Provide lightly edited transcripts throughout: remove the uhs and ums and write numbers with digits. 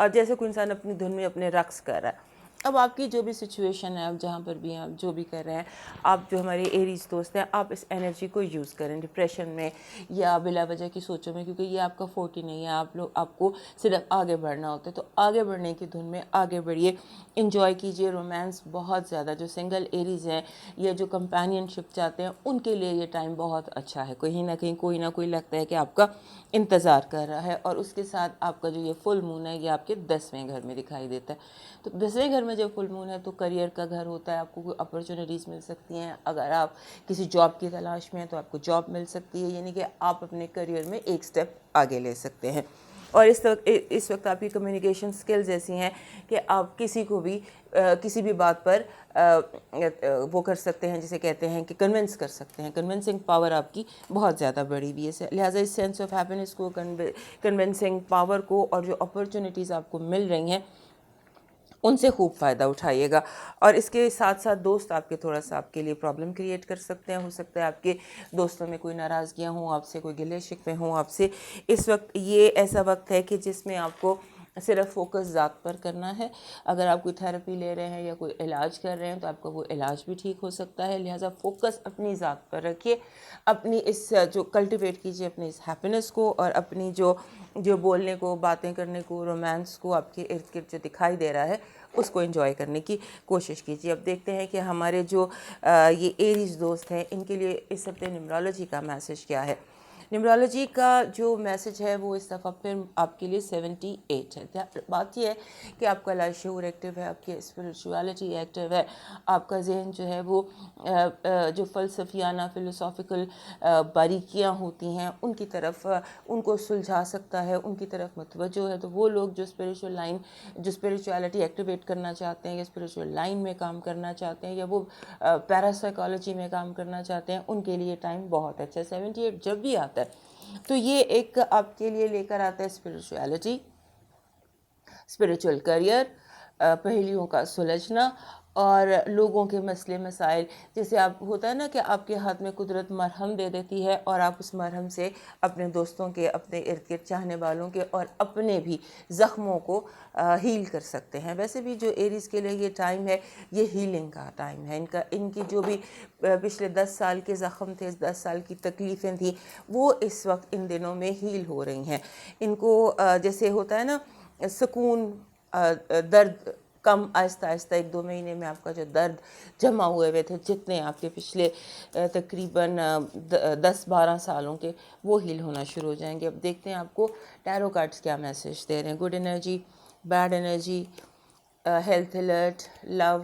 اور جیسے کوئی انسان اپنی دھن میں اپنے رقص کر رہا ہے. اب آپ کی جو بھی سچویشن ہے, آپ جہاں پر بھی ہیں, آپ جو بھی کر رہے ہیں, آپ جو ہمارے ایریز دوست ہیں, آپ اس انرجی کو یوز کریں ڈپریشن میں یا بلا وجہ کی سوچوں میں, کیونکہ یہ آپ کا فورٹی نہیں ہے. آپ کو صرف آگے بڑھنا ہوتا ہے, تو آگے بڑھنے کی دھن میں آگے بڑھیے, انجوائے کیجئے. رومانس بہت زیادہ, جو سنگل ایریز ہیں یا جو کمپینین شپ چاہتے ہیں, ان کے لیے یہ ٹائم بہت اچھا ہے. کہیں نہ کہیں کوئی نہ کوئی لگتا ہے کہ آپ کا انتظار کر رہا ہے, اور اس کے ساتھ آپ کا جو یہ فل مون ہے یہ آپ کے 10ویں گھر میں دکھائی دیتا ہے. تو 10ویں گھر میں جب فل مون ہے تو کریئر کا گھر ہوتا ہے, آپ کو کوئی اپرچونیٹیز مل سکتی ہیں. اگر آپ کسی جاب کی تلاش میں ہیں تو آپ کو جاب مل سکتی ہے, یعنی کہ آپ اپنے کریئر میں ایک سٹیپ آگے لے سکتے ہیں. اور اس وقت آپ کی کمیونیکیشن سکلز ایسی ہیں کہ آپ کسی کو بھی کسی بھی بات پر وہ کر سکتے ہیں, جسے کہتے ہیں کہ کنونس کر سکتے ہیں. کنونسنگ پاور آپ کی بہت زیادہ بڑی ہوئی ہے, لہٰذا اس سینس آف ہیپینس کو, کنونسنگ پاور کو, اور جو اپرچونیٹیز آپ کو مل رہی ہیں ان سے خوب فائدہ اٹھائیے گا. اور اس کے ساتھ ساتھ دوست آپ کے تھوڑا سا آپ کے لیے پرابلم کریٹ کر سکتے ہیں. ہو سکتا ہے آپ کے دوستوں میں کوئی ناراضگیاں ہوں, آپ سے کوئی گلے شکوے ہوں آپ سے. اس وقت یہ ایسا وقت ہے کہ جس میں آپ کو صرف فوکس ذات پر کرنا ہے. اگر آپ کوئی تھیراپی لے رہے ہیں یا کوئی علاج کر رہے ہیں تو آپ کا وہ علاج بھی ٹھیک ہو سکتا ہے. لہٰذا فوکس اپنی ذات پر رکھیے, اپنی اس جو کلٹیویٹ کیجیے اپنی اس ہیپینس کو, اور اپنی جو بولنے کو, باتیں کرنے کو, رومانس کو آپ کے ارد گرد جو دکھائی دے رہا ہے اس کو انجوائے کرنے کی کوشش کیجیے. اب دیکھتے ہیں کہ ہمارے جو یہ ایریز دوست ہیں ان کے لیے اس ہفتے نیمرولوجی کا میسج کیا ہے. نیمرولوجی کا جو میسج ہے وہ اس دفعہ پھر آپ کے لیے 78 ہے. بات یہ ہے کہ آپ کا لاشعور ایکٹیو ہے, آپ کی اسپریچولیٹی ایکٹیو ہے, آپ کا ذہن جو ہے وہ جو فلسفیانہ فلسافیکل باریکیاں ہوتی ہیں ان کی طرف ان کو سلجھا سکتا ہے, ان کی طرف متوجہ ہے. تو وہ لوگ جو اسپریچولیٹی ایکٹیویٹ کرنا چاہتے ہیں یا اسپریچول لائن میں کام کرنا چاہتے ہیں یا وہ پیراسائیکالوجی میں کام کرنا چاہتے ہیں, ان کے لیے ٹائم بہت اچھا ہے. 78 جب بھی آتا ہے تو یہ ایک آپ کے لیے لے کر آتا ہے اسپریچولیٹی, اسپریچول کریئر, پہیلیوں کا سلجھنا, اور لوگوں کے مسئلے مسائل. جیسے آپ ہوتا ہے نا کہ آپ کے ہاتھ میں قدرت مرہم دے دیتی ہے, اور آپ اس مرہم سے اپنے دوستوں کے, اپنے ارد گرد چاہنے والوں کے, اور اپنے بھی زخموں کو ہیل کر سکتے ہیں. ویسے بھی جو ایریز کے لیے یہ ٹائم ہے یہ ہیلنگ کا ٹائم ہے. ان کی جو بھی پچھلے 10 سال کے زخم تھے, 10 سال کی تکلیفیں تھیں, وہ اس وقت ان دنوں میں ہیل ہو رہی ہیں. ان کو جیسے ہوتا ہے نا سکون, درد کم, آہستہ آہستہ 1-2 مہینے میں آپ کا جو درد جمع ہوئے تھے جتنے آپ کے پچھلے تقریباً 10-12 سالوں کے, وہ ہیل ہونا شروع ہو جائیں گے. اب دیکھتے ہیں آپ کو ٹیرو کارڈز کیا میسج دے رہے ہیں. Good energy, bad energy, health alert, love,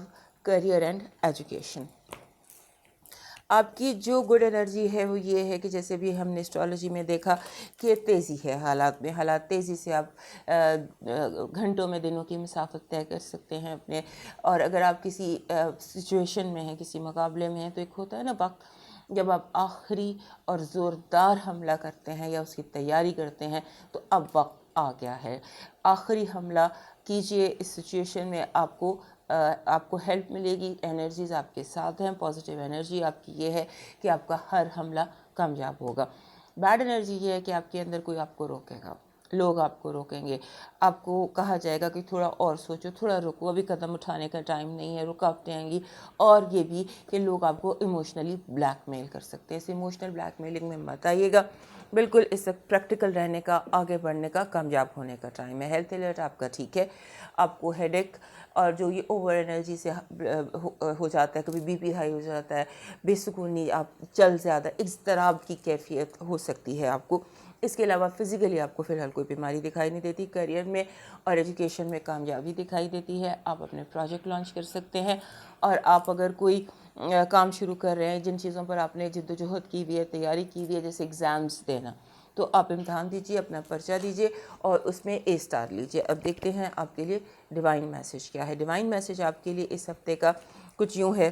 career and education. آپ کی جو گڈ انرجی ہے وہ یہ ہے کہ جیسے بھی ہم نے اسٹرالوجی میں دیکھا کہ تیزی ہے حالات میں, حالات تیزی سے آپ گھنٹوں میں دنوں کی مسافت طے کر سکتے ہیں اپنے. اور اگر آپ کسی سچویشن میں ہیں, کسی مقابلے میں ہیں, تو ایک ہوتا ہے نا وقت جب آپ آخری اور زوردار حملہ کرتے ہیں یا اس کی تیاری کرتے ہیں, تو اب وقت آ گیا ہے. آخری حملہ کیجئے. اس سچویشن میں آپ کو ہیلپ ملے گی, انرجیز آپ کے ساتھ ہیں, پازیٹیو انرجی آپ کی یہ ہے کہ آپ کا ہر حملہ کامیاب ہوگا. بیڈ انرجی یہ ہے کہ آپ کے اندر کوئی آپ کو روکے گا, لوگ آپ کو روکیں گے, آپ کو کہا جائے گا کہ تھوڑا اور سوچو, تھوڑا رکو, ابھی قدم اٹھانے کا ٹائم نہیں ہے, رکاوٹیں آئیں گی. اور یہ بھی کہ لوگ آپ کو ایموشنلی بلیک میل کر سکتے ہیں. اس ایموشنل بلیک میلنگ میں مت آئیے گا. بالکل اس وقت پریکٹیکل رہنے کا, آگے بڑھنے کا, کامیاب ہونے کا ٹائم ہے. ہیلتھ الرٹ آپ کا ٹھیک ہے. آپ کو ہیڈ ایک اور جو یہ اوور انرجی سے ہو جاتا ہے, کبھی بی پی ہائی ہو جاتا ہے, بے سکونی, آپ چل زیادہ, اضطراب کی کیفیت ہو سکتی ہے آپ کو. اس کے علاوہ فزیکلی آپ کو فی الحال کوئی بیماری دکھائی نہیں دیتی. کریئر میں اور ایجوکیشن میں کامیابی دکھائی دیتی ہے. آپ اپنے پروجیکٹ لانچ کر سکتے ہیں, اور آپ اگر کوئی کام شروع کر رہے ہیں جن چیزوں پر آپ نے جد و جہد کی ہوئی ہے, تیاری کی ہوئی ہے, جیسے ایگزامز دینا, تو آپ امتحان دیجیے, اپنا پرچہ دیجیے اور اس میں A اسٹار لیجیے. اب دیکھتے ہیں آپ کے لیے ڈیوائن میسج کیا ہے. ڈیوائن میسج آپ کے لیے اس ہفتے کا کچھ یوں ہے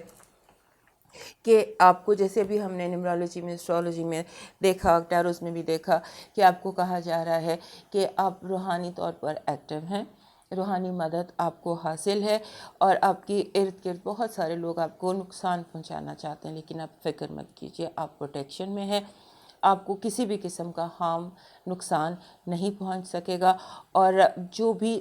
کہ آپ کو جیسے بھی ہم نے نیمرولوجی میں, اسٹرالوجی میں دیکھا, ٹیروز میں بھی دیکھا کہ آپ کو کہا جا رہا ہے کہ آپ روحانی طور پر ایکٹیو ہیں, روحانی مدد آپ کو حاصل ہے, اور آپ کے ارد گرد بہت سارے لوگ آپ کو نقصان پہنچانا چاہتے ہیں, لیکن آپ فکر مت کیجیے, آپ پروٹیکشن میں ہیں. آپ کو کسی بھی قسم کا ہارم, نقصان نہیں پہنچ سکے گا. اور جو بھی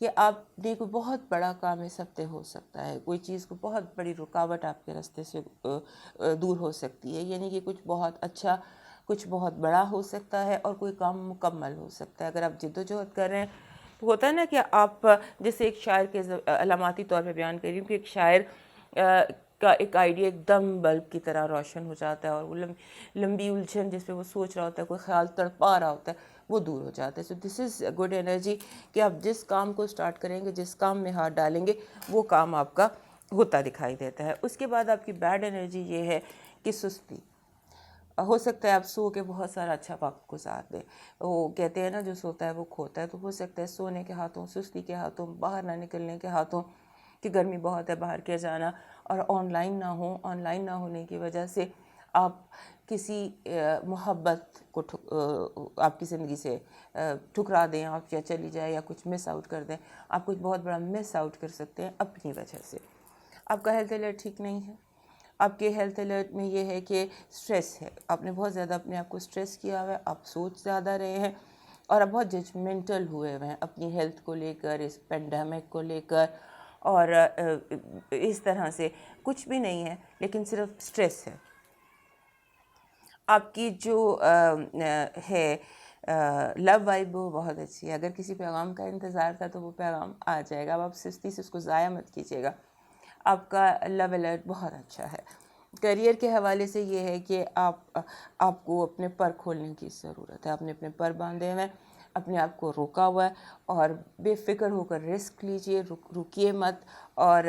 کہ آپ نے کوئی بہت بڑا کام اس ہفتے ہو سکتا ہے، کوئی چیز کو بہت بڑی رکاوٹ آپ کے راستے سے دور ہو سکتی ہے، یعنی کہ کچھ بہت اچھا، کچھ بہت بڑا ہو سکتا ہے اور کوئی کام مکمل ہو سکتا ہے. اگر آپ جد و جہد کر رہے ہیں تو ہوتا ہے نا کہ آپ جیسے ایک شاعر کے علاماتی طور پہ بیان کر رہی ہوں کہ ایک شاعر کا ایک آئیڈیا ایک دم بلب کی طرح روشن ہو جاتا ہے اور وہ لمبی الجھن جس پہ وہ سوچ رہا ہوتا ہے، کوئی خیال تڑپا رہا ہوتا ہے، وہ دور ہو جاتا ہے. سو دس از گڈ انرجی کہ آپ جس کام کو سٹارٹ کریں گے، جس کام میں ہاتھ ڈالیں گے، وہ کام آپ کا ہوتا دکھائی دیتا ہے. اس کے بعد آپ کی بیڈ انرجی یہ ہے کہ سستی. ہو سکتا ہے آپ سو کے بہت سارا اچھا وقت گزار دیں. وہ کہتے ہیں نا جو سوتا ہے وہ کھوتا ہے، تو ہو سکتا ہے سونے کے ہاتھوں، سستی کے ہاتھوں، باہر نہ نکلنے کے ہاتھوں کہ گرمی بہت ہے باہر کیا جانا، اور آن لائن نہ ہونے کی وجہ سے آپ کسی محبت کو آپ کی زندگی سے ٹھکرا دیں، آپ یا چلی جائے یا کچھ مس آؤٹ کر دیں. آپ کچھ بہت بڑا مس آؤٹ کر سکتے ہیں اپنی وجہ سے. آپ کا ہیلتھ الرٹ ٹھیک نہیں ہے. آپ کے ہیلتھ الرٹ میں یہ ہے کہ سٹریس ہے، آپ نے بہت زیادہ اپنے آپ کو سٹریس کیا ہوا ہے، آپ سوچ زیادہ رہے ہیں اور آپ بہت ججمنٹل ہوئے ہوئے ہیں اپنی ہیلتھ کو لے کر، اس پینڈیمک کو لے کر، اور اس طرح سے کچھ بھی نہیں ہے لیکن صرف سٹریس ہے. آپ کی جو ہے لو وائب وہ بہت اچھی ہے. اگر کسی پیغام کا انتظار تھا تو وہ پیغام آ جائے گا. اب آپ سستی سے اس کو ضائع مت کیجیے گا. آپ کا لو الرٹ بہت اچھا ہے. کیریئر کے حوالے سے یہ ہے کہ آپ کو اپنے پر کھولنے کی ضرورت ہے. آپ نے اپنے پر باندھے ہوئے ہیں، اپنے آپ کو روکا ہوا ہے، اور بے فکر ہو کر رسک لیجئے، رکیے مت اور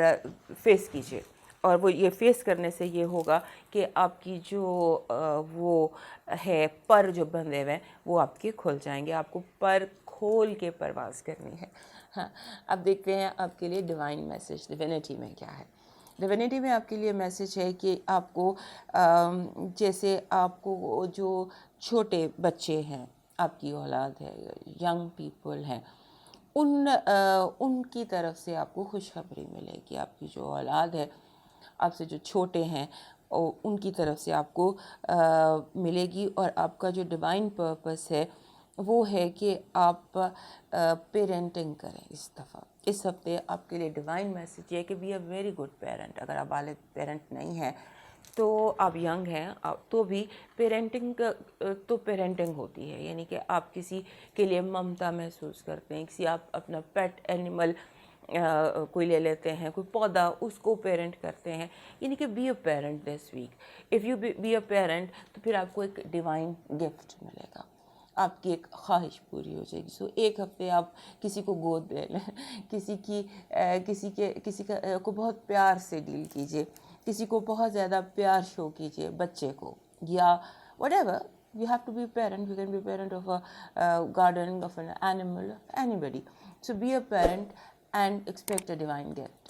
فیس کیجئے. اور وہ یہ فیس کرنے سے یہ ہوگا کہ آپ کی جو وہ ہے پر جو بندھے ہوئے ہیں وہ آپ کے کھل جائیں گے. آپ کو پر کھول کے پرواز کرنی ہے. ہاں، اب دیکھتے ہیں آپ کے لیے ڈیوائن میسج ڈیوینٹی میں کیا ہے. ڈیوینٹی میں آپ کے لیے میسج ہے کہ آپ کو جیسے آپ کو جو چھوٹے بچے ہیں، آپ کی اولاد ہے، ینگ پیپل ہیں، ان کی طرف سے آپ کو خوشخبری ملے گی. آپ کی جو اولاد ہے، آپ سے جو چھوٹے ہیں، ان کی طرف سے آپ کو ملے گی. اور آپ کا جو ڈیوائن پرپس ہے وہ ہے کہ آپ پیرنٹنگ کریں. اس ہفتے آپ کے لیے ڈیوائن میسج یہ ہے کہ be a very good parent. اگر آپ والد پیرنٹ نہیں ہیں تو آپ ینگ ہیں تو بھی پیرنٹنگ تو پیرنٹنگ ہوتی ہے، یعنی کہ آپ کسی کے لیے ممتا محسوس کرتے ہیں، کسی آپ اپنا پیٹ اینیمل کوئی لے لیتے ہیں، کوئی پودا، اس کو پیرنٹ کرتے ہیں. یعنی کہ be a parent this week. If you be a parent تو پھر آپ کو ایک ڈیوائن گفٹ ملے گا، آپ کی ایک خواہش پوری ہو جائے گی. سو ایک ہفتے آپ کسی کو گود لے لیں، کسی کو بہت پیار سے ڈیل کیجیے، کسی کو بہت زیادہ پیار شو کیجیے، بچے کو یا whatever. You have to be a parent. You can be a parent of a garden, of an animal, of anybody. So be a parent and expect a divine gift.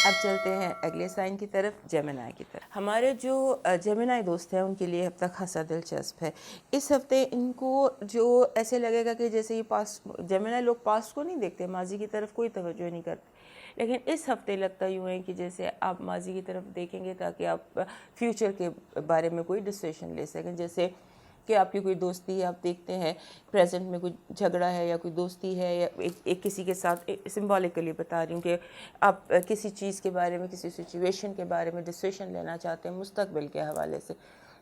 اب چلتے ہیں اگلے سائن کی طرف، جیمنائی کی طرف. ہمارے جو جیمنائی دوست ہیں ان کے لیے ہفتہ خاصا دلچسپ ہے. اس ہفتے ان کو جو ایسے لگے گا کہ جیسے یہ پاسٹ، جیمنائی لوگ پاسٹ کو نہیں دیکھتے، ماضی کی طرف کوئی توجہ نہیں کرتے، لیکن اس ہفتے لگتا یوں ہے کہ جیسے آپ ماضی کی طرف دیکھیں گے تاکہ آپ فیوچر کے بارے میں کوئی ڈیسیشن لے سکیں. جیسے کہ آپ کی کوئی دوستی ہے، آپ دیکھتے ہیں پریزنٹ میں کوئی جھگڑا ہے یا کوئی دوستی ہے، یا ایک کسی کے ساتھ، سمبولکلی بتا رہی ہوں کہ آپ کسی چیز کے بارے میں، کسی سچویشن کے بارے میں ڈیسیشن لینا چاہتے ہیں مستقبل کے حوالے سے.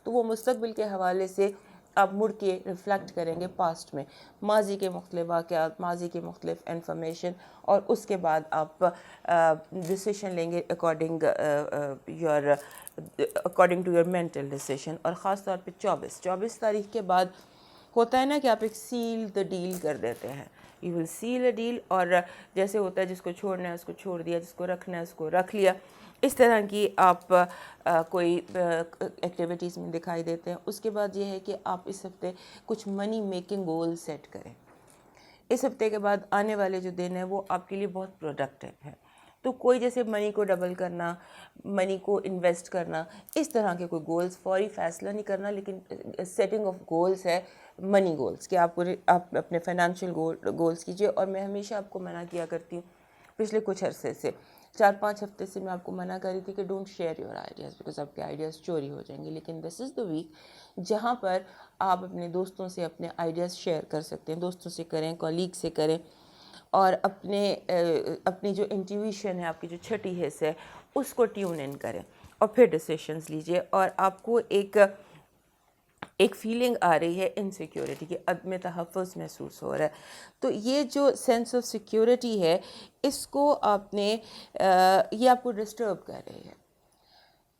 تو وہ مستقبل کے حوالے سے آپ مڑ کے ریفلیکٹ کریں گے پاسٹ میں، ماضی کے مختلف واقعات، ماضی کے مختلف انفارمیشن، اور اس کے بعد آپ ڈیسیشن لیں گے according to your mental decision. اور خاص طور پہ 24 تاریخ کے بعد ہوتا ہے نا کہ آپ ایک سیل دا ڈیل کر دیتے ہیں. You will sell a deal, اور جیسے ہوتا ہے جس کو چھوڑنا ہے اس کو چھوڑ دیا، جس کو رکھنا ہے اس کو رکھ لیا. اس طرح کی آپ کوئی ایکٹیویٹیز میں دکھائی دیتے ہیں. اس کے بعد یہ ہے کہ آپ اس ہفتے کچھ منی میکنگ گول سیٹ کریں. اس ہفتے کے بعد آنے والے جو دن ہیں وہ آپ کے لیے بہت پروڈکٹیو ہے. تو کوئی جیسے منی کو ڈبل کرنا، منی کو انویسٹ کرنا، اس طرح کے کوئی گولز، فوری فیصلہ نہیں کرنا، لیکن سیٹنگ آف گولز ہے، منی گولز، کہ آپ اپنے فائنینشیل گولز کیجیے. اور میں ہمیشہ آپ کو منع کیا کرتی ہوں، پچھلے کچھ عرصے سے 4-5 ہفتے سے میں آپ کو منع کر رہی تھی کہ don't share your ideas, because آپ کے آئیڈیاز چوری ہو جائیں گے. لیکن دس از دا ویک جہاں پر آپ اپنے دوستوں سے اپنے آئیڈیاز شیئر کر سکتے ہیں. دوستوں سے کریں، کولیگ سے کریں، اور اپنی جو انٹیویشن ہے، آپ کی جو چھٹی حص ہے، اس کو ٹیون ان کریں اور پھر ڈیسیشنز لیجئے. اور آپ کو ایک فیلنگ آ رہی ہے انسیکیورٹی کی، عدم تحفظ محسوس ہو رہا ہے، تو یہ جو سینس آف سیکیورٹی ہے اس کو یہ آپ کو ڈسٹرب کر رہی ہے،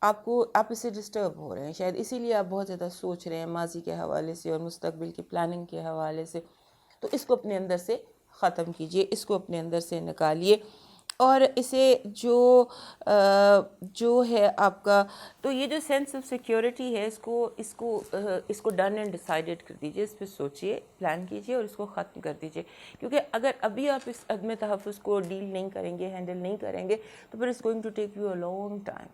آپ اس سے ڈسٹرب ہو رہے ہیں. شاید اسی لیے آپ بہت زیادہ سوچ رہے ہیں ماضی کے حوالے سے اور مستقبل کی پلاننگ کے حوالے سے. تو اس کو اپنے اندر سے ختم کیجئے، اس کو اپنے اندر سے نکالیے، اور اسے جو ہے آپ کا، تو یہ جو سینس آف سیکیورٹی ہے اس کو ڈن اینڈ ڈیسائیڈڈ کر دیجئے، اس پہ سوچئے، پلان کیجئے اور اس کو ختم کر دیجئے. کیونکہ اگر ابھی آپ اس عدم تحفظ کو ڈیل نہیں کریں گے، ہینڈل نہیں کریں گے، تو پھر it's going to take you a long time.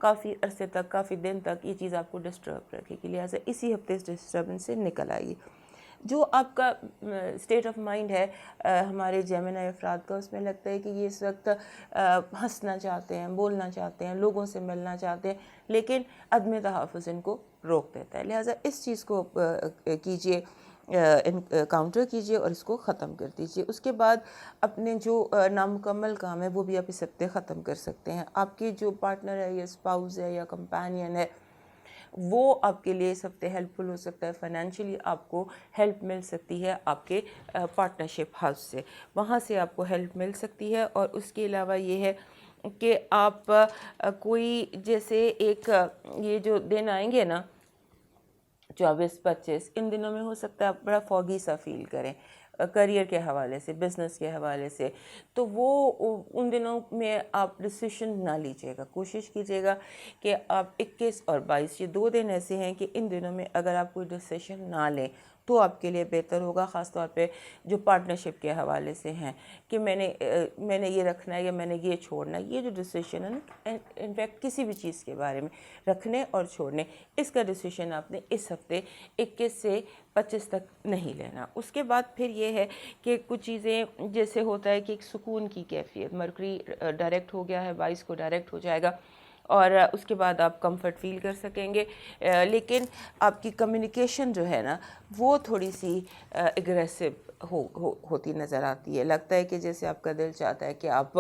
کافی عرصے تک، کافی دن تک یہ چیز آپ کو ڈسٹرب رکھے گی. لہٰذا اسی ہفتے اس ڈسٹربنس سے نکل آئیے. جو آپ کا اسٹیٹ آف مائنڈ ہے ہمارے جیمنائی افراد کا، اس میں لگتا ہے کہ یہ اس وقت ہنسنا چاہتے ہیں، بولنا چاہتے ہیں، لوگوں سے ملنا چاہتے ہیں، لیکن عدم تحفظ ان کو روک دیتا ہے. لہٰذا اس چیز کو کیجئے، کاؤنٹر کیجئے اور اس کو ختم کر دیجئے. اس کے بعد اپنے جو نامکمل کام ہے وہ بھی آپ اس ہفتے ختم کر سکتے ہیں. آپ کی جو پارٹنر ہے یا اسپاؤز ہے یا کمپینین ہے، وہ آپ کے لیے اس ہفتے ہیلپ فل ہو سکتا ہے. فائنینشلی آپ کو ہیلپ مل سکتی ہے آپ کے پارٹنرشپ ہاؤس سے، وہاں سے آپ کو ہیلپ مل سکتی ہے. اور اس کے علاوہ یہ ہے کہ آپ کوئی جیسے یہ جو دن آئیں گے نا 24-25، ان دنوں میں ہو سکتا ہے آپ بڑا فوگی سا فیل کریں کریئر کے حوالے سے، بزنس کے حوالے سے. تو وہ ان دنوں میں آپ ڈیسیشن نہ لیجیے گا. کوشش کیجیے گا کہ آپ 21 اور 22 یہ 2 دن ایسے ہیں کہ ان دنوں میں اگر آپ کوئی ڈیسیشن نہ لیں تو آپ کے لیے بہتر ہوگا. خاص طور پہ جو پارٹنرشپ کے حوالے سے ہیں کہ میں نے یہ رکھنا ہے یا میں نے یہ چھوڑنا ہے. یہ جو ڈیسیشن ہے نا، انفیکٹ کسی بھی چیز کے بارے میں رکھنے اور چھوڑنے، اس کا ڈیسیشن آپ نے اس ہفتے 21 سے 25 تک نہیں لینا. اس کے بعد پھر یہ ہے کہ کچھ چیزیں جیسے ہوتا ہے کہ ایک سکون کی کیفیت، مرکری ڈائریکٹ ہو گیا ہے، 22 کو ڈائریکٹ ہو جائے گا، اور اس کے بعد آپ کمفرٹ فیل کر سکیں گے. لیکن آپ کی کمیونیکیشن جو ہے نا وہ تھوڑی سی اگریسو ہوتی نظر آتی ہے. لگتا ہے کہ جیسے آپ کا دل چاہتا ہے کہ آپ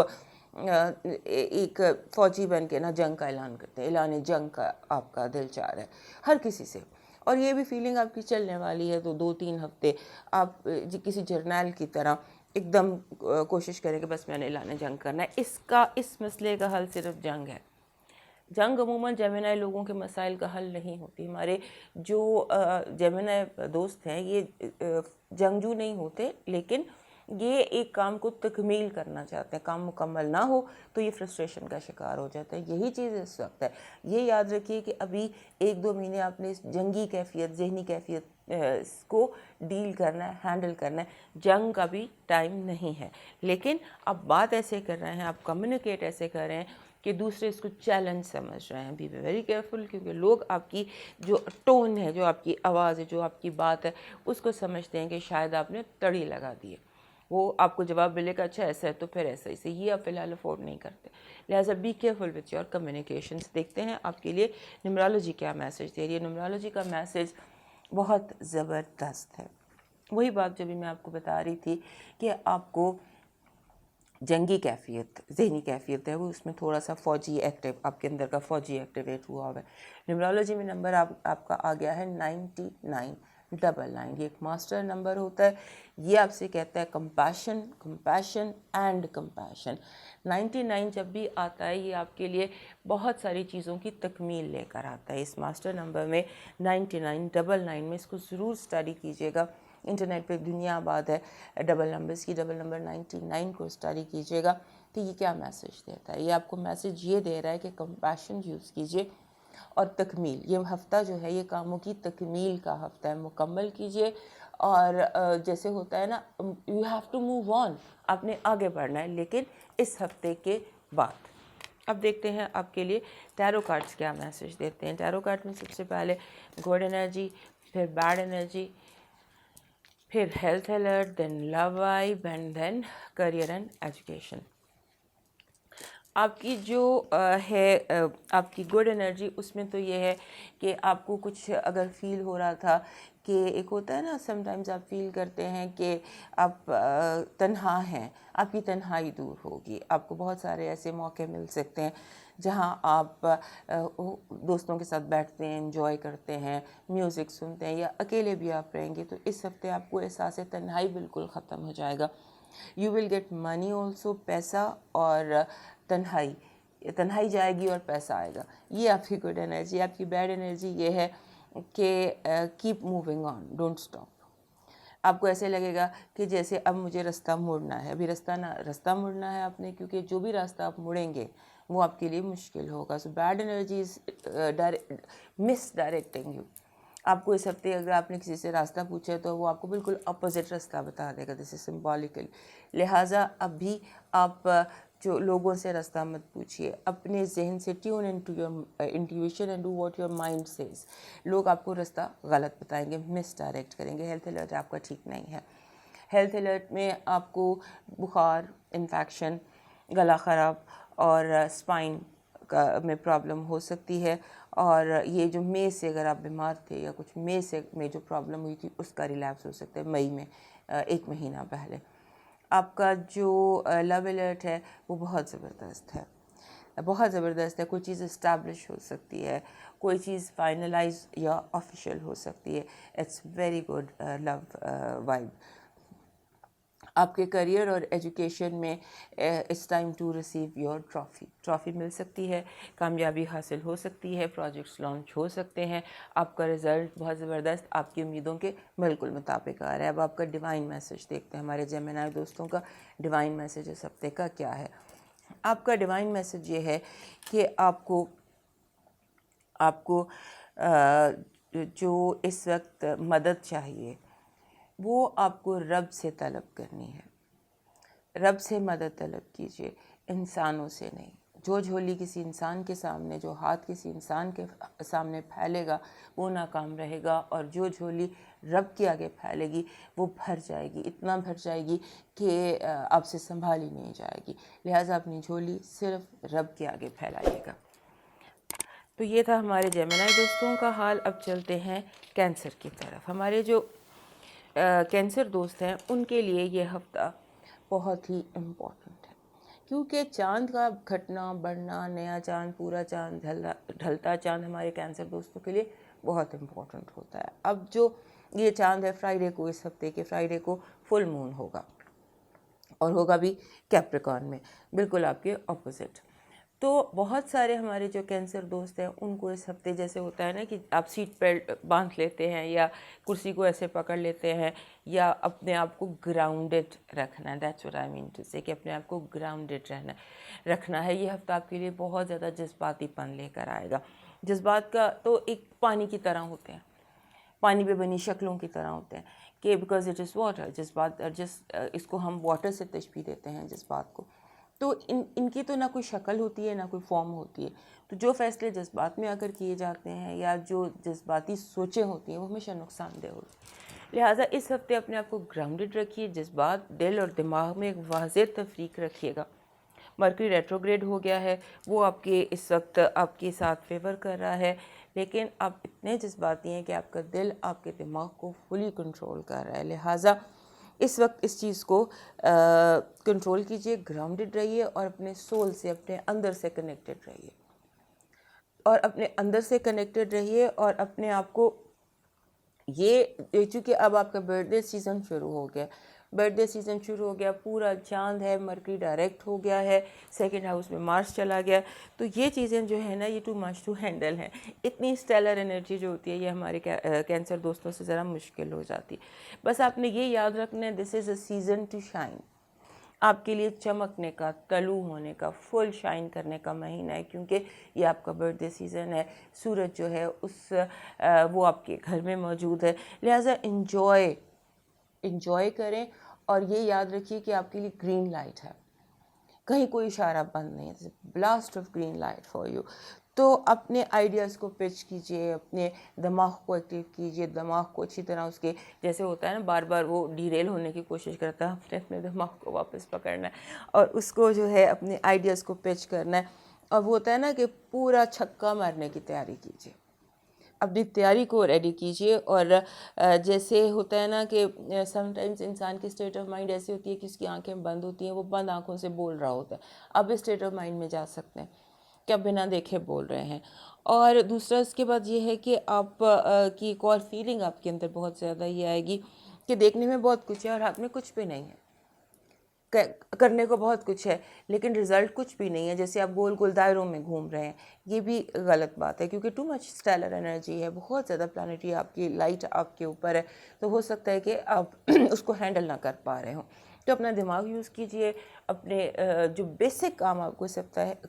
ایک فوجی بن کے نا جنگ کا اعلان کرتے ہیں. اعلان جنگ کا آپ کا دل چاہ رہا ہے ہر کسی سے، اور یہ بھی فیلنگ آپ کی چلنے والی ہے. تو 2-3 ہفتے آپ کسی جرنیل کی طرح ایک دم کوشش کریں کہ بس میں نے اعلان جنگ کرنا ہے. اس مسئلے کا حل صرف جنگ ہے. جنگ عموماً جیمنائی لوگوں کے مسائل کا حل نہیں ہوتی. ہمارے جو جیمنائی دوست ہیں یہ جنگجو نہیں ہوتے، لیکن یہ ایک کام کو تکمیل کرنا چاہتے ہیں. کام مکمل نہ ہو تو یہ فرسٹریشن کا شکار ہو جاتا ہے. یہی چیز اس وقت ہے. یہ یاد رکھیے کہ ابھی 1-2 مہینے آپ نے اس جنگی کیفیت، ذہنی کیفیت کو ڈیل کرنا ہے، ہینڈل کرنا ہے. جنگ کا بھی ٹائم نہیں ہے، لیکن آپ بات ایسے کر رہے ہیں، آپ کمیونیکیٹ ایسے کر رہے ہیں کہ دوسرے اس کو چیلنج سمجھ رہے ہیں. بی ویری کیئرفل، کیونکہ لوگ آپ کی جو ٹون ہے، جو آپ کی آواز ہے، جو آپ کی بات ہے، اس کو سمجھتے ہیں کہ شاید آپ نے تڑی لگا دی ہے. وہ آپ کو جواب ملے گا اچھا ایسا ہے تو پھر ایسا ہی سے، یہ آپ فی الحال افورڈ نہیں کرتے. لہٰذا be careful with your communications. دیکھتے ہیں آپ کے لیے نیومرالوجی کیا میسج دے رہی ہے. نیومرالوجی کا میسج بہت زبردست ہے. وہی بات جو بھی میں آپ کو بتا رہی تھی کہ آپ کو جنگی کیفیت، ذہنی کیفیت ہے، وہ اس میں تھوڑا سا فوجی ایکٹیو، آپ کے اندر کا فوجی ایکٹیویٹ ہوا ہوا ہے. نیومرالوجی میں نمبر آپ کا آ گیا ہے 9999. یہ ایک ماسٹر نمبر ہوتا ہے. یہ آپ سے کہتا ہے کمپیشن اینڈ کمپیشن. 99 جب بھی آتا ہے یہ آپ کے لیے بہت ساری چیزوں کی تکمیل لے کر آتا ہے. اس ماسٹر نمبر میں 9999 میں اس کو ضرور اسٹڈی کیجیے گا. انٹرنیٹ پہ دنیا آباد ہے ڈبل نمبرز کی. ڈبل نمبر 99 کو اسٹڈی کیجیے گا. تو یہ کیا میسج دیتا ہے؟ یہ آپ کو میسج یہ دے رہا ہے کہ کمپیشن یوز کیجیے اور تکمیل. یہ ہفتہ جو ہے یہ کاموں کی تکمیل کا ہفتہ ہے. مکمل کیجیے، اور جیسے ہوتا ہے نا you have to move on, آپ نے آگے بڑھنا ہے، لیکن اس ہفتے کے بعد. اب دیکھتے ہیں آپ کے لیے ٹیرو کارڈز کیا میسج دیتے ہیں. ٹیرو کارڈ میں سب سے پہلے گڈ انرجی، پھر بیڈ انرجی، پھر health alert, then love vibe, and then career and education. آپ کی جو ہے آپ کی گڈ انرجی، اس میں تو یہ ہے کہ آپ کو کچھ اگر فیل ہو رہا تھا کہ ایک ہوتا ہے نا سم ٹائمز آپ فیل کرتے ہیں کہ آپ تنہا ہیں، آپ کی تنہائی دور ہوگی، آپ کو بہت سارے ایسے موقع مل سکتے ہیں جہاں آپ دوستوں کے ساتھ بیٹھتے ہیں، انجوائے کرتے ہیں، میوزک سنتے ہیں، یا اکیلے بھی آپ رہیں گے تو اس ہفتے آپ کو احساس تنہائی بالکل ختم ہو جائے گا. You will get money also, پیسہ اور تنہائی جائے گی اور پیسہ آئے گا. یہ آپ کی گڈ انرجی. آپ کی بیڈ انرجی یہ ہے کہ keep moving on, don't stop. آپ کو ایسے لگے گا کہ جیسے اب مجھے رستہ موڑنا ہے، ابھی رستہ موڑنا ہے آپ نے، کیونکہ جو بھی راستہ آپ مڑیں گے وہ آپ کے لیے مشکل ہوگا. So bad energy is miss directing you. آپ کو اس ہفتے اگر آپ نے کسی سے راستہ پوچھا ہے تو وہ آپ کو بالکل اپوزٹ راستہ بتا دے گا. دس از سمبولیکل. لہٰذا اب بھی آپ جو لوگوں سے راستہ مت پوچھیے، اپنے ذہن سے tune in to your intuition and do what your mind says. لوگ آپ کو راستہ غلط بتائیں گے، مس ڈائریکٹ کریں گے. ہیلتھ الرٹ آپ کا ٹھیک نہیں ہے. ہیلتھ الرٹ میں آپ کو بخار، انفیکشن، گلا خراب اور اسپائن میں پرابلم ہو سکتی ہے. اور یہ جو مئی سے اگر آپ بیمار تھے یا کچھ مئی سے میں جو پرابلم ہوئی تھی اس کا ریلیپس ہو سکتا ہے مئی میں، 1 مہینہ پہلے. آپ کا جو لو الرٹ ہے وہ بہت زبردست ہے، بہت زبردست ہے. کوئی چیز اسٹیبلش ہو سکتی ہے، کوئی چیز فائنلائز یا آفیشیل ہو سکتی ہے. It's very good love vibe. آپ کے کریئر اور ایجوکیشن میں it's time to receive your trophy مل سکتی ہے، کامیابی حاصل ہو سکتی ہے، پروجیکٹس لانچ ہو سکتے ہیں. آپ کا رزلٹ بہت زبردست، آپ کی امیدوں کے بالکل مطابق آ رہا ہے. اب آپ کا ڈیوائن میسج دیکھتے ہیں. ہمارے جیمنائی دوستوں کا ڈیوائن میسج اس ہفتے کا کیا ہے؟ آپ کا ڈیوائن میسج یہ ہے کہ آپ کو جو اس وقت مدد چاہیے وہ آپ کو رب سے طلب کرنی ہے. رب سے مدد طلب کیجیے، انسانوں سے نہیں. جو جھولی کسی انسان کے سامنے، جو ہاتھ کسی انسان کے سامنے پھیلے گا وہ ناکام رہے گا، اور جو جھولی رب کے آگے پھیلے گی وہ بھر جائے گی، اتنا بھر جائے گی کہ آپ سے سنبھالی نہیں جائے گی. لہٰذا اپنی جھولی صرف رب کے آگے پھیلائیے گا. تو یہ تھا ہمارے جیمنائی دوستوں کا حال. اب چلتے ہیں کینسر کی طرف. ہمارے جو کینسر دوست ہیں ان کے لیے یہ ہفتہ بہت ہی امپورٹنٹ ہے، کیونکہ چاند کا گھٹنا بڑھنا، نیا چاند، پورا چاند، ڈھلتا چاند ہمارے کینسر دوستوں کے لیے بہت امپورٹنٹ ہوتا ہے. اب جو یہ چاند ہے فرائیڈے کو، اس ہفتے کے فرائیڈے کو فل مون ہوگا، اور ہوگا بھی کیپریکارن میں، بالکل آپ کے اپوزٹ. تو بہت سارے ہمارے جو کینسر دوست ہیں ان کو اس ہفتے جیسے ہوتا ہے نا کہ آپ سیٹ بیلٹ باندھ لیتے ہیں یا کرسی کو ایسے پکڑ لیتے ہیں، یا اپنے آپ کو گراؤنڈڈ رکھنا ہے. That's what I mean to say, کہ اپنے آپ کو گراؤنڈڈ رکھنا ہے. یہ ہفتہ آپ کے لیے بہت زیادہ جذباتی پن لے کر آئے گا. جذبات کا تو ایک پانی کی طرح ہوتے ہیں، پانی پہ بنی شکلوں کی طرح ہوتے ہیں، کہ بیکاز اٹ از واٹر. جذبات اس کو ہم واٹر سے تشبیہ دیتے ہیں جذبات کو. تو ان کی تو نہ کوئی شکل ہوتی ہے نہ کوئی فارم ہوتی ہے. تو جو فیصلے جذبات میں آ کر کیے جاتے ہیں یا جو جذباتی سوچیں ہوتی ہیں وہ ہمیشہ نقصان دہ ہوتی ہیں. لہٰذا اس ہفتے اپنے آپ کو گراؤنڈڈ رکھیے. جذبات، دل اور دماغ میں ایک واضح تفریق رکھیے گا. مرکری ریٹروگریڈ ہو گیا ہے، وہ آپ کے اس وقت آپ کے ساتھ فیور کر رہا ہے، لیکن آپ اتنے جذباتی ہیں کہ آپ کا دل آپ کے دماغ کو فلی کنٹرول کر رہا ہے. لہٰذا اس وقت اس چیز کو کنٹرول کیجئے، گراؤنڈڈ رہیے اور اپنے سول سے، اپنے اندر سے کنیکٹڈ رہیے، اور اپنے اندر سے کنیکٹڈ رہیے. اور اپنے آپ کو چونکہ اب آپ کا برتھ ڈے سیزن شروع ہو گیا، پورا چاند ہے، مرکری ڈائریکٹ ہو گیا ہے، سیکنڈ ہاؤس میں مارس چلا گیا. تو یہ چیزیں جو ہے نا یہ ٹو مچ ٹو ہینڈل ہیں. اتنی اسٹیلر انرجی جو ہوتی ہے یہ ہمارے کینسر دوستوں سے ذرا مشکل ہو جاتی. بس آپ نے یہ یاد رکھنا ہے، دس از اے سیزن ٹو شائن. آپ کے لیے چمکنے کا، طلوع ہونے کا، فل شائن کرنے کا مہینہ ہے، کیونکہ یہ آپ کا برتھ ڈے سیزن ہے. سورج جو ہے وہ آپ کے گھر میں موجود ہے. لہٰذا انجوائے کریں، اور یہ یاد رکھیے کہ آپ کے لیے گرین لائٹ ہے، کہیں کوئی اشارہ بند نہیں ہے. Blast of green light for you. تو اپنے آئیڈیاز کو پچ کیجیے, اپنے دماغ کو ایکٹیو کیجیے, دماغ کو اچھی طرح اس کے جیسے ہوتا ہے نا بار بار وہ ڈیریل ہونے کی کوشش کرتا ہے, اپنے دماغ کو واپس پکڑنا ہے اور اس کو جو ہے اپنے آئیڈیاز کو پچ کرنا ہے. اور وہ ہوتا ہے نا کہ پورا چھکا مارنے کی تیاری کیجیے, اپنی تیاری کو ریڈی کیجیے. اور جیسے ہوتا ہے نا کہ سم ٹائمز انسان کی اسٹیٹ آف مائنڈ ایسی ہوتی ہے کہ اس کی آنکھیں بند ہوتی ہیں, وہ بند آنکھوں سے بول رہا ہوتا ہے. اب اس اسٹیٹ آف مائنڈ میں جا سکتے ہیں کہ آپ بنا دیکھے بول رہے ہیں. اور دوسرا اس کے بعد یہ ہے کہ آپ کی ایک اور فیلنگ آپ کے اندر بہت زیادہ یہ آئے گی کہ دیکھنے میں بہت کچھ ہے اور ہاتھ میں کچھ بھی نہیں ہے, کرنے کو بہت کچھ ہے لیکن رزلٹ کچھ بھی نہیں ہے, جیسے آپ گول گول دائروں میں گھوم رہے ہیں. یہ بھی غلط بات ہے کیونکہ ٹو مچ اسٹیلر انرجی ہے, بہت زیادہ پلانٹری آپ کی لائٹ آپ کے اوپر ہے, تو ہو سکتا ہے کہ آپ اس کو ہینڈل نہ کر پا رہے ہوں. تو اپنا دماغ یوز کیجئے. اپنے جو بیسک کام آپ کو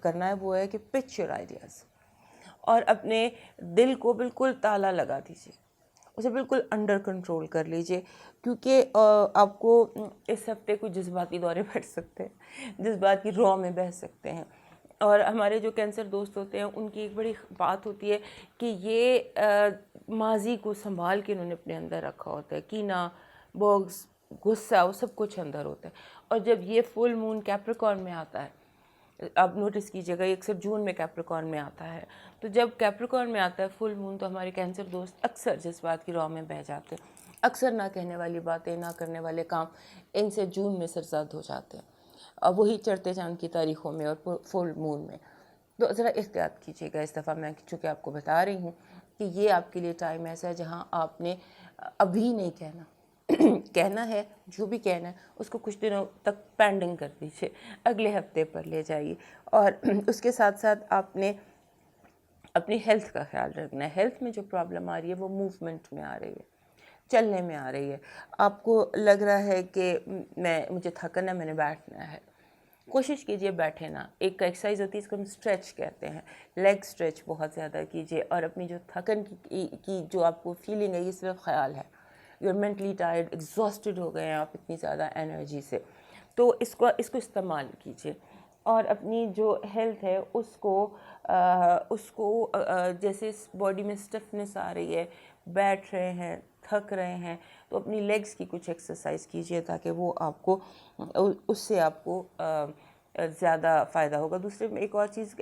کرنا ہے وہ ہے کہ پچ یور آئیڈیاز, اور اپنے دل کو بالکل تالا لگا دیجیے, اسے بالکل انڈر کنٹرول کر لیجئے, کیونکہ آپ کو اس ہفتے کچھ جذباتی دورے پڑ سکتے ہیں, جذبات کی رو میں بہہ سکتے ہیں. اور ہمارے جو کینسر دوست ہوتے ہیں ان کی ایک بڑی بات ہوتی ہے کہ یہ ماضی کو سنبھال کے انہوں نے اپنے اندر رکھا ہوتا ہے, کینہ, بغض, غصہ, وہ سب کچھ اندر ہوتا ہے. اور جب یہ فل مون کیپریکارن میں آتا ہے, آپ نوٹس کیجئے گا یہ اکثر جون میں کیپریکارن میں آتا ہے, تو جب کیپریکارن میں آتا ہے فل مون تو ہمارے کینسر دوست اکثر جذبات کی رو میں بہہ جاتے ہیں, اکثر نہ کہنے والی باتیں, نہ کرنے والے کام ان سے جون میں سرزد ہو جاتے ہیں, اور وہی چڑھتے چاند کی تاریخوں میں اور فل مون میں. تو ذرا احتیاط کیجیے گا اس دفعہ. میں چونکہ آپ کو بتا رہی ہوں کہ یہ آپ کے لیے ٹائم ایسا ہے جہاں آپ نے ابھی نہیں کہنا, کہنا ہے جو بھی کہنا ہے اس کو کچھ دنوں تک پینڈنگ کر دیجیے, اگلے ہفتے پر لے جائیے. اور اس کے ساتھ ساتھ آپ نے اپنی ہیلتھ کا خیال رکھنا ہے. ہیلتھ میں جو پرابلم آ رہی ہے وہ موومنٹ میں آ رہی ہے, چلنے میں آ رہی ہے. آپ کو لگ رہا ہے کہ مجھے تھکنا ہے, میں نے بیٹھنا ہے, کوشش کیجئے بیٹھے نا. ایک ایکسرسائز ہوتی ہے اس کو ہم اسٹریچ کہتے ہیں, لیگ اسٹریچ بہت زیادہ کیجئے. اور اپنی جو تھکن کی جو آپ کو فیلنگ ہے یہ صرف خیال ہے, you are mentally tired, exhausted ہو گئے ہیں آپ اتنی زیادہ انرجی سے, تو اس کو استعمال کیجئے. اور اپنی جو ہیلتھ ہے اس کو جیسے باڈی میں اسٹفنس آ رہی ہے, بیٹھ رہے ہیں, تھک رہے ہیں, تو اپنی لیگز کی کچھ ایکسرسائز کیجئے تاکہ وہ آپ کو اس سے آپ کو زیادہ فائدہ ہوگا. دوسرے میں ایک اور چیز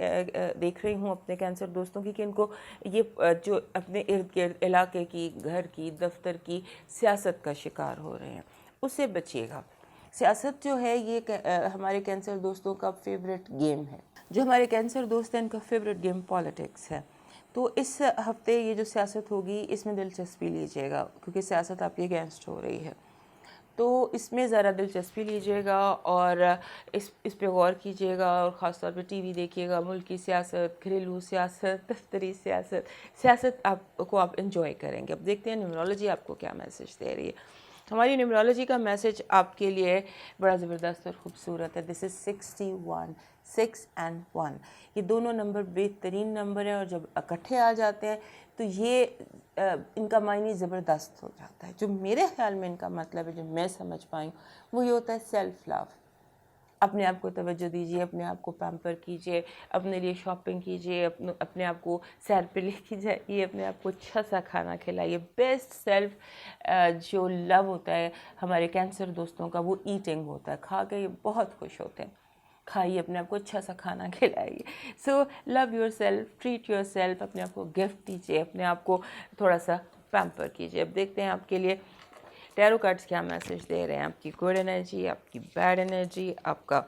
دیکھ رہی ہوں اپنے کینسر دوستوں کی کہ ان کو یہ جو اپنے ارد گرد علاقے کی, گھر کی, دفتر کی سیاست کا شکار ہو رہے ہیں, اس سے بچیے گا. سیاست جو ہے یہ ہمارے کینسر دوستوں کا فیوریٹ گیم ہے. جو ہمارے کینسر دوست ہیں ان کا فیوریٹ گیم پالیٹکس ہے. تو اس ہفتے یہ جو سیاست ہوگی اس میں دلچسپی لیجیے گا, کیونکہ سیاست آپ کے اگینسٹ ہو رہی ہے, تو اس میں ذرا دلچسپی لیجیے گا اور اس پہ غور کیجیے گا. اور خاص طور پہ ٹی وی دیکھیے گا, ملکی سیاست, گھریلو سیاست, دفتری سیاست آپ انجوائے کریں گے. اب دیکھتے ہیں نیورولوجی آپ کو کیا میسج دے رہی ہے. ہماری نیورولوجی کا میسج آپ کے لیے بڑا زبردست اور خوبصورت ہے. دس از 61, 6 and 1. یہ دونوں نمبر بہترین نمبر ہیں, اور جب اکٹھے آ جاتے ہیں تو یہ ان کا معنی زبردست ہو جاتا ہے. جو میرے خیال میں ان کا مطلب ہے, جو میں سمجھ پائی ہوں, وہ یہ ہوتا ہے سیلف لو. اپنے آپ کو توجہ دیجیے, اپنے آپ کو پیمپر کیجیے, اپنے لیے شاپنگ کیجیے, اپنے آپ کو سیر پہ لے کے جائیے, اپنے آپ کو اچھا سا کھانا کھلائیے. بیسٹ سیلف جو لو ہوتا ہے ہمارے کینسر دوستوں کا وہ ایٹنگ ہوتا ہے. کھا کے یہ بہت خوش ہوتے ہیں. کھائیے, اپنے آپ کو اچھا سا کھانا کھلائیے. So love yourself, treat yourself, اپنے آپ کو گفٹ دیجیے, اپنے آپ کو تھوڑا سا پیمپر کیجیے. اب دیکھتے ہیں آپ کے لیے ٹیرو کارڈز کیا میسج دے رہے ہیں. آپ کی گڈ انرجی, آپ کی بیڈ انرجی, آپ کا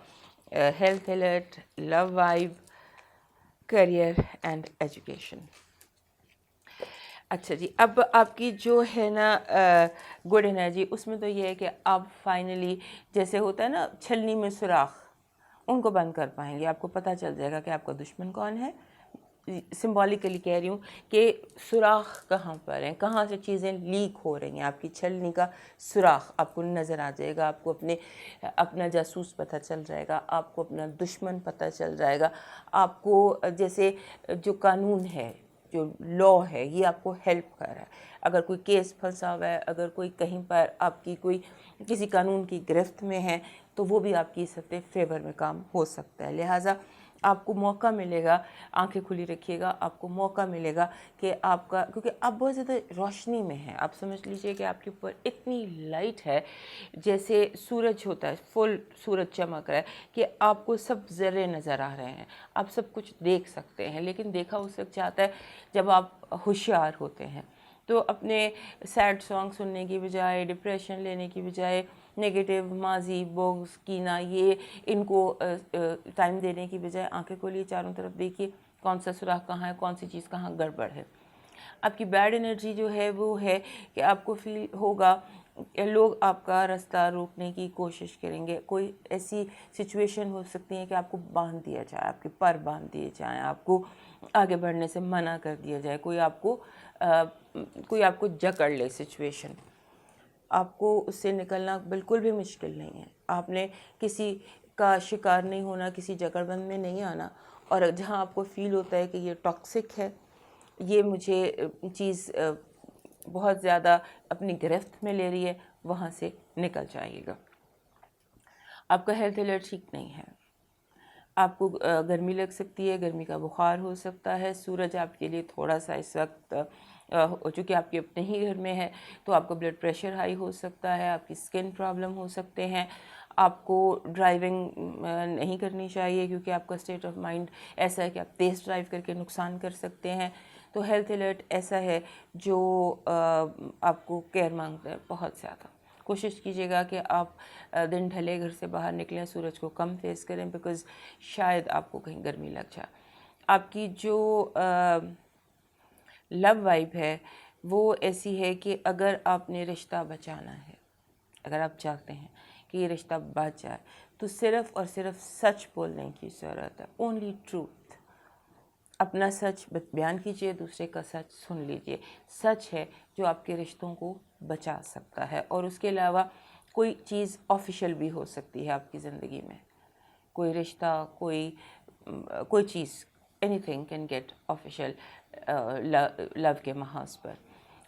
health alert, love vibe, career and education. اچھا جی, اب آپ کی جو ہے نا گڈ انرجی, اس میں تو یہ ہے کہ آپ فائنلی جیسے ہوتا ہے نا چھلنی میں سوراخ, ان کو بند کر پائیں گے. آپ کو پتہ چل جائے گا کہ آپ کا دشمن کون ہے. سمبولیکلی کہہ رہی ہوں کہ سوراخ کہاں پر ہیں, کہاں سے چیزیں لیک ہو رہی ہیں. آپ کی چھلنی کا سوراخ آپ کو نظر آ جائے گا. آپ کو اپنا جاسوس پتہ چل جائے گا, آپ کو اپنا دشمن پتہ چل جائے گا. آپ کو جیسے جو قانون ہے, جو لا ہے, یہ آپ کو ہیلپ کر رہا ہے. اگر کوئی کیس پھنسا ہوا ہے, اگر کوئی کہیں پر آپ کی کسی قانون کی گرفت میں ہے, تو وہ بھی آپ کی اس ہفتے فیور میں کام ہو سکتا ہے. لہٰذا آپ کو موقع ملے گا, آنکھیں کھلی رکھیے گا, آپ کو موقع ملے گا کہ آپ کا, کیونکہ آپ بہت زیادہ روشنی میں ہیں, آپ سمجھ لیجئے کہ آپ کے اوپر اتنی لائٹ ہے جیسے سورج ہوتا ہے, فل سورج چمک رہا ہے کہ آپ کو سب ذرے نظر آ رہے ہیں, آپ سب کچھ دیکھ سکتے ہیں. لیکن دیکھا اس وقت جاتا ہے جب آپ ہوشیار ہوتے ہیں. تو اپنے سیڈ سانگ سننے کی بجائے, ڈپریشن لینے کی بجائے, نگیٹو ماضی, بغض, کینہ, یہ ان کو ٹائم دینے کی بجائے آنکھیں کھولیے, چاروں طرف دیکھیے کون سا سوراخ کہاں ہے, کون سی چیز کہاں گڑبڑ ہے. آپ کی بیڈ انرجی جو ہے وہ ہے کہ آپ کو فیل ہوگا لوگ آپ کا رستہ روکنے کی کوشش کریں گے. کوئی ایسی سچویشن ہو سکتی ہے کہ آپ کو باندھ دیا جائے, آپ کے پر باندھ دیے جائیں, آپ کو آگے بڑھنے سے منع کر دیا جائے, کوئی آپ کو جکڑ لے سچویشن. آپ کو اس سے نکلنا بالکل بھی مشکل نہیں ہے. آپ نے کسی کا شکار نہیں ہونا, کسی جکڑ بند میں نہیں آنا, اور جہاں آپ کو فیل ہوتا ہے کہ یہ ٹاکسک ہے, یہ مجھے چیز بہت زیادہ اپنی گرفت میں لے رہی ہے, وہاں سے نکل جائیے گا. آپ کا ہیلتھ الرٹ ٹھیک نہیں ہے, آپ کو گرمی لگ سکتی ہے, گرمی کا بخار ہو سکتا ہے. سورج آپ کے لیے تھوڑا سا اس وقت, چونکہ آپ کے اپنے ہی گھر میں ہے, تو آپ کا بلڈ پریشر ہائی ہو سکتا ہے, آپ کی سکن پرابلم ہو سکتے ہیں, آپ کو ڈرائیونگ نہیں کرنی چاہیے کیونکہ آپ کا اسٹیٹ آف مائنڈ ایسا ہے کہ آپ تیز ڈرائیو کر کے نقصان کر سکتے ہیں. تو ہیلتھ الرٹ ایسا ہے جو آپ کو کیئر مانگتا ہے بہت زیادہ. کوشش کیجیے گا کہ آپ دن ڈھلے گھر سے باہر نکلیں, سورج کو کم فیس کریں, بیکاز شاید آپ کو کہیں گرمی لگ جائے. آپ کی جو لو وائب ہے وہ ایسی ہے کہ اگر آپ نے رشتہ بچانا ہے, اگر آپ چاہتے ہیں کہ یہ رشتہ بچ جائے, تو صرف اور صرف سچ بولنے کی ضرورت ہے. Only truth. اپنا سچ بیان کیجئے, دوسرے کا سچ سن لیجئے. سچ ہے جو آپ کے رشتوں کو بچا سکتا ہے. اور اس کے علاوہ کوئی چیز آفیشیل بھی ہو سکتی ہے آپ کی زندگی میں, کوئی رشتہ, کوئی چیز, anything can get official love کے محاذ پر.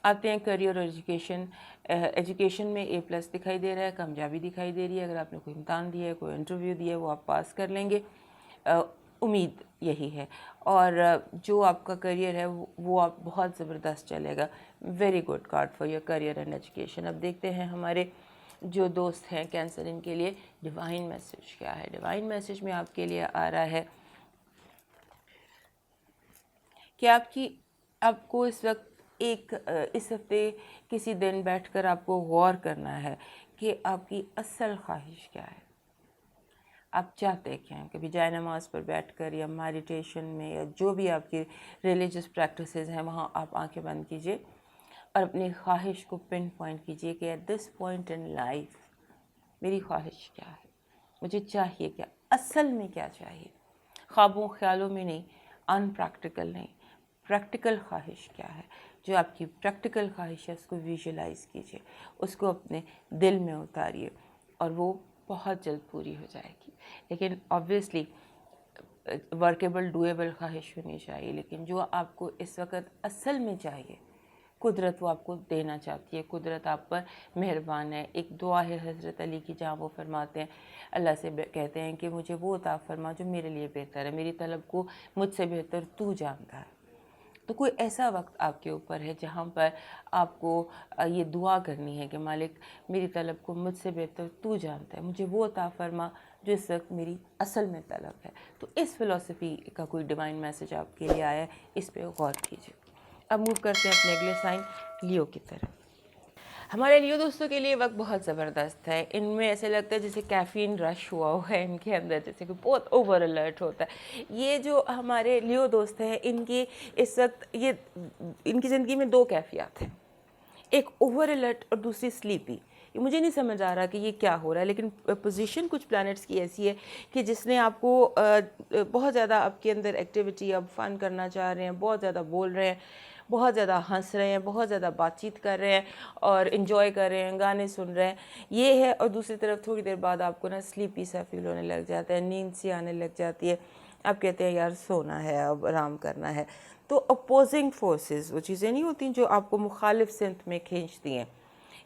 آتے ہیں کریئر اور ایجوکیشن. ایجوکیشن میں A+ دکھائی دے رہا ہے, کامیابی دکھائی دے رہی ہے. اگر آپ نے کوئی امتحان دیا ہے, کوئی انٹرویو دیا ہے, وہ آپ پاس کر لیں گے, امید یہی ہے. اور جو آپ کا کریئر ہے وہ آپ بہت زبردست چلے گا. Very good card for your career and education. اب دیکھتے ہیں ہمارے جو دوست ہیں کینسر, ان کے لیے ڈیوائن میسج کیا ہے. ڈیوائن میسج میں آپ کے لیے آ رہا ہے کہ آپ کو اس وقت اس ہفتے کسی دن بیٹھ کر آپ کو غور کرنا ہے کہ آپ کی اصل خواہش کیا ہے, آپ چاہتے کیا ہیں. کبھی جائے نماز پر بیٹھ کر یا میڈیٹیشن میں یا جو بھی آپ کی ریلیجس پریکٹسز ہیں, وہاں آپ آنکھیں بند کیجئے اور اپنی خواہش کو پن پوائنٹ کیجئے کہ at this point in life میری خواہش کیا ہے, مجھے چاہیے کیا, اصل میں کیا چاہیے. خوابوں خیالوں میں نہیں, ان پریکٹیکل نہیں, پریکٹیکل خواہش کیا ہے. جو آپ کی پریکٹیکل خواہش ہے اس کو ویژولائز کیجئے, اس کو اپنے دل میں اتاریے, اور وہ بہت جلد پوری ہو جائے گی. لیکن آبویسلی ورکیبل, ڈویبل خواہش ہونی چاہیے. لیکن جو آپ کو اس وقت اصل میں چاہیے, قدرت وہ آپ کو دینا چاہتی ہے. قدرت آپ پر مہربان ہے. ایک دعا ہے حضرت علی کی, جہاں وہ فرماتے ہیں, اللہ سے کہتے ہیں کہ مجھے وہ عطا فرما جو میرے لیے بہتر ہے, میری طلب کو مجھ سے بہتر تو جانتا ہے. تو کوئی ایسا وقت آپ کے اوپر ہے جہاں پر آپ کو یہ دعا کرنی ہے کہ مالک میری طلب کو مجھ سے بہتر تو جانتا ہے, مجھے وہ عطا فرما جو اس وقت میری اصل میں طلب ہے. تو اس فلسفی کا کوئی ڈیوائن میسج آپ کے لیے آیا ہے, اس پہ غور کیجیے. اب موو کرتے ہیں اپنے اگلے سائن لیو کی طرف. ہمارے لیو دوستوں کے لیے وقت بہت زبردست ہے. ان میں ایسے لگتا ہے جیسے کیفین رش ہوا ہوا ہے ان کے اندر, جیسے کہ بہت اوور الرٹ ہوتا ہے. یہ جو ہمارے لیو دوست ہیں, ان کی اس وقت ان کی زندگی میں دو کیفیات ہیں, ایک اوور الرٹ اور دوسری سلیپی. مجھے نہیں سمجھ آ رہا کہ یہ کیا ہو رہا ہے, لیکن پوزیشن کچھ پلانٹس کی ایسی ہے کہ جس نے آپ کو بہت زیادہ آپ کے اندر ایکٹیویٹی, اب فن کرنا چاہ رہے ہیں, بہت زیادہ بول رہے ہیں, بہت زیادہ ہنس رہے ہیں, بہت زیادہ بات چیت کر رہے ہیں اور انجوائے کر رہے ہیں, گانے سن رہے ہیں, یہ ہے. اور دوسری طرف تھوڑی دیر بعد آپ کو نا سلیپی سا فیل ہونے لگ جاتا ہے, نیند سی آنے لگ جاتی ہے, آپ کہتے ہیں یار سونا ہے, اب آرام کرنا ہے. تو اپوزنگ فورسز وہ چیزیں نہیں ہوتی جو آپ کو مخالف سمت میں کھینچتی ہیں,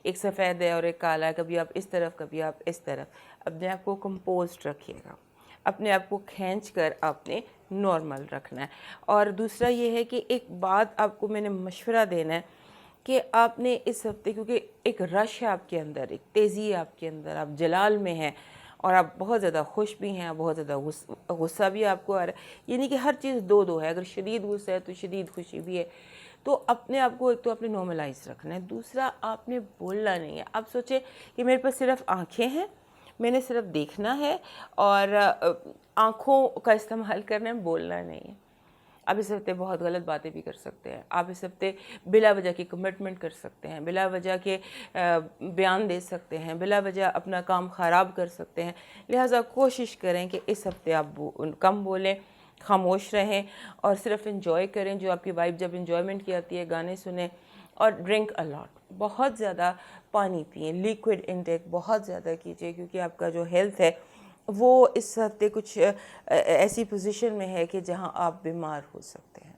ایک سفید ہے اور ایک کالا ہے, کبھی آپ اس طرف کبھی آپ اس طرف. اپنے آپ کو کمپوزڈ رکھیے گا, اپنے آپ کو کھینچ کر آپ نے نارمل رکھنا ہے. اور دوسرا یہ ہے کہ ایک بات آپ کو میں نے مشورہ دینا ہے کہ آپ نے اس ہفتے، کیونکہ ایک رش ہے آپ کے اندر، ایک تیزی ہے آپ کے اندر، آپ جلال میں ہیں اور آپ بہت زیادہ خوش بھی ہیں، بہت زیادہ غصہ بھی آپ کو آ رہا ہے، یعنی کہ ہر چیز دو دو ہے. اگر شدید غصہ ہے تو شدید خوشی بھی ہے. تو اپنے آپ کو ایک تو آپ نے نارملائز رکھنا ہے، دوسرا آپ نے بولنا نہیں ہے. آپ سوچیں کہ میرے پاس صرف آنکھیں ہیں، میں نے صرف دیکھنا ہے اور آنکھوں کا استعمال کرنا ہے، بولنا نہیں ہے. آپ اس ہفتے بہت غلط باتیں بھی کر سکتے ہیں. آپ اس ہفتے بلا وجہ کی کمٹمنٹ کر سکتے ہیں، بلا وجہ کے بیان دے سکتے ہیں، بلا وجہ اپنا کام خراب کر سکتے ہیں. لہٰذا کوشش کریں کہ اس ہفتے آپ کم بولیں، خاموش رہیں اور صرف انجوائے کریں. جو آپ کی وائب جب انجوائمنٹ کی آتی ہے، گانے سنیں اور ڈرنک الاٹ، بہت زیادہ پانی پئیں، لیکوڈ انٹیک بہت زیادہ کیجیے، کیونکہ آپ کا جو ہیلتھ ہے وہ اس ہفتے کچھ ایسی پوزیشن میں ہے کہ جہاں آپ بیمار ہو سکتے ہیں.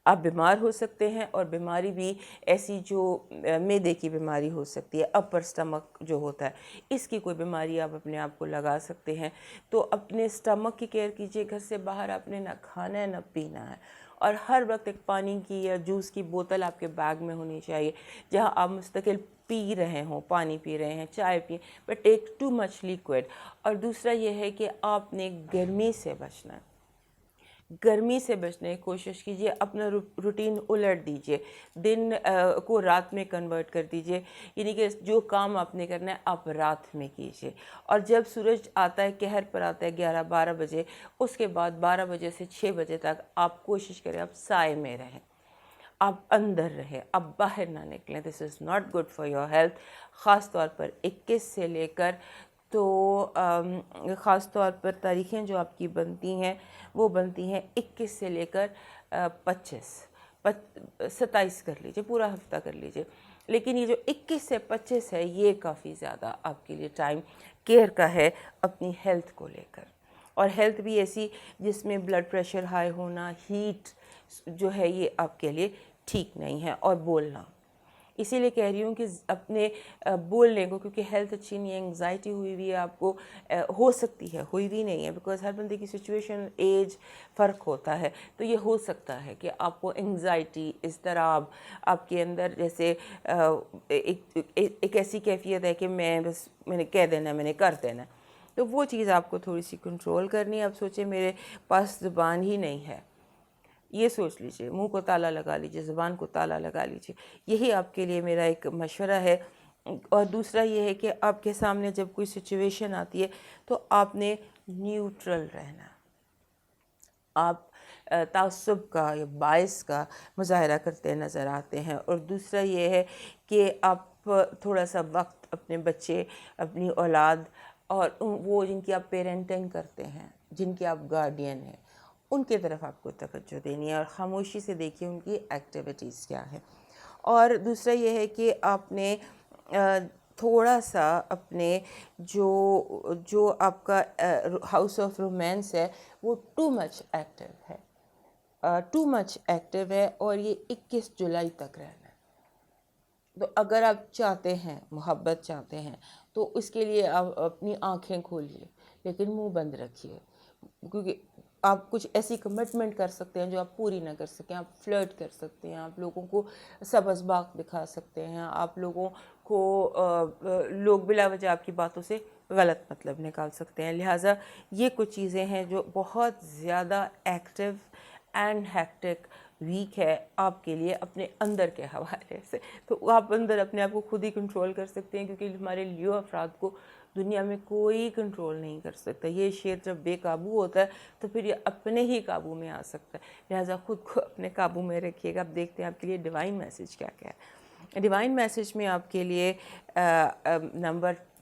آپ بیمار ہو سکتے ہیں اور بیماری بھی ایسی جو معدے کی بیماری ہو سکتی ہے، اپر سٹمک جو ہوتا ہے، اس کی کوئی بیماری آپ اپنے آپ کو لگا سکتے ہیں. تو اپنے سٹمک کی کیئر کیجیے. گھر سے باہر آپ نے نہ کھانا ہے نہ پینا ہے، اور ہر وقت ایک پانی کی یا جوس کی بوتل آپ کے بیگ میں ہونی چاہیے جہاں آپ مستقل پی رہے ہوں، پانی پی رہے ہیں، چائے پئیں، but take too much liquid. اور دوسرا یہ ہے کہ آپ نے گرمی سے بچنا ہے. گرمی سے بچنے کی کوشش کیجیے. اپنا روٹین الٹ دیجیے، دن کو رات میں کنورٹ کر دیجیے، یعنی کہ جو کام آپ نے کرنا ہے آپ رات میں کیجیے. اور جب سورج آتا ہے، قہر پر آتا ہے 11-12 بجے، اس کے بعد 12 بجے سے 6 بجے تک آپ کوشش کریں آپ سائے میں رہیں، آپ اندر رہیں، آپ باہر نہ نکلیں. This is not good for your health. خاص طور پر 21 سے لے کر تو خاص طور پر تاریخیں جو آپ کی بنتی ہیں وہ بنتی ہیں 21 سے لے کر 27 کر لیجئے، پورا ہفتہ کر لیجئے. لیکن یہ جو 21 سے 25 ہے یہ کافی زیادہ آپ کے لیے ٹائم کیئر کا ہے اپنی ہیلتھ کو لے کر. اور ہیلتھ بھی ایسی جس میں بلڈ پریشر ہائی ہونا، ہیٹ جو ہے، یہ آپ کے لیے ٹھیک نہیں ہے. اور بولنا، اسی لیے کہہ رہی ہوں کہ اپنے بولنے کو، کیونکہ ہیلتھ اچھی نہیں ہے، انگزائٹی ہوئی ہوئی ہے آپ کو، ہو سکتی ہے، ہوئی بھی نہیں ہے، بیکاز ہر بندے کی سچویشن، ایج فرق ہوتا ہے. تو یہ ہو سکتا ہے کہ آپ کو انگزائٹی، اضطراب آپ کے اندر، جیسے ایک ایسی کیفیت ہے کہ میں نے کہہ دینا ہے، میں نے کر دینا ہے. تو وہ چیز آپ کو تھوڑی سی کنٹرول کرنی ہے. اب سوچیں میرے پاس زبان ہی نہیں ہے، یہ سوچ لیجئے، منہ کو تالا لگا لیجئے، زبان کو تالا لگا لیجئے. یہی آپ کے لیے میرا ایک مشورہ ہے. اور دوسرا یہ ہے کہ آپ کے سامنے جب کوئی سچویشن آتی ہے تو آپ نے نیوٹرل رہنا. آپ تعصب کا یا باعث کا مظاہرہ کرتے نظر آتے ہیں. اور دوسرا یہ ہے کہ آپ تھوڑا سا وقت اپنے بچے، اپنی اولاد اور وہ جن کی آپ پیرنٹنگ کرتے ہیں، جن کے آپ گارڈین ہیں، ان کے طرف آپ کو توجہ دینی ہے اور خاموشی سے دیکھیے ان کی ایکٹیویٹیز کیا ہے. اور دوسرا یہ ہے کہ آپ نے تھوڑا سا اپنے جو آپ کا ہاؤس آف رومانس ہے وہ ٹو مچ ایکٹیو ہے اور یہ 21 جولائی تک رہنا ہے. تو اگر آپ چاہتے ہیں، محبت چاہتے ہیں، تو اس کے لیے آپ اپنی آنکھیں کھولیے لیکن منہ بند رکھیے، کیونکہ آپ کچھ ایسی کمٹمنٹ کر سکتے ہیں جو آپ پوری نہ کر سکیں. آپ فلرٹ کر سکتے ہیں، آپ لوگوں کو سبز باغ دکھا سکتے ہیں، آپ لوگوں کو لوگ بلا وجہ آپ کی باتوں سے غلط مطلب نکال سکتے ہیں. لہٰذا یہ کچھ چیزیں ہیں جو بہت زیادہ ایکٹیو اینڈ ہیکٹک ویک ہے آپ کے لیے اپنے اندر کے حوالے سے. تو آپ اندر اپنے آپ کو خود ہی کنٹرول کر سکتے ہیں، کیونکہ ہمارے لیو افراد کو دنیا میں کوئی کنٹرول نہیں کر سکتا. یہ شیر جب بے قابو ہوتا ہے تو پھر یہ اپنے ہی قابو میں آ سکتا ہے. لہٰذا خود کو اپنے قابو میں رکھیے گا. اب دیکھتے ہیں آپ کے لیے ڈیوائن میسیج کیا کیا ہے. ڈیوائن میسیج میں آپ کے لیے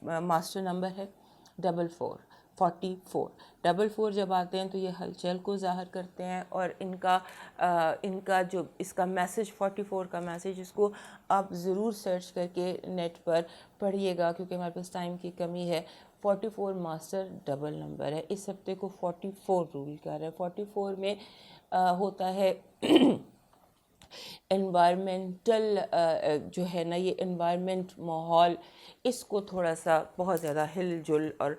ماسٹر نمبر ہے 44. 44 جب آتے ہیں تو یہ ہلچل کو ظاہر کرتے ہیں، اور ان کا جو اس کا میسیج 44 کا میسیج، اس کو آپ ضرور سرچ کر کے نیٹ پر پڑھیے گا، کیونکہ ہمارے پاس ٹائم کی کمی ہے. 44 ماسٹر ڈبل نمبر ہے. اس ہفتے کو 44 رول کر رہا ہے. 44 میں ہوتا ہے انوائرمنٹل جو ہے نا یہ انوائرمنٹ ماحول اس کو تھوڑا سا بہت زیادہ ہل جل اور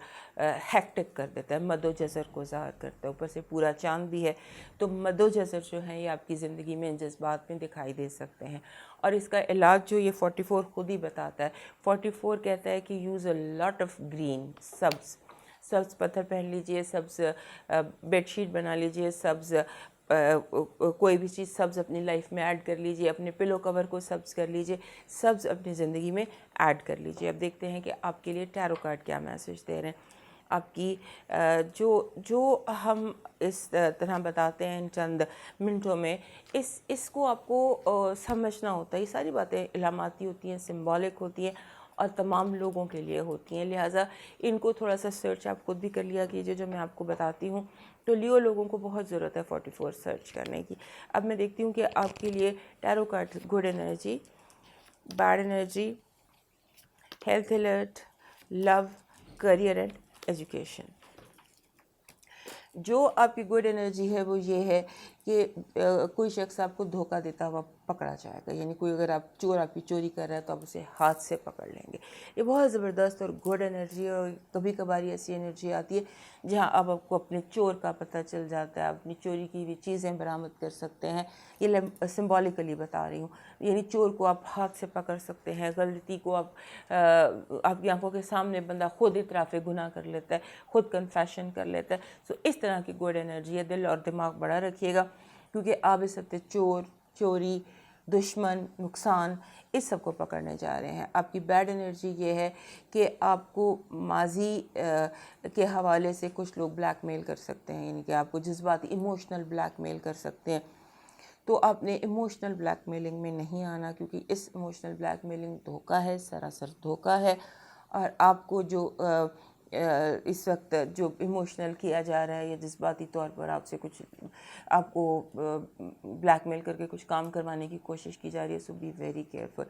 ہیکٹک کر دیتا ہے، مد و جزر کو ظاہر کرتا ہے. اوپر سے پورا چاند بھی ہے تو مد و جزر جو ہیں یہ آپ کی زندگی میں ان جذبات میں دکھائی دے سکتے ہیں. اور اس کا علاج جو یہ 44 خود ہی بتاتا ہے. 44 کہتا ہے کہ use a lot of green, سبز پتھر پہن لیجئے، سبز بیڈ شیٹ بنا لیجئے، سبز کوئی بھی چیز سبز اپنی لائف میں ایڈ کر لیجئے، اپنے پلو کور کو سبز کر لیجئے، سبز اپنی زندگی میں ایڈ کر لیجئے. اب دیکھتے ہیں کہ آپ کے لیے ٹیرو کارڈ کیا میسج دے رہے ہیں. آپ کی جو ہم اس طرح بتاتے ہیں ان چند منٹوں میں، اس کو آپ کو سمجھنا ہوتا ہے. یہ ساری باتیں علاماتی ہوتی ہیں، سمبولک ہوتی ہیں اور تمام لوگوں کے لیے ہوتی ہیں. لہٰذا ان کو تھوڑا سا سرچ آپ خود بھی کر لیا کیجیے جو میں آپ کو بتاتی ہوں. تو لیو لوگوں کو بہت ضرورت ہے 44 سرچ کرنے کی. اب میں دیکھتی ہوں کہ آپ کے لیے tarot card good energy, bad energy, health alert, love, career and education. جو آپ کی گڈ انرجی ہے وہ یہ ہے کہ کوئی شخص آپ کو دھوکہ دیتا ہوا پکڑا جائے گا. یعنی کوئی اگر چور آپ کی چوری کر رہا ہے تو آپ اسے ہاتھ سے پکڑ لیں گے. یہ بہت زبردست اور گڈ انرجی ہے. اور کبھی کبھار ایسی انرجی آتی ہے جہاں آپ کو اپنے چور کا پتہ چل جاتا ہے، آپ اپنی چوری کی ہوئی چیزیں برآمد کر سکتے ہیں. یہ سمبولیکلی بتا رہی ہوں. یعنی چور کو آپ ہاتھ سے پکڑ سکتے ہیں، غلطی کو آپ کی آنکھوں کے سامنے بندہ خود اعتراف گناہ کر لیتا ہے، خود کنفیشن کر لیتا ہے. سو اس طرح کی گڈ انرجی ہے. دل اور دماغ بڑا رکھیے گا کیونکہ آپ اس ہفتے چوری، دشمن، نقصان اس سب کو پکڑنے جا رہے ہیں. آپ کی بیڈ انرجی یہ ہے کہ آپ کو ماضی کے حوالے سے کچھ لوگ بلیک میل کر سکتے ہیں. یعنی کہ آپ کو جذباتی ایموشنل بلیک میل کر سکتے ہیں. تو آپ نے ایموشنل بلیک میلنگ میں نہیں آنا کیونکہ اس ایموشنل بلیک میلنگ دھوکہ ہے، سراسر دھوکہ ہے. اور آپ کو جو اس وقت جو ایموشنل کیا جا رہا ہے یا جذباتی طور پر آپ سے کچھ آپ کو بلیک میل کر کے کچھ کام کروانے کی کوشش کی جا رہی ہے، so be very careful.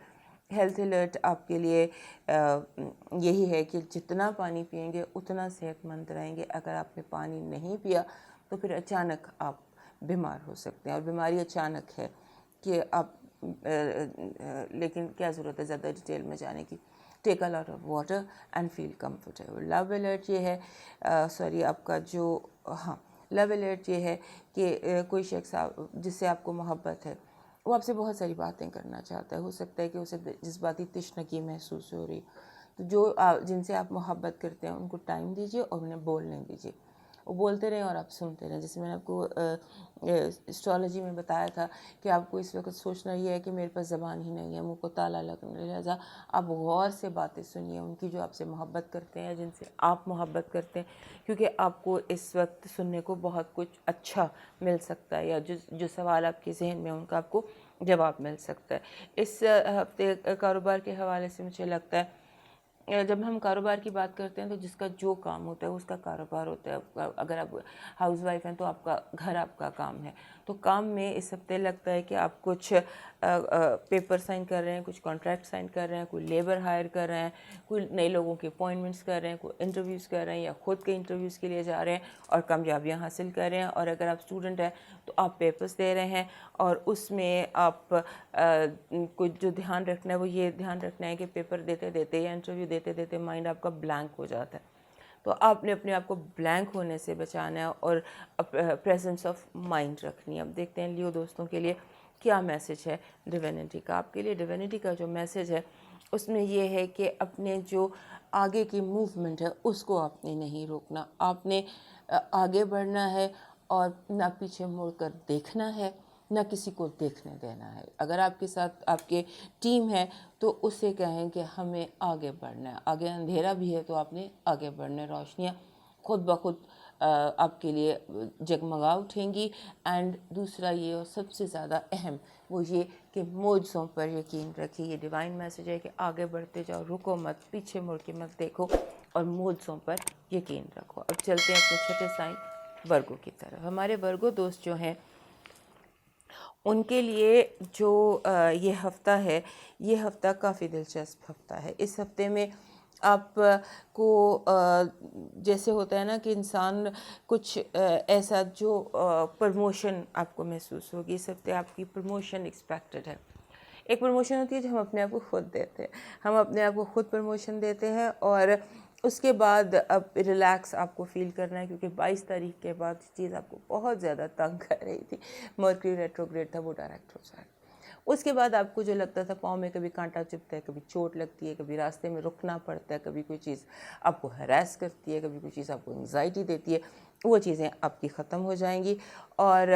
Health alert آپ کے لیے یہی ہے کہ جتنا پانی پئیں گے اتنا صحت مند رہیں گے. اگر آپ نے پانی نہیں پیا تو پھر اچانک آپ بیمار ہو سکتے ہیں. اور بیماری اچانک ہے کہ آپ لیکن کیا ضرورت ہے زیادہ ڈیٹیل میں جانے کی. Take a lot of water and feel comfortable. Love alert یہ ہے آپ کا جو لو الرٹ یہ ہے کہ کوئی شخص جس سے آپ کو محبت ہے وہ آپ سے بہت ساری باتیں کرنا چاہتا ہے. ہو سکتا ہے کہ اسے جذباتی تشنگی محسوس ہو رہی. تو جن سے آپ محبت کرتے ہیں ان کو ٹائم دیجیے اور انہیں بولنے دیجیے. وہ بولتے رہیں اور آپ سنتے رہیں. جیسے میں نے آپ کو اسٹرالوجی میں بتایا تھا کہ آپ کو اس وقت سوچنا یہ ہے کہ میرے پاس زبان ہی نہیں ہے، منہ کو تالا لگنے. لہٰذا آپ غور سے باتیں سنیے ان کی جو آپ سے محبت کرتے ہیں، جن سے آپ محبت کرتے ہیں، کیونکہ آپ کو اس وقت سننے کو بہت کچھ اچھا مل سکتا ہے یا جو سوال آپ کے ذہن میں ان کا آپ کو جواب مل سکتا ہے. اس ہفتے کاروبار کے حوالے سے مجھے لگتا ہے جب ہم کاروبار کی بات کرتے ہیں تو جس کا جو کام ہوتا ہے اس کا کاروبار ہوتا ہے. اگر آپ ہاؤس وائف ہیں تو آپ کا گھر آپ کا کام ہے. تو کام میں اس ہفتے لگتا ہے کہ آپ کچھ پیپر سائن کر رہے ہیں، کچھ کانٹریکٹ سائن کر رہے ہیں، کوئی لیبر ہائر کر رہے ہیں، کوئی نئے لوگوں کے اپوائنٹمنٹس کر رہے ہیں، کوئی انٹرویوز کر رہے ہیں یا خود کے انٹرویوز کے لیے جا رہے ہیں اور کامیابیاں حاصل کر رہے ہیں. اور اگر آپ اسٹوڈنٹ ہیں تو آپ پیپرز دے رہے ہیں اور اس میں آپ کو جو دھیان رکھنا ہے وہ یہ دھیان رکھنا ہے کہ پیپر دیتے دیتے یا انٹرویو دیتے دیتے مائنڈ آپ کا بلینک ہو جاتا ہے. تو آپ نے اپنے آپ کو بلینک ہونے سے بچانا ہے اور پریزنس آف مائنڈ رکھنی ہے. اب دیکھتے ہیں لیو دوستوں کے لیے کیا میسج ہے ڈیوینٹی کا. آپ کے لیے ڈیوینٹی کا جو میسج ہے اس میں یہ ہے کہ اپنے جو آگے کی موومنٹ ہے اس کو آپ نے نہیں روکنا. آپ نے آگے بڑھنا ہے اور نہ پیچھے مڑ کر دیکھنا ہے، نہ کسی کو دیکھنے دینا ہے. اگر آپ کے ساتھ آپ کے ٹیم ہے تو اسے کہیں کہ ہمیں آگے بڑھنا ہے. آگے اندھیرا بھی ہے تو آپ نے آگے بڑھنا ہے. روشنیاں خود بخود آپ کے لیے جگمگا اٹھیں گی. اینڈ دوسرا یہ اور سب سے زیادہ اہم وہ یہ کہ معجزوں پر یقین رکھیے. یہ ڈیوائن میسج ہے کہ آگے بڑھتے جاؤ، رکو مت، پیچھے مڑ کے مت دیکھو اور معجزوں پر یقین رکھو. اب چلتے ہیں اپنے چھٹے سائن ورگو کی طرف. ہمارے ورگو دوست جو ہیں ان کے لیے جو یہ ہفتہ ہے، یہ ہفتہ کافی دلچسپ ہفتہ ہے. اس ہفتے میں آپ کو جیسے ہوتا ہے نا کہ انسان کچھ ایسا جو پروموشن آپ کو محسوس ہوگی، اس ہفتے آپ کی پروموشن ایکسپیکٹڈ ہے. ایک پروموشن ہوتی ہے جو ہم اپنے آپ کو خود دیتے ہیں، ہم اپنے آپ کو خود پروموشن دیتے ہیں، اور اس کے بعد اب ریلیکس آپ کو فیل کرنا ہے، کیونکہ 22 تاریخ کے بعد چیز آپ کو بہت زیادہ تنگ کر رہی تھی. مرکری ریٹروگریڈ تھا، وہ ڈائریکٹ ہو جائے. اس کے بعد آپ کو جو لگتا تھا پاؤں میں کبھی کانٹا چبھتا ہے، کبھی چوٹ لگتی ہے، کبھی راستے میں رکنا پڑتا ہے، کبھی کوئی چیز آپ کو ہراس کرتی ہے، کبھی کوئی چیز آپ کو انگزائٹی دیتی ہے، وہ چیزیں آپ کی ختم ہو جائیں گی. اور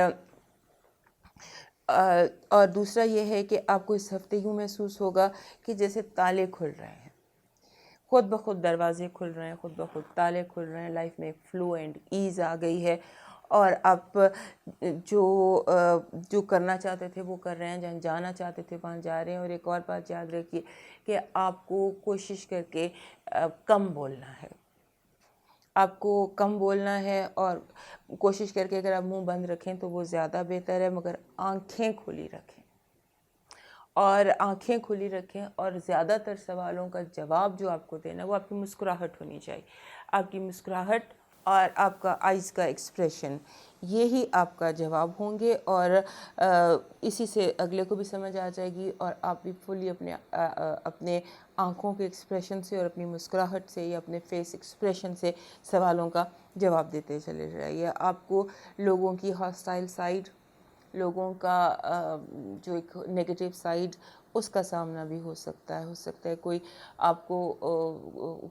دوسرا یہ ہے کہ آپ کو اس ہفتے یوں محسوس ہوگا کہ جیسے تالے کھل رہے ہیں، خود بخود دروازے کھل رہے ہیں، خود بخود تالے کھل رہے ہیں. لائف میں ایک فلو اینڈ ایز آ گئی ہے، اور آپ جو کرنا چاہتے تھے وہ کر رہے ہیں، جہاں جانا چاہتے تھے وہاں جا رہے ہیں. اور ایک اور بات یاد رکھیے کہ آپ کو کوشش کر کے کم بولنا ہے، آپ کو کم بولنا ہے، اور کوشش کر کے اگر آپ منہ بند رکھیں تو وہ زیادہ بہتر ہے، مگر آنکھیں کھلی رکھیں، اور آنکھیں کھلی رکھیں. اور زیادہ تر سوالوں کا جواب جو آپ کو دینا ہے وہ آپ کی مسکراہٹ ہونی چاہیے. آپ کی مسکراہٹ اور آپ کا آئز کا ایکسپریشن، یہی آپ کا جواب ہوں گے، اور اسی سے اگلے کو بھی سمجھ آ جائے گی، اور آپ بھی فلی اپنے آنکھوں کے ایکسپریشن سے اور اپنی مسکراہٹ سے یا اپنے فیس ایکسپریشن سے سوالوں کا جواب دیتے چلے جائیے. آپ کو لوگوں کی ہاسٹائل سائڈ، لوگوں کا جو ایک نیگیٹو سائڈ، اس کا سامنا بھی ہو سکتا ہے کوئی آپ کو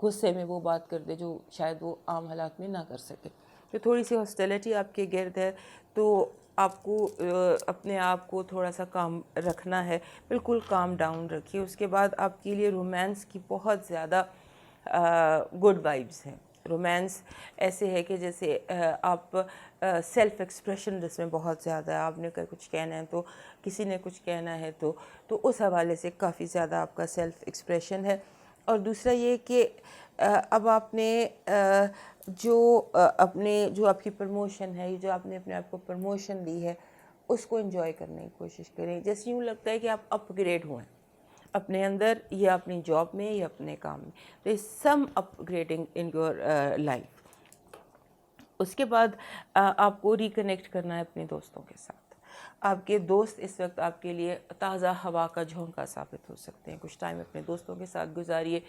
غصے میں وہ بات کر دے جو شاید وہ عام حالات میں نہ کر سکے. تو تھوڑی سی ہاسٹیلٹی آپ کے گرد ہے، تو آپ کو اپنے آپ کو تھوڑا سا کام رکھنا ہے، بالکل کام ڈاؤن رکھیے. اس کے بعد آپ کے لیے رومانس کی بہت زیادہ گڈ وائبس ہیں. رومانس ایسے ہے کہ جیسے آپ سیلف ایکسپریشن جس میں بہت زیادہ ہے، آپ نے کچھ کہنا ہے تو کسی نے کچھ کہنا ہے تو اس حوالے سے کافی زیادہ آپ کا سیلف ایکسپریشن ہے. اور دوسرا یہ کہ اب آپ نے جو آپ کی پروموشن ہے، جو آپ نے اپنے آپ کو پروموشن دی ہے، اس کو انجوائے کرنے کی کوشش کریں. جیسے یوں لگتا ہے کہ آپ اپ گریڈ ہوئے اپنے اندر، یا اپنی جاب میں، یا اپنے کام میں. تو اس سم اپ گریڈنگ ان یور لائف. اس کے بعد آپ کو ریکنیکٹ کرنا ہے اپنے دوستوں کے ساتھ. آپ کے دوست اس وقت آپ کے لیے تازہ ہوا کا جھونکا ثابت ہو سکتے ہیں. کچھ ٹائم اپنے دوستوں کے ساتھ گزاریے،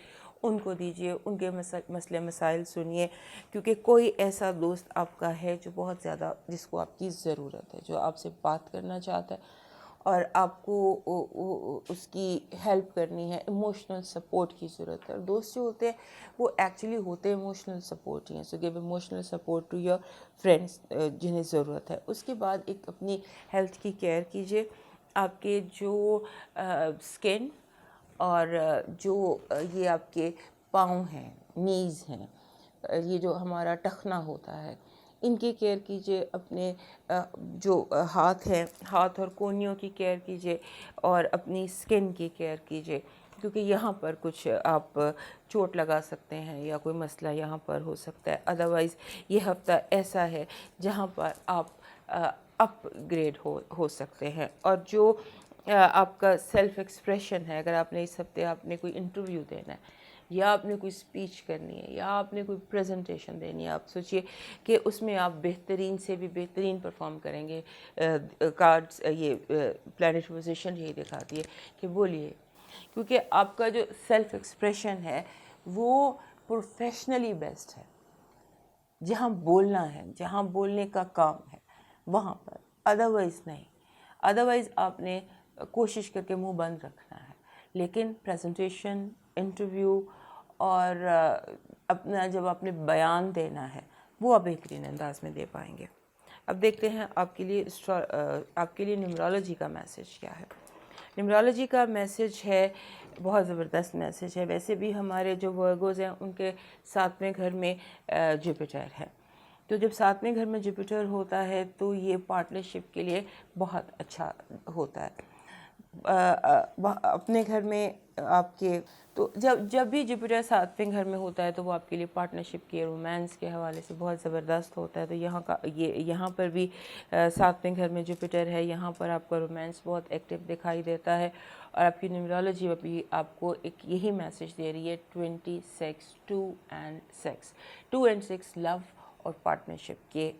ان کو دیجیے، ان کے مسئلے مسائل سنیے، کیونکہ کوئی ایسا دوست آپ کا ہے جو بہت زیادہ، جس کو آپ کی ضرورت ہے، جو آپ سے بات کرنا چاہتا ہے، اور آپ کو اس کی ہیلپ کرنی ہے. ایموشنل سپورٹ کی ضرورت ہے. اور دوست جو ہوتے ہیں وہ ایکچولی ہوتے ہیں ایموشنل سپورٹ ہی ہیں. So give emotional support to your friends جنہیں ضرورت ہے. اس کے بعد ایک اپنی ہیلتھ کی کیئر کیجیے. آپ کے جو اسکن اور جو یہ آپ کے پاؤں ہیں، نیز ہیں، یہ جو ہمارا ٹخنا ہوتا ہے، ان کی کیئر کیجیے. اپنے جو ہاتھ ہیں، ہاتھ اور کونیوں کی کیئر کیجیے، اور اپنی اسکن کی کیئر کیجیے، کیونکہ یہاں پر کچھ آپ چوٹ لگا سکتے ہیں یا کوئی مسئلہ یہاں پر ہو سکتا ہے. ادروائز یہ ہفتہ ایسا ہے جہاں پر آپ اپ گریڈ ہو سکتے ہیں. اور جو آپ کا سیلف ایکسپریشن ہے، اگر آپ نے اس ہفتے آپ نے کوئی انٹرویو دینا ہے، یا آپ نے کوئی اسپیچ کرنی ہے، یا آپ نے کوئی پریزنٹیشن دینی ہے، آپ سوچئے کہ اس میں آپ بہترین سے بھی بہترین پرفارم کریں گے. کارڈز یہ پلانٹ پوزیشن یہی دکھاتی ہے کہ بولیے، کیونکہ آپ کا جو سیلف ایکسپریشن ہے وہ پروفیشنلی بیسٹ ہے. جہاں بولنا ہے، جہاں بولنے کا کام ہے، وہاں پر، ادروائز نہیں. ادروائز آپ نے کوشش کر کے منہ بند رکھنا ہے، لیکن پریزنٹیشن، انٹرویو، اور اپنا جب آپ نے بیان دینا ہے وہ آپ بہترین انداز میں دے پائیں گے. اب دیکھتے ہیں آپ کے لیے نیومرولوجی کا میسیج کیا ہے. نیومرولوجی کا میسیج ہے، بہت زبردست میسیج ہے. ویسے بھی ہمارے جو ورگوز ہیں ان کے 7ویں گھر میں جوپیٹر ہے، تو جب 7ویں گھر میں جوپیٹر ہوتا ہے تو یہ پارٹنرشپ کے لیے بہت اچھا ہوتا ہے. اپنے گھر میں آپ کے تو جب بھی جوپیٹر 7ویں گھر میں ہوتا ہے تو وہ آپ کے لیے پارٹنرشپ کے رومانس کے حوالے سے بہت زبردست ہوتا ہے. تو یہاں پر بھی 7ویں گھر میں جوپیٹر ہے, یہاں پر آپ کا رومانس بہت ایکٹیو دکھائی دیتا ہے, اور آپ کی نیومرولوجی بھی آپ کو ایک یہی میسج دے رہی ہے 26 2 and 6 2 and 6 لو اور پارٹنرشپ کے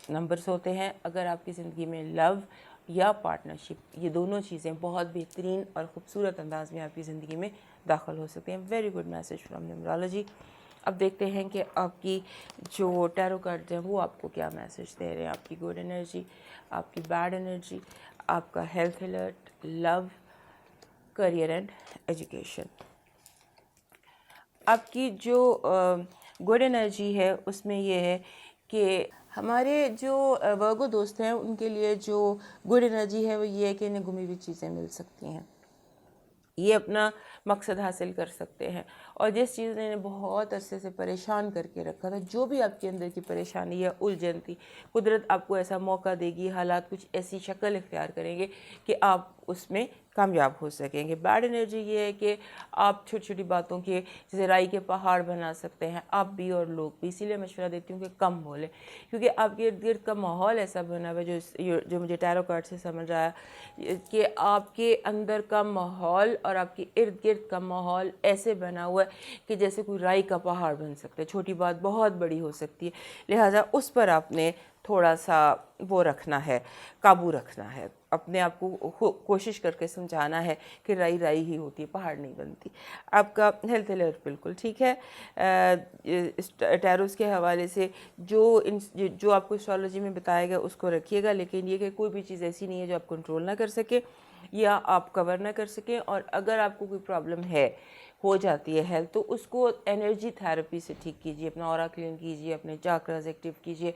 نمبرز ہوتے ہیں. اگر آپ کی زندگی میں لو یا پارٹنرشپ یہ دونوں چیزیں بہت بہترین اور خوبصورت انداز میں آپ کی زندگی میں داخل ہو سکتے ہیں. Very good message from numerology. اب دیکھتے ہیں کہ آپ کی جو ٹیرو کارڈز ہیں وہ آپ کو کیا میسج دے رہے ہیں. آپ کی گڈ انرجی, آپ کی بیڈ انرجی, آپ کا health alert, love, career and education. آپ کی جو گڈ انرجی ہے اس میں یہ ہے کہ ہمارے جو ورگو دوست ہیں ان کے لیے جو گڈ انرجی ہے وہ یہ ہے کہ انہیں گمی ہوئی چیزیں مل سکتی ہیں, یہ اپنا مقصد حاصل کر سکتے ہیں. اور جس چیز نے انہیں بہت عرصے سے پریشان کر کے رکھا تھا, جو بھی آپ کے اندر کی پریشانی یا الجھن تھی, قدرت آپ کو ایسا موقع دے گی, حالات کچھ ایسی شکل اختیار کریں گے کہ آپ اس میں کامیاب ہو سکیں گے. بیڈ انرجی یہ ہے کہ آپ چھوٹی چھوٹی باتوں کے جیسے رائی کے پہاڑ بنا سکتے ہیں, آپ بھی اور لوگ بھی. اسی لیے مشورہ دیتی ہوں کہ کم بولیں, کیونکہ آپ کے ارد گرد کا ماحول ایسا بنا ہوا ہے جو مجھے ٹیرو کارڈ سے سمجھ آیا کہ آپ کے اندر کا ماحول اور آپ کے ارد گرد کا ماحول ایسے بنا ہوا ہے کہ جیسے کوئی رائی کا پہاڑ بن سکتا ہے, چھوٹی بات بہت بڑی ہو سکتی ہے. لہٰذا اس پر آپ نے تھوڑا سا وہ رکھنا ہے, قابو رکھنا ہے, اپنے آپ کو کوشش کر کے سمجھانا ہے کہ رائی رائی ہی ہوتی ہے, پہاڑ نہیں بنتی. آپ کا ہیلتھ الرٹ بالکل ٹھیک ہے. ٹیروز کے حوالے سے جو آپ کو اسٹرالوجی میں بتایا گیا اس کو رکھیے گا, لیکن یہ کہ کوئی بھی چیز ایسی نہیں ہے جو آپ کنٹرول نہ کر سکے یا آپ کور نہ کر سکیں. اور اگر آپ کو کوئی پرابلم ہو جاتی ہے ہیلتھ, تو اس کو انرجی تھیراپی سے ٹھیک کیجیے, اپنا اورا کلین کیجیے, اپنے چاکراز ایکٹیو کیجیے,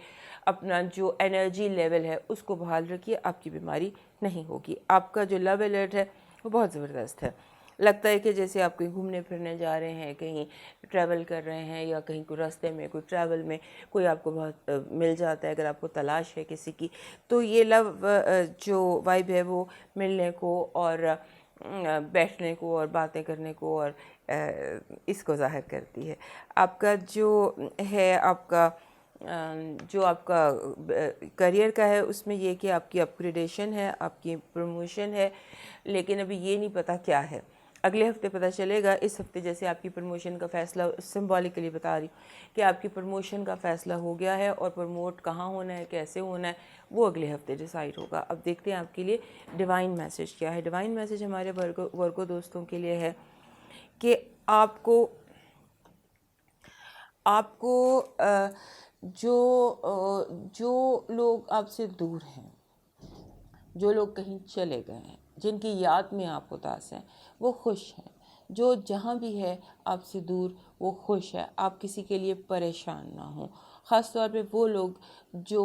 اپنا جو انرجی لیول ہے اس کو بحال رکھیے, آپ کی بیماری نہیں ہوگی. آپ کا جو لو الرٹ ہے وہ بہت زبردست ہے. لگتا ہے کہ جیسے آپ کہیں گھومنے پھرنے جا رہے ہیں, کہیں ٹریول کر رہے ہیں, یا کہیں کوئی راستے میں کوئی ٹریول میں کوئی آپ کو بہت مل جاتا ہے. اگر آپ کو تلاش ہے کسی کی, تو یہ لو جو وائب ہے وہ ملنے کو اور بیٹھنے کو اور باتیں کرنے کو اور اس کو ظاہر کرتی ہے. آپ کا جو ہے آپ کا کریئر کا ہے, اس میں یہ کہ آپ کی اپگریڈیشن ہے, آپ کی پروموشن ہے, لیکن ابھی یہ نہیں پتہ کیا ہے. اگلے ہفتے پتہ چلے گا. اس ہفتے جیسے آپ کی پروموشن کا فیصلہ سمبولیکلی بتا رہی ہوں کہ آپ کی پروموشن کا فیصلہ ہو گیا ہے, اور پروموٹ کہاں ہونا ہے, کیسے ہونا ہے, وہ اگلے ہفتے ڈیسائیڈ ہوگا. اب دیکھتے ہیں آپ کے لیے ڈیوائن میسج کیا ہے. ڈیوائن میسج ہمارے ورگو دوستوں کے لیے ہے کہ آپ کو جو لوگ آپ سے دور ہیں, جو لوگ کہیں چلے گئے ہیں, جن کی یاد میں آپ اداس ہیں, وہ خوش ہیں. جو جہاں بھی ہے آپ سے دور وہ خوش ہے. آپ کسی کے لیے پریشان نہ ہوں. خاص طور پہ وہ لوگ جو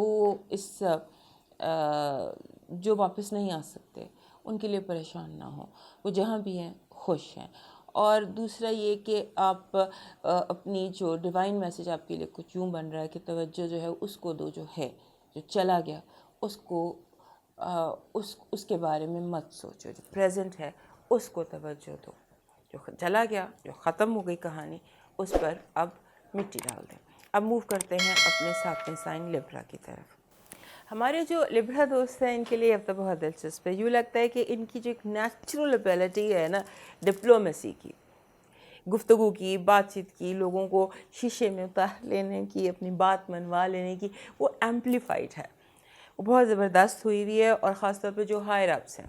واپس نہیں آ سکتے, ان کے لیے پریشان نہ ہوں. وہ جہاں بھی ہیں خوش ہیں. اور دوسرا یہ کہ آپ اپنی جو ڈیوائن میسج آپ کے لیے کچھ یوں بن رہا ہے کہ توجہ جو ہے اس کو دو, جو چلا گیا اس کو اس کے بارے میں مت سوچو. جو پریزنٹ ہے اس کو توجہ دو. جو چلا گیا, جو ختم ہو گئی کہانی, اس پر اب مٹی ڈال دیں. اب موو کرتے ہیں اپنے 7ویں سائن لبرا کی طرف. ہمارے جو لبرا دوست ہیں ان کے لیے اب تو بہت دلچسپ ہے. یوں لگتا ہے کہ ان کی جو ایک نیچرل ایبیلٹی ہے نا ڈپلومیسی کی, گفتگو کی, بات چیت کی, لوگوں کو شیشے میں اتار لینے کی, اپنی بات منوا لینے کی, وہ ایمپلیفائڈ ہے, وہ بہت زبردست ہوئی ہوئی ہے. اور خاص طور پہ جو ہائر اپس ہیں,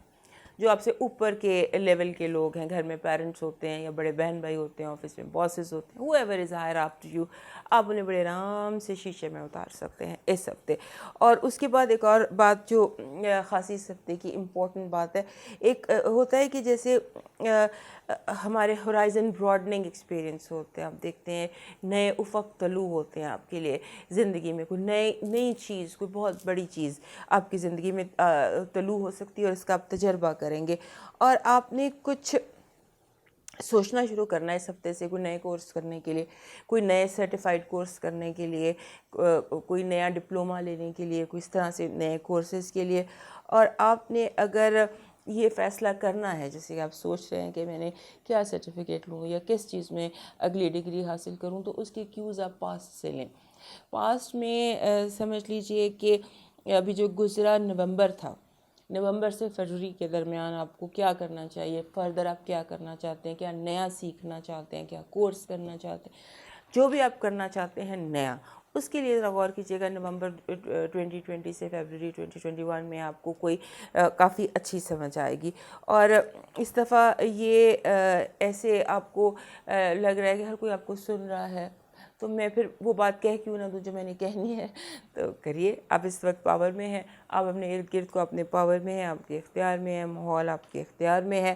جو آپ سے اوپر کے لیول کے لوگ ہیں, گھر میں پیرنٹس ہوتے ہیں یا بڑے بہن بھائی ہوتے ہیں, آفس میں باسز ہوتے ہیں, whoever is higher up to you, آپ انہیں بڑے آرام سے شیشے میں اتار سکتے ہیں اس ہفتے. اور اس کے بعد ایک اور بات جو خاصی اس ہفتے کی امپورٹنٹ بات ہے, ایک ہوتا ہے کہ جیسے ہمارے ہورائزن براڈننگ ایکسپیرینس ہوتے ہیں. آپ دیکھتے ہیں نئے افق طلوع ہوتے ہیں آپ کے لیے زندگی میں. کوئی نئی چیز, کوئی بہت بڑی چیز آپ کی زندگی میں طلوع ہو سکتی ہے, اور اس کا آپ تجربہ کریں گے. اور آپ نے کچھ سوچنا شروع کرنا ہے اس ہفتے سے, کوئی نئے کورس کرنے کے لیے, کوئی نئے سرٹیفائڈ کورس کرنے کے لیے, کوئی نیا ڈپلومہ لینے کے لیے, کوئی اس طرح سے نئے کورسز کے لیے. اور آپ نے اگر یہ فیصلہ کرنا ہے، جیسے کہ آپ سوچ رہے ہیں کہ میں نے کیا سرٹیفکیٹ لوں یا کس چیز میں اگلی ڈگری حاصل کروں، تو اس کے کیوز آپ پاسٹ سے لیں. پاسٹ میں سمجھ لیجئے کہ ابھی جو گزرا نومبر تھا، نومبر سے فروری کے درمیان آپ کو کیا کرنا چاہیے، فردر آپ کیا کرنا چاہتے ہیں، کیا نیا سیکھنا چاہتے ہیں، کیا کورس کرنا چاہتے ہیں، جو بھی آپ کرنا چاہتے ہیں نیا، اس کے لیے ذرا غور کیجیے گا. نومبر 2020 سے فیبرری 2021 میں آپ کو کوئی کافی اچھی سمجھ آئے گی. اور اس دفعہ یہ ایسے آپ کو لگ رہا ہے کہ ہر کوئی آپ کو سن رہا ہے، تو میں پھر وہ بات کہہ کیوں نہ دوں جو میں نے کہنی ہے. تو کریے، آپ اس وقت پاور میں ہیں، آپ اپنے ارد گرد کو اپنے پاور میں ہیں، آپ کے اختیار میں ہے، ماحول آپ کے اختیار میں ہے،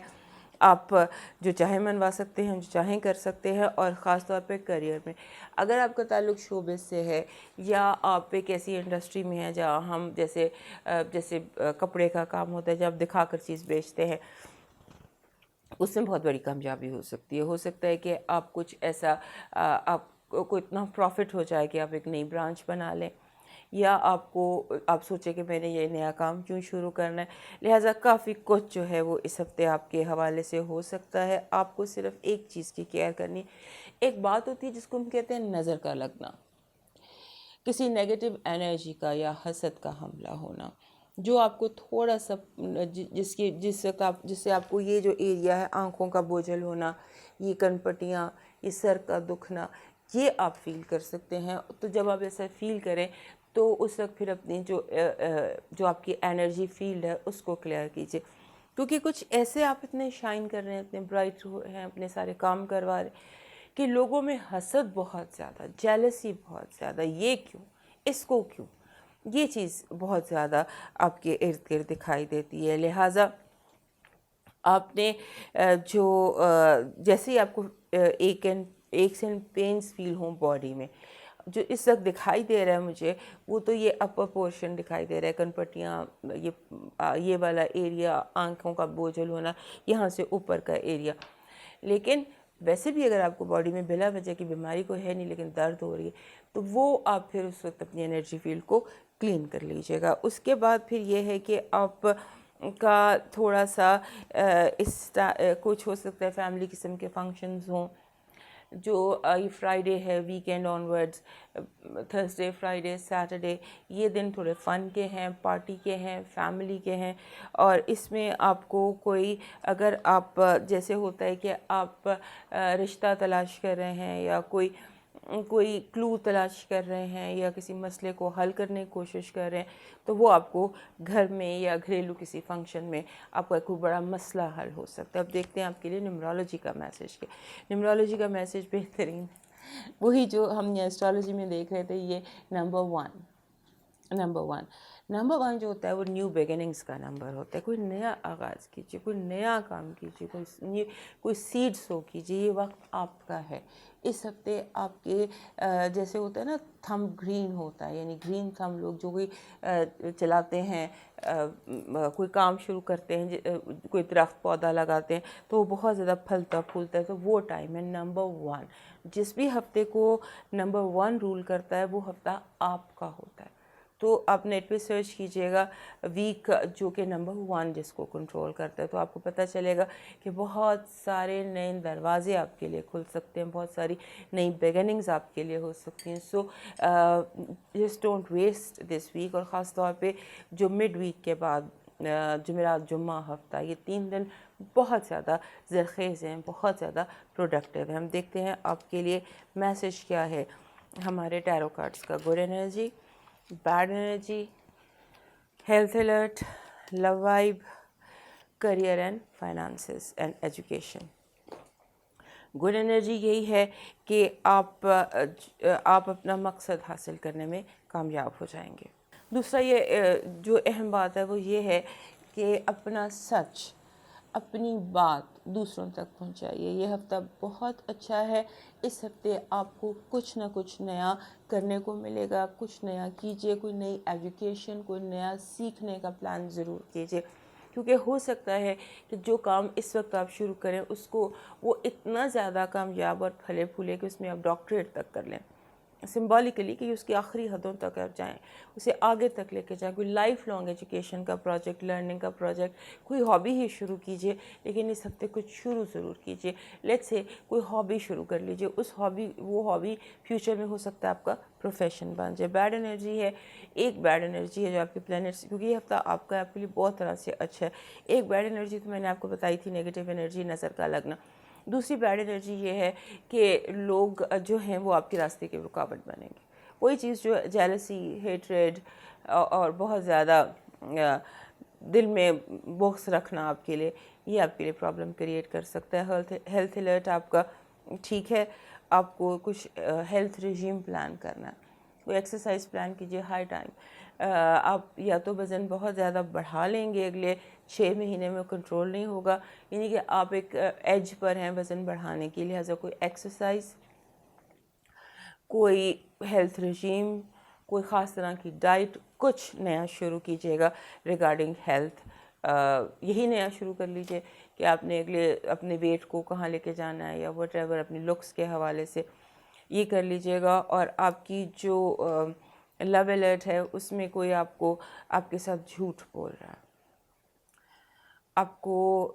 آپ جو چاہیں منوا سکتے ہیں، جو چاہیں کر سکتے ہیں. اور خاص طور پہ کریئر میں اگر آپ کا تعلق شوبز سے ہے یا آپ ایک ایسی انڈسٹری میں ہیں جہاں ہم جیسے کپڑے کا کام ہوتا ہے، جب آپ دکھا کر چیز بیچتے ہیں، اس میں بہت بڑی کامیابی ہو سکتی ہے. ہو سکتا ہے کہ آپ کچھ ایسا آپ کو اتنا پروفٹ ہو جائے کہ آپ ایک نئی برانچ بنا لیں، یا آپ سوچیں کہ میں نے یہ نیا کام کیوں شروع کرنا ہے. لہٰذا کافی کچھ جو ہے وہ اس ہفتے آپ کے حوالے سے ہو سکتا ہے. آپ کو صرف ایک چیز کی کیئر کرنی. ایک بات ہوتی ہے جس کو ہم کہتے ہیں نظر کا لگنا، کسی نیگیٹو انرجی کا یا حسد کا حملہ ہونا، جو آپ کو تھوڑا سا جس سے آپ کو یہ جو ایریا ہے، آنکھوں کا بوجھل ہونا، یہ کن پٹیاں، یہ سر کا دکھنا، یہ آپ فیل کر سکتے ہیں. تو جب آپ ایسا فیل کریں تو اس وقت پھر اپنی جو آپ کی انرجی فیلڈ ہے اس کو کلیئر کیجیے. کیونکہ کچھ ایسے آپ اتنے شائن کر رہے ہیں، اتنے برائٹ ہیں، اپنے سارے کام کروا رہے ہیں کہ لوگوں میں حسد بہت زیادہ، جیلسی بہت زیادہ، یہ کیوں، اس کو کیوں، یہ چیز بہت زیادہ آپ کے ارد گرد دکھائی دیتی ہے. لہٰذا آپ نے جیسے ہی آپ کو ایک اینڈ پینس فیل ہوں باڈی میں، جو اس وقت دکھائی دے رہا ہے مجھے، وہ تو یہ اپر پورشن دکھائی دے رہا ہے، کن پٹیاں، یہ والا ایریا، آنکھوں کا بوجھل ہونا، یہاں سے اوپر کا ایریا. لیکن ویسے بھی اگر آپ کو باڈی میں بلا وجہ کی بیماری کو ہے نہیں لیکن درد ہو رہی ہے، تو وہ آپ پھر اس وقت اپنی انرجی فیلڈ کو کلین کر لیجیے گا. اس کے بعد پھر یہ ہے کہ آپ کا تھوڑا سا کچھ ہو سکتا ہے فیملی قسم کے فنکشنز ہوں، جو یہ فرائیڈے ہے، ویکینڈ آن ورڈز، تھرسڈے، فرائیڈے، سیٹرڈے، یہ دن تھوڑے فن کے ہیں، پارٹی کے ہیں، فیملی کے ہیں. اور اس میں آپ کو کوئی، اگر آپ جیسے ہوتا ہے کہ آپ رشتہ تلاش کر رہے ہیں یا کوئی کلو تلاش کر رہے ہیں یا کسی مسئلے کو حل کرنے کی کوشش کر رہے ہیں، تو وہ آپ کو گھر میں یا گھریلو کسی فنکشن میں آپ کا کوئی بڑا مسئلہ حل ہو سکتا ہے. اب دیکھتے ہیں آپ کے لیے نیمرولوجی کا میسیج کیا. نیمرولوجی کا میسیج بہترین ہے، وہی جو ہم نے ایسٹرالوجی میں دیکھ رہے تھے. یہ نمبر ون جو ہوتا ہے وہ نیو بگننگز کا نمبر ہوتا ہے. کوئی نیا آغاز کیجیے، کوئی نیا کام کیجیے، کوئی سیڈ سو کیجیے. یہ وقت آپ کا ہے. اس ہفتے آپ کے جیسے ہوتا ہے نا، تھم گرین ہوتا ہے، یعنی گرین تھم لوگ جو کوئی چلاتے ہیں، کوئی کام شروع کرتے ہیں، کوئی درخت پودا لگاتے ہیں تو وہ بہت زیادہ پھلتا پھولتا ہے، تو وہ ٹائم ہے نمبر ون. جس بھی ہفتے کو نمبر ون رول کرتا ہے وہ ہفتہ آپ کا ہوتا ہے. تو آپ نیٹ پہ سرچ کیجئے گا ویک جو کہ نمبر ون جس کو کنٹرول کرتا ہے، تو آپ کو پتہ چلے گا کہ بہت سارے نئے دروازے آپ کے لیے کھل سکتے ہیں، بہت ساری نئی بگننگز آپ کے لیے ہو سکتی ہیں. So just don't waste this week. اور خاص طور پہ جو مڈ ویک کے بعد جمعرات، جمعہ، ہفتہ، یہ 3 دن بہت زیادہ زرخیز ہیں، بہت زیادہ پروڈکٹیو ہیں. ہم دیکھتے ہیں آپ کے لیے میسیج کیا ہے ہمارے ٹیرو کارڈز کا. Good energy, bad energy, health alert, love vibe, career and finances and education. Good energy یہی ہے کہ آپ اپنا مقصد حاصل کرنے میں کامیاب ہو جائیں گے. دوسرا یہ جو اہم بات ہے وہ یہ ہے کہ اپنا سچ، اپنی بات دوسروں تک پہنچائیے. یہ ہفتہ بہت اچھا ہے. اس ہفتے آپ کو کچھ نہ کچھ نیا کرنے کو ملے گا. کچھ نیا کیجیے، کوئی نئی ایجوکیشن، کوئی نیا سیکھنے کا پلان ضرور کیجیے. کیونکہ ہو سکتا ہے کہ جو کام اس وقت آپ شروع کریں اس کو وہ اتنا زیادہ کامیاب اور پھلے پھولے کہ اس میں آپ ڈاکٹریٹ تک کر لیں. سمبولیکلی کہ اس کی آخری حدوں تک آپ جائیں, اسے آگے تک لے کے جائیں. کوئی لائف لانگ ایجوکیشن کا پروجیکٹ, لرننگ کا پروجیکٹ, کوئی ہابی ہی شروع کیجئے, لیکن اس ہفتے کچھ شروع ضرور کیجئے. لیٹس سے کوئی ہابی شروع کر لیجئے, وہ ہابی فیوچر میں ہو سکتا ہے آپ کا پروفیشن بن جائے. بیڈ انرجی ہے, ایک بیڈ انرجی ہے جو آپ کے پلینٹس, کیونکہ یہ ہفتہ آپ کے لیے بہت طرح سے اچھا ہے. ایک بیڈ انرجی تو میں نے آپ کو بتائی تھی, نیگیٹو انرجی, نظر کا لگنا. دوسری بیڈ انرجی یہ ہے کہ لوگ جو ہیں وہ آپ کے راستے کے رکاوٹ بنیں گے. کوئی چیز جو جیلسی, ہیٹریڈ اور بہت زیادہ دل میں بغض رکھنا آپ کے لیے, یہ آپ کے لیے پرابلم کریٹ کر سکتا ہے. ہیلتھ الرٹ آپ کا ٹھیک ہے, آپ کو کچھ ہیلتھ رجیم پلان کرنا ہے, کوئی ایکسرسائز پلان کیجیے ہائی ٹائم. آپ یا تو وزن بہت زیادہ بڑھا لیں گے, اگلے 6 مہینے میں کنٹرول نہیں ہوگا, یعنی کہ آپ ایک ایج پر ہیں وزن بڑھانے کی, لہٰذا کوئی ایکسرسائز, کوئی ہیلتھ رجیم, کوئی خاص طرح کی ڈائٹ, کچھ نیا شروع کیجیے گا ریگارڈنگ ہیلتھ. یہی نیا شروع کر لیجیے کہ آپ نے اپنے ویٹ کو کہاں لے کے جانا ہے, یا وٹ ایور اپنی لکس کے حوالے سے یہ کر لیجیے گا. اور آپ کی جو لو الرٹ ہے اس میں کوئی آپ کے ساتھ جھوٹ بول رہا ہے, آپ کو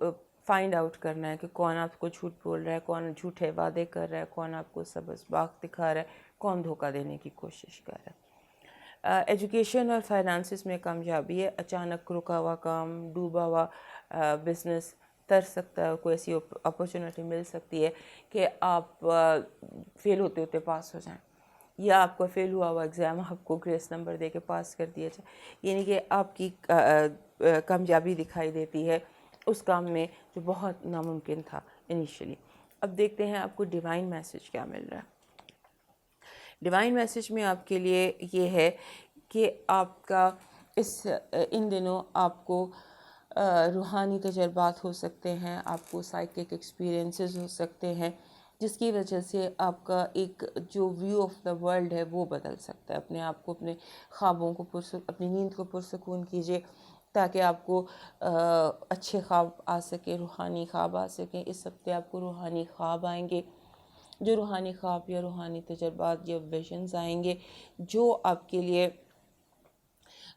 فائنڈ آؤٹ کرنا ہے کہ کون آپ کو جھوٹ بول رہا ہے, کون جھوٹے وعدے کر رہا ہے, کون آپ کو سبز باغ دکھا رہا ہے, کون دھوکہ دینے کی کوشش کر رہا ہے. ایجوکیشن اور فائنانسز میں کامیابی ہے. اچانک رکا ہوا کام, ڈوبا ہوا بزنس تر سکتا ہے, کوئی ایسی اپرچونیٹی مل سکتی ہے کہ آپ فیل ہوتے ہوتے پاس ہو جائیں, یا آپ کا فیل ہوا ہوا ایگزام آپ کو گریس نمبر دے کے پاس کر دیا جائے, یعنی کہ آپ کی کامیابی دکھائی دیتی ہے اس کام میں جو بہت ناممکن تھا انیشلی. اب دیکھتے ہیں آپ کو ڈیوائن میسج کیا مل رہا ہے. ڈیوائن میسج میں آپ کے لیے یہ ہے کہ آپ کا ان دنوں آپ کو روحانی تجربات ہو سکتے ہیں, آپ کو سائیکک ایکسپیرینسز ہو سکتے ہیں, جس کی وجہ سے آپ کا ایک جو ویو آف دا ورلڈ ہے وہ بدل سکتا ہے. اپنے آپ کو, اپنے خوابوں کو اپنی نیند کو پرسکون کیجیے تاکہ آپ کو اچھے خواب آ سکیں, روحانی خواب آ سکیں. اس ہفتے آپ کو روحانی خواب آئیں گے, جو روحانی خواب یا روحانی تجربات یا ویژنز آئیں گے جو آپ کے لیے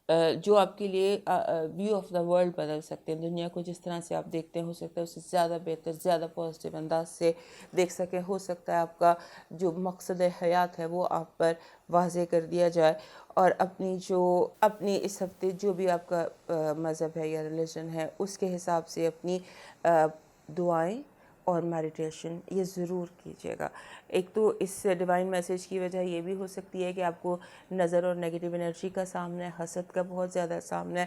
ویو آف دا ورلڈ بدل سکتے ہیں. دنیا کو جس طرح سے آپ دیکھتے ہیں ہو سکتا ہے اس سے زیادہ بہتر, زیادہ پازیٹیو انداز سے دیکھ سکیں. ہو سکتا ہے آپ کا جو مقصد حیات ہے وہ آپ پر واضح کر دیا جائے, اور اپنی اس ہفتے جو بھی آپ کا مذہب ہے یا ریلیجن ہے اس کے حساب سے اپنی دعائیں اور میڈیٹیشن یہ ضرور کیجیے گا. ایک تو اس ڈیوائن میسیج کی وجہ یہ بھی ہو سکتی ہے کہ آپ کو نظر اور نیگیٹو انرجی کا سامنا ہے, حسد کا بہت زیادہ سامنا ہے,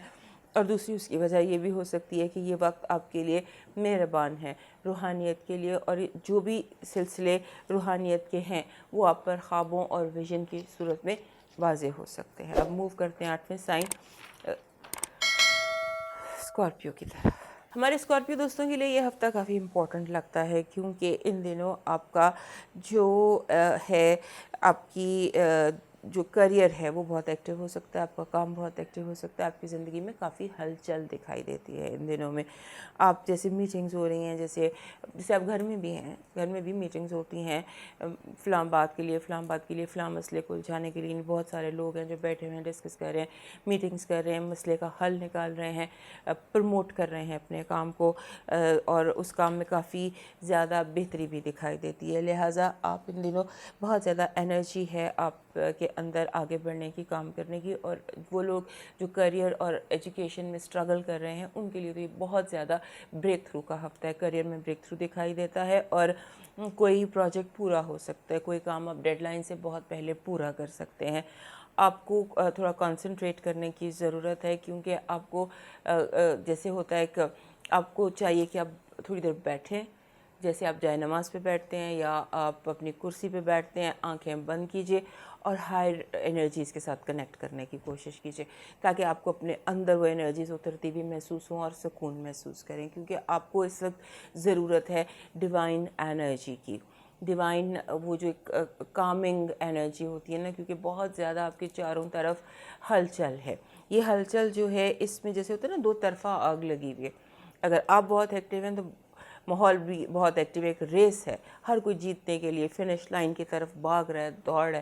اور دوسری اس کی وجہ یہ بھی ہو سکتی ہے کہ یہ وقت آپ کے لیے مہربان ہے روحانیت کے لیے, اور جو بھی سلسلے روحانیت کے ہیں وہ آپ پر خوابوں اور ویژن کی صورت میں واضح ہو سکتے ہیں. اب موو کرتے ہیں 8ویں سائن اسکارپیو کی طرف. ہمارے اسکارپیو دوستوں کے لیے یہ ہفتہ کافی امپورٹنٹ لگتا ہے, کیونکہ ان دنوں آپ کا جو ہے آپ کی جو کریئر ہے وہ بہت ایکٹیو ہو سکتا ہے, آپ کا کام بہت ایکٹیو ہو سکتا ہے. آپ کی زندگی میں کافی ہلچل دکھائی دیتی ہے ان دنوں میں. آپ جیسے میٹنگز ہو رہی ہیں, جیسے آپ گھر میں بھی ہیں, گھر میں بھی میٹنگز ہوتی ہیں فلاں بات کے لیے, فلاں مسئلے کو الجھانے کے لیے. بہت سارے لوگ ہیں جو بیٹھے ہوئے ہیں, ڈسکس کر رہے ہیں, میٹنگز کر رہے ہیں, مسئلے کا حل نکال رہے ہیں, پروموٹ کر رہے ہیں اپنے کام کو, اور اس کام میں کافی زیادہ بہتری بھی دکھائی دیتی ہے. لہٰذا آپ ان دنوں بہت زیادہ انرجی ہے آپ کے اندر آگے بڑھنے کی, کام کرنے کی. اور وہ لوگ جو کریئر اور ایجوکیشن میں اسٹرگل کر رہے ہیں ان کے لیے تو یہ بہت زیادہ بریک تھرو کا ہفتہ ہے. کریئر میں بریک تھرو دکھائی دیتا ہے, اور کوئی پروجیکٹ پورا ہو سکتا ہے, کوئی کام آپ ڈیڈ لائن سے بہت پہلے پورا کر سکتے ہیں. آپ کو تھوڑا کنسنٹریٹ کرنے کی ضرورت ہے, کیونکہ آپ کو جیسے ہوتا ہے کہ آپ کو چاہیے کہ آپ تھوڑی دیر بیٹھیں, جیسے آپ جائے نماز پہ بیٹھتے ہیں یا آپ اپنی کرسی پہ بیٹھتے ہیں, آنکھیں بند کیجیے اور ہائر انرجیز کے ساتھ کنیکٹ کرنے کی کوشش کیجیے, تاکہ آپ کو اپنے اندر وہ انرجیز اترتی بھی محسوس ہوں اور سکون محسوس کریں. کیونکہ آپ کو اس وقت ضرورت ہے ڈیوائن انرجی کی, ڈیوائن وہ جو ایک کامنگ انرجی ہوتی ہے نا, کیونکہ بہت زیادہ آپ کے چاروں طرف ہلچل ہے. یہ ہلچل جو ہے اس میں جیسے ہوتا ہے نا دو طرفہ آگ لگی ہوئی ہے. اگر آپ بہت ایکٹیو ہیں تو ماحول بھی بہت ایکٹیو ہے, ایک ریس ہے, ہر کوئی جیتنے کے لیے فنش لائن کی طرف بھاگ رہا ہے, دوڑ ہے.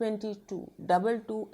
22, 22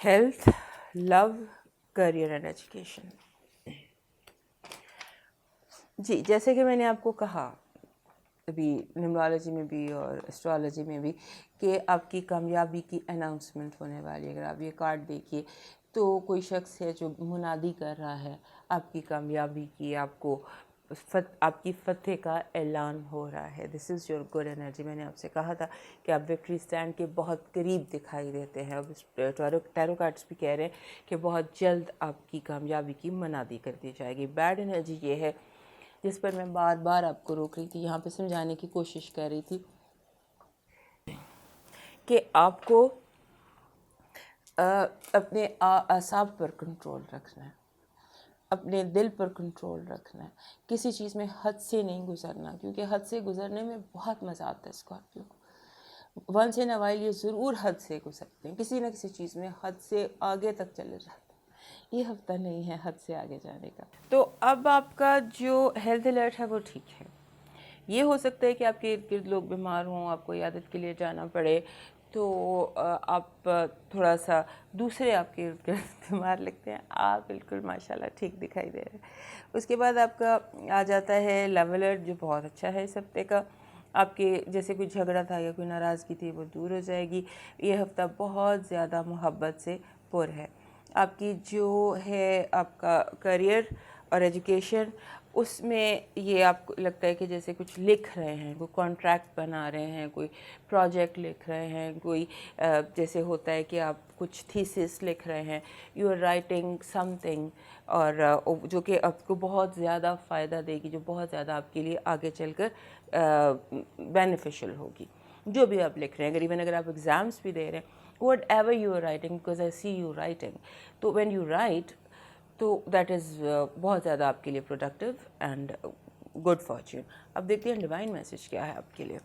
health, love, career and education. جی جیسے کہ میں نے آپ کو کہا ابھی نیومرالوجی میں بھی اور اسٹرالوجی میں بھی کہ آپ کی کامیابی کی اناؤنسمنٹ ہونے والی ہے. اگر آپ یہ کارڈ دیکھیے تو کوئی شخص ہے جو منادی کر رہا ہے آپ کی کامیابی کی, آپ کی فتح کا اعلان ہو رہا ہے. دس از یور گڈ انرجی. میں نے آپ سے کہا تھا کہ آپ وکٹری اسٹینڈ کے بہت قریب دکھائی دیتے ہیں. اب ٹیرو کارڈس بھی کہہ رہے ہیں کہ بہت جلد آپ کی کامیابی کی منادی کر دی جائے گی. بیڈ انرجی یہ ہے جس پر میں بار بار آپ کو روک رہی تھی, یہاں پہ سمجھانے کی کوشش کر رہی تھی کہ آپ کو اپنے اعصاب پر کنٹرول رکھنا ہے, اپنے دل پر کنٹرول رکھنا ہے, کسی چیز میں حد سے نہیں گزرنا, کیونکہ حد سے گزرنے میں بہت مزہ آتا ہے اسکارپیو کو. ونس ان اے وائل یہ ضرور حد سے گزرتے ہیں, کسی نہ کسی چیز میں حد سے آگے تک چلے جاتے ہیں. یہ ہفتہ نہیں ہے حد سے آگے جانے کا. تو اب آپ کا جو ہیلتھ الرٹ ہے وہ ٹھیک ہے. یہ ہو سکتا ہے کہ آپ کے ارد گرد لوگ بیمار ہوں, آپ کو عیادت کے لیے جانا پڑے, تو آپ تھوڑا سا دوسرے آپ کے ارد گرد بیمار لگتے ہیں, آپ بالکل ماشاءاللہ ٹھیک دکھائی دے رہے ہیں. اس کے بعد آپ کا آ جاتا ہے لو الرٹ جو بہت اچھا ہے اس ہفتے کا. آپ کے جیسے کوئی جھگڑا تھا یا کوئی ناراضگی تھی وہ دور ہو جائے گی. یہ ہفتہ بہت زیادہ محبت سے پر ہے. آپ کی جو ہے آپ کا کریئر اور ایجوکیشن, اس میں یہ آپ کو لگتا ہے کہ جیسے کچھ لکھ رہے ہیں, کوئی کانٹریکٹ بنا رہے ہیں, کوئی پروجیکٹ لکھ رہے ہیں, کوئی جیسے ہوتا ہے کہ آپ کچھ تھیسس لکھ رہے ہیں, you are writing something, اور جو کہ آپ کو بہت زیادہ فائدہ دے گی, جو بہت زیادہ آپ کے لیے آگے چل کر بینیفیشل ہوگی. جو بھی آپ لکھ رہے ہیں, ایون اگر آپ ایگزامس بھی دے رہے ہیں, whatever you are writing, because I see you writing, تو وین یو رائٹ تو دیٹ از بہت زیادہ آپ کے لیے پروڈکٹیو اینڈ گڈ فارچون. اب دیکھتے ہیں ڈیوائن میسیج کیا ہے آپ کے لیے.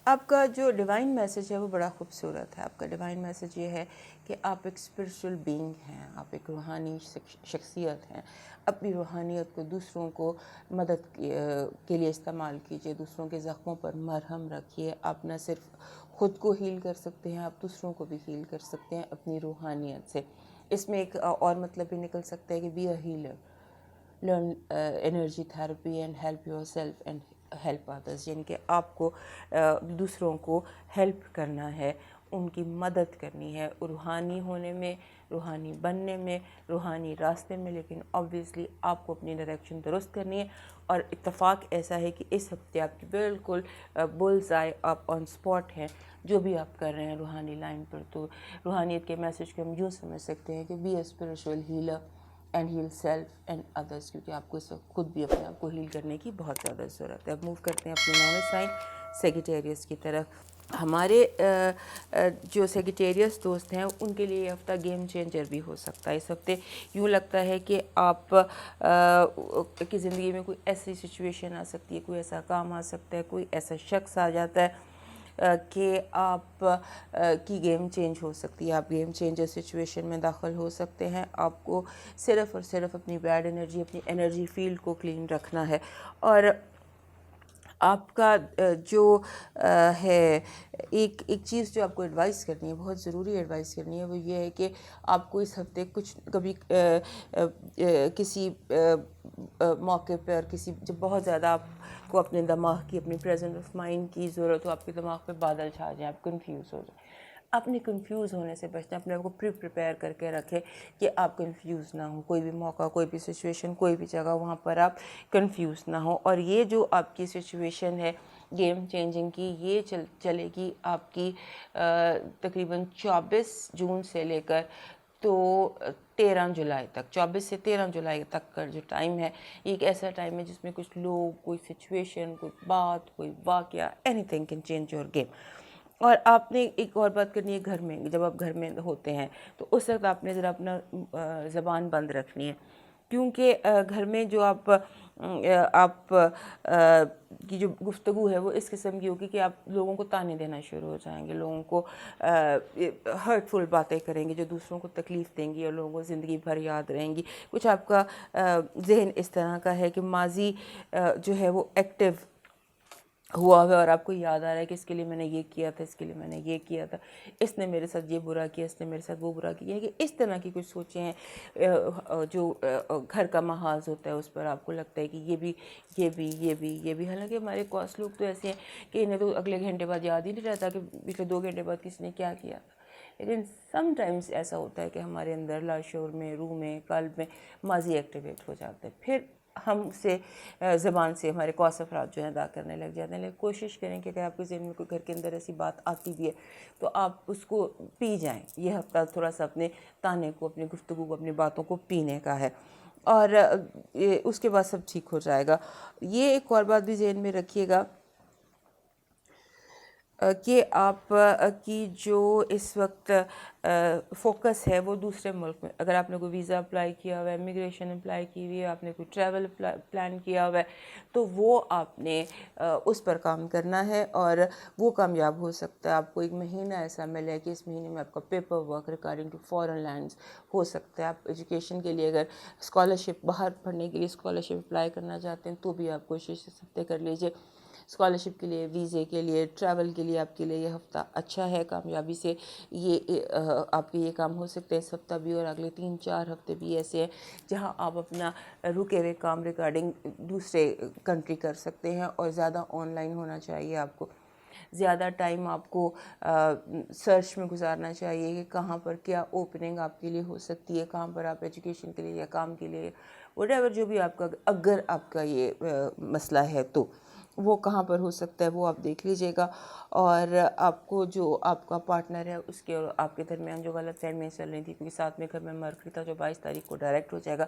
آپ کا جو ڈیوائن میسیج ہے وہ بڑا خوبصورت ہے. آپ کا ڈیوائن میسیج یہ ہے کہ آپ ایک اسپرچول بینگ ہیں, آپ ایک روحانی شخصیت ہیں. اپنی روحانیت کو دوسروں کو مدد کے لیے استعمال کیجیے, دوسروں کے زخموں پر مرہم رکھیے. آپ نہ صرف خود کو ہیل کر سکتے ہیں, آپ دوسروں کو بھی ہیل کر سکتے ہیں اپنی روحانیت سے. اس میں ایک اور مطلب بھی نکل سکتا ہے کہ be a healer, learn energy therapy and help yourself and help others, یعنی کہ آپ کو دوسروں کو ہیلپ کرنا ہے, ان کی مدد کرنی ہے روحانی ہونے میں, روحانی بننے میں, روحانی راستے میں. لیکن آبویسلی آپ کو اپنی ڈائریکشن درست کرنی ہے. اور اتفاق ایسا ہے کہ اس ہفتے آپ کی بالکل بلز آئے, آپ آن اسپاٹ ہیں جو بھی آپ کر رہے ہیں روحانی لائن پر. تو روحانیت کے میسیج کو ہم یوں سمجھ سکتے ہیں کہ be a spiritual healer and heal self and others, کیونکہ آپ کو اس وقت خود بھی اپنے آپ کو ہیل کرنے کی بہت زیادہ ضرورت ہے. اب موو کرتے ہیں اپنے 9ویں سائن سیگیٹیریس کی طرف. ہمارے جو سیگیٹیریس دوست ہیں ان کے لیے یہ ہفتہ گیم چینجر بھی ہو سکتا ہے. اس ہفتے یوں لگتا ہے کہ آپ کی زندگی میں کوئی ایسی سچویشن آ سکتی ہے, کوئی ایسا کام آ سکتا ہے, کوئی ایسا شخص آ جاتا ہے کہ آپ کی گیم چینج ہو سکتی ہے. آپ گیم چینجر سچویشن میں داخل ہو سکتے ہیں. آپ کو صرف اور صرف اپنی بیڈ انرجی, اپنی انرجی فیلڈ کو کلین رکھنا ہے. اور آپ کا جو ہے ایک چیز جو آپ کو ایڈوائز کرنی ہے, بہت ضروری ایڈوائز کرنی ہے, وہ یہ ہے کہ آپ کو اس ہفتے کبھی کسی موقع پہ اور کسی جب بہت زیادہ آپ کو اپنے دماغ کی, اپنی پریزنس آف مائنڈ کی ضرورت ہو, آپ کے دماغ پہ بادل چھا جائیں, آپ کنفیوز ہو جائیں. اپنے کنفیوز ہونے سے بچنا, اپنے آپ کو پریپیئر کر کے رکھیں کہ آپ کنفیوز نہ ہوں. کوئی بھی موقع, کوئی بھی سچویشن, کوئی بھی جگہ, وہاں پر آپ کنفیوز نہ ہوں. اور یہ جو آپ کی سچویشن ہے گیم چینجنگ کی, یہ چلے گی آپ کی تقریباً 24 جون سے لے کر تو 13 جولائی تک. 24 سے 13 جولائی تک کا جو ٹائم ہے, یہ ایک ایسا ٹائم ہے جس میں کچھ لوگ, کوئی سچویشن, کوئی بات, کوئی واقعہ, any thing can change your game. اور آپ نے ایک اور بات کرنی ہے گھر میں, جب آپ گھر میں ہوتے ہیں تو اس وقت آپ نے ذرا اپنا زبان بند رکھنی ہے, کیونکہ گھر میں جو آپ کی جو گفتگو ہے وہ اس قسم کی ہوگی کہ آپ لوگوں کو تانے دینا شروع ہو جائیں گے, لوگوں کو ہرٹفل باتیں کریں گے جو دوسروں کو تکلیف دیں گی اور لوگوں کو زندگی بھر یاد رہیں گی. کچھ آپ کا ذہن اس طرح کا ہے کہ ماضی جو ہے وہ ایکٹیو ہوا ہے اور آپ کو یاد آ رہا ہے کہ اس کے لیے میں نے یہ کیا تھا، اس کے لیے میں نے یہ کیا تھا، اس نے میرے ساتھ یہ برا کیا، اس نے میرے ساتھ وہ برا کیا، یعنی کہ اس طرح کی کچھ سوچیں ہیں جو گھر کا محاذ ہوتا ہے اس پر آپ کو لگتا ہے کہ یہ بھی حالانکہ ہمارے کوس لوگ تو ایسے ہیں کہ انہیں تو اگلے گھنٹے بعد یاد ہی نہیں رہتا کہ پچھلے 2 گھنٹے بعد کس نے کیا کیا تھا. لیکن سم ٹائمز ایسا ہوتا ہے کہ ہمارے اندر لاشعور میں، روح میں، قلب میں ماضی ایکٹیویٹ ہو جاتا ہے، پھر ہم سے زبان سے ہمارے کوس افراد جو ہیں ادا کرنے لگ جاتے ہیں. لیکن کوشش کریں کہ اگر آپ کے ذہن میں کوئی گھر کے اندر ایسی بات آتی بھی ہے تو آپ اس کو پی جائیں. یہ ہفتہ تھوڑا سا اپنے تانے کو، اپنی گفتگو کو، اپنی باتوں کو پینے کا ہے، اور اس کے بعد سب ٹھیک ہو جائے گا. یہ ایک اور بات بھی ذہن میں رکھیے گا کہ آپ کی جو اس وقت فوکس ہے وہ دوسرے ملک میں، اگر آپ نے کوئی ویزا اپلائی کیا ہوا ہے، امیگریشن اپلائی کی ہوئی ہے، آپ نے کوئی ٹریول پلان کیا ہوا ہے، تو وہ آپ نے اس پر کام کرنا ہے اور وہ کامیاب ہو سکتا ہے. آپ کو ایک مہینہ ایسا ملے کہ اس مہینے میں آپ کا paper work regarding to foreign lands ہو سکتا ہے. آپ ایجوکیشن کے لیے اگر اسکالرشپ، باہر پڑھنے کے لیے اسکالرشپ اپلائی کرنا چاہتے ہیں تو بھی آپ کوشش اس ہفتے کر لیجیے. اسکالرشپ کے لیے، ویزے کے لیے، ٹریول کے لیے آپ کے لیے یہ ہفتہ اچھا ہے. کامیابی سے یہ آپ کے یہ کام ہو سکتے ہیں اس ہفتہ بھی، اور اگلے 3-4 ہفتے بھی ایسے ہیں جہاں آپ اپنا رکے ہوئے کام ریگارڈنگ دوسرے کنٹری کر سکتے ہیں. اور زیادہ آن لائن ہونا چاہیے آپ کو، زیادہ ٹائم آپ کو سرچ میں گزارنا چاہیے کہ کہاں پر کیا اوپننگ آپ کے لیے ہو سکتی ہے، کہاں پر آپ ایجوکیشن کے لیے یا کام کے لیے وٹ ایور جو بھی آپ کا، اگر آپ کا یہ مسئلہ ہے تو وہ کہاں پر ہو سکتا ہے وہ آپ دیکھ لیجیے گا. اور آپ کو جو آپ کا پارٹنر ہے اس کے اور آپ کے درمیان جو غلط فہمیاں چل رہی تھیں، کیونکہ ساتھ میں گھر میں مرکری تھا جو 22 تاریخ کو ڈائریکٹ ہو جائے گا،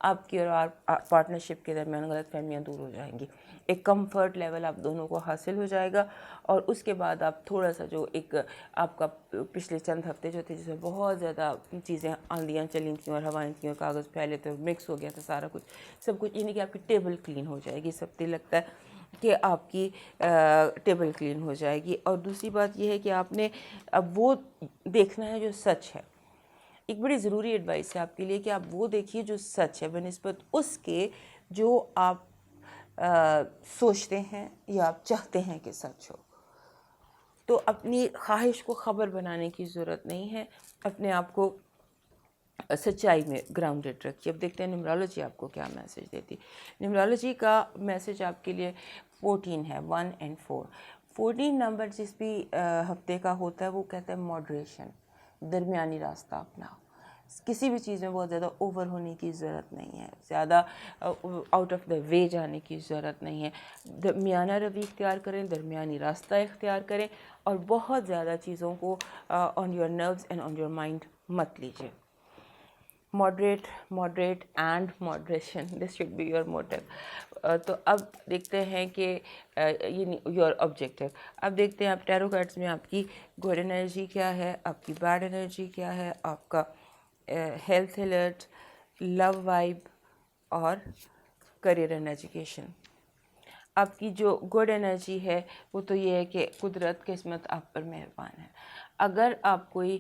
آپ کی اور پارٹنرشپ کے درمیان غلط فہمیاں دور ہو جائیں گی. ایک کمفرٹ لیول آپ دونوں کو حاصل ہو جائے گا. اور اس کے بعد آپ تھوڑا سا جو ایک آپ کا پچھلے چند ہفتے جو تھے جس میں بہت زیادہ چیزیں آندیاں چلی تھیں اور ہوائیں تھیں اور کاغذ پھیلے تھے اور مکس ہو گیا تھا سارا کچھ، سب کچھ، یعنی کہ آپ کی ٹیبل کلین ہو جائے گی. اس ہفتے لگتا ہے کہ آپ کی ٹیبل کلین ہو جائے گی. اور دوسری بات یہ ہے کہ آپ نے اب وہ دیکھنا ہے جو سچ ہے. ایک بڑی ضروری ایڈوائس ہے آپ کے لیے کہ آپ وہ دیکھیے جو سچ ہے بنسبت اس کے جو آپ سوچتے ہیں یا آپ چاہتے ہیں کہ سچ ہو. تو اپنی خواہش کو خبر بنانے کی ضرورت نہیں ہے، اپنے آپ کو سچائی میں گراؤنڈڈ رکھیے. اب دیکھتے ہیں نیمرولوجی آپ کو کیا میسج دیتی. نیمرولوجی کا میسج آپ کے لیے 14 ہے، 1 اور 4. 14 نمبر جس بھی ہفتے کا ہوتا ہے وہ کہتا ہے ماڈریشن، درمیانی راستہ اپناؤ. کسی بھی چیز میں بہت زیادہ اوور ہونے کی ضرورت نہیں ہے، زیادہ آؤٹ آف دا وے جانے کی ضرورت نہیں ہے. درمیانہ روی اختیار کریں، درمیانی راستہ اختیار کریں، اور بہت زیادہ چیزوں کو on your nerves and on your mind مت لیجیے. moderate and moderation, this should be your motive. تو اب دیکھتے ہیں کہ یور آبجیکٹیو. اب دیکھتے ہیں آپ ٹیرو کارڈز میں آپ کی گڈ انرجی کیا ہے، آپ کی بیڈ انرجی کیا ہے، آپ کا ہیلتھ الرٹ، لو وائب اور کریئر اینڈ ایجوکیشن. آپ کی جو گڈ انرجی ہے وہ تو یہ ہے کہ قدرت، قسمت آپ پر مہربان ہے. اگر آپ کوئی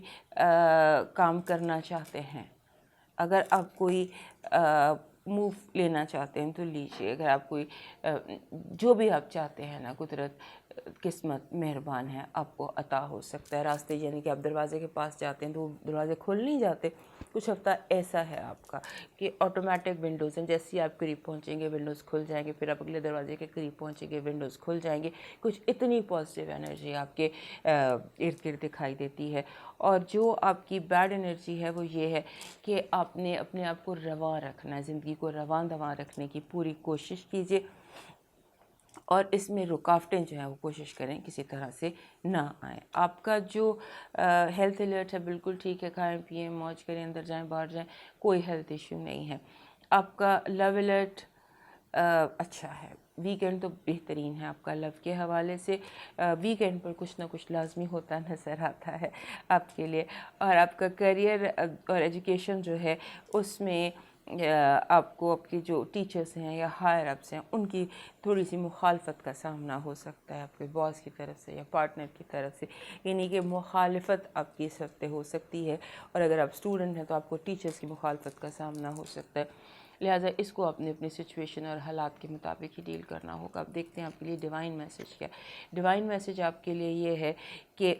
کام کرنا چاہتے ہیں، اگر آپ کوئی موو لینا چاہتے ہیں تو لیجیے. اگر آپ کوئی جو بھی آپ چاہتے ہیں نا، قدرت، قسمت مہربان ہے، آپ کو عطا ہو سکتا ہے. راستے یعنی کہ آپ دروازے کے پاس جاتے ہیں تو وہ دروازے کھل نہیں جاتے. کچھ ہفتہ ایسا ہے آپ کا کہ آٹومیٹک ونڈوز ہیں، جیسے ہی آپ قریب پہنچیں گے ونڈوز کھل جائیں گے، پھر آپ اگلے دروازے کے قریب پہنچیں گے ونڈوز کھل جائیں گے. کچھ اتنی پازیٹیو انرجی آپ کے ارد گرد دکھائی دیتی ہے. اور جو آپ کی بیڈ انرجی ہے وہ یہ ہے کہ آپ نے اپنے آپ کو رواں رکھنا ہے، زندگی کو رواں دواں رکھنے کی پوری کوشش کیجیے. اور اس میں رکاوٹیں جو ہیں وہ کوشش کریں کسی طرح سے نہ آئیں. آپ کا جو ہیلتھ الرٹ ہے بالکل ٹھیک ہے، کھائیں پئیں، موج کریں، اندر جائیں باہر جائیں، کوئی ہیلتھ ایشو نہیں ہے. آپ کا لو الرٹ اچھا ہے. ویکینڈ تو بہترین ہے آپ کا لو کے حوالے سے. ویکینڈ پر کچھ نہ کچھ لازمی ہوتا نظر آتا ہے آپ کے لیے. اور آپ کا کریئر اور ایجوکیشن جو ہے اس میں آپ کو آپ کے جو ٹیچرس ہیں یا ہائر اپس ہیں ان کی تھوڑی سی مخالفت کا سامنا ہو سکتا ہے، آپ کے باس کی طرف سے یا پارٹنر کی طرف سے. یعنی کہ مخالفت آپ کی اس ہفتے ہو سکتی ہے. اور اگر آپ اسٹوڈنٹ ہیں تو آپ کو ٹیچرس کی مخالفت کا سامنا ہو سکتا ہے. لہٰذا اس کو اپنے اپنی سچویشن اور حالات کے مطابق ہی ڈیل کرنا ہوگا. اب دیکھتے ہیں آپ کے لیے ڈیوائن میسیج کیا ہے. ڈیوائن میسیج آپ کے لیے یہ ہے کہ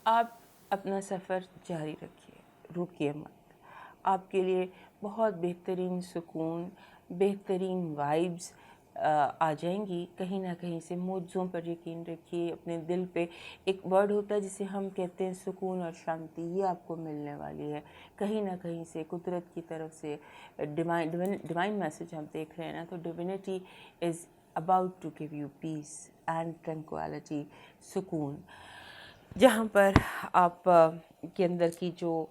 آپ اپنا سفر جاری رکھیے, رکیے مت. آپ کے لیے بہت بہترین سکون, بہترین وائبز آ جائیں گی. کہیں نہ کہیں سے معجزوں پر یقین رکھیے. اپنے دل پہ ایک ورڈ ہوتا ہے جسے ہم کہتے ہیں سکون اور شانتی, یہ آپ کو ملنے والی ہے کہیں نہ کہیں سے قدرت کی طرف سے. ڈیوائن میسیج ہم دیکھ رہے ہیں نا, تو divinity is about to give you peace and tranquility, سکون, جہاں پر آپ کے اندر کی جو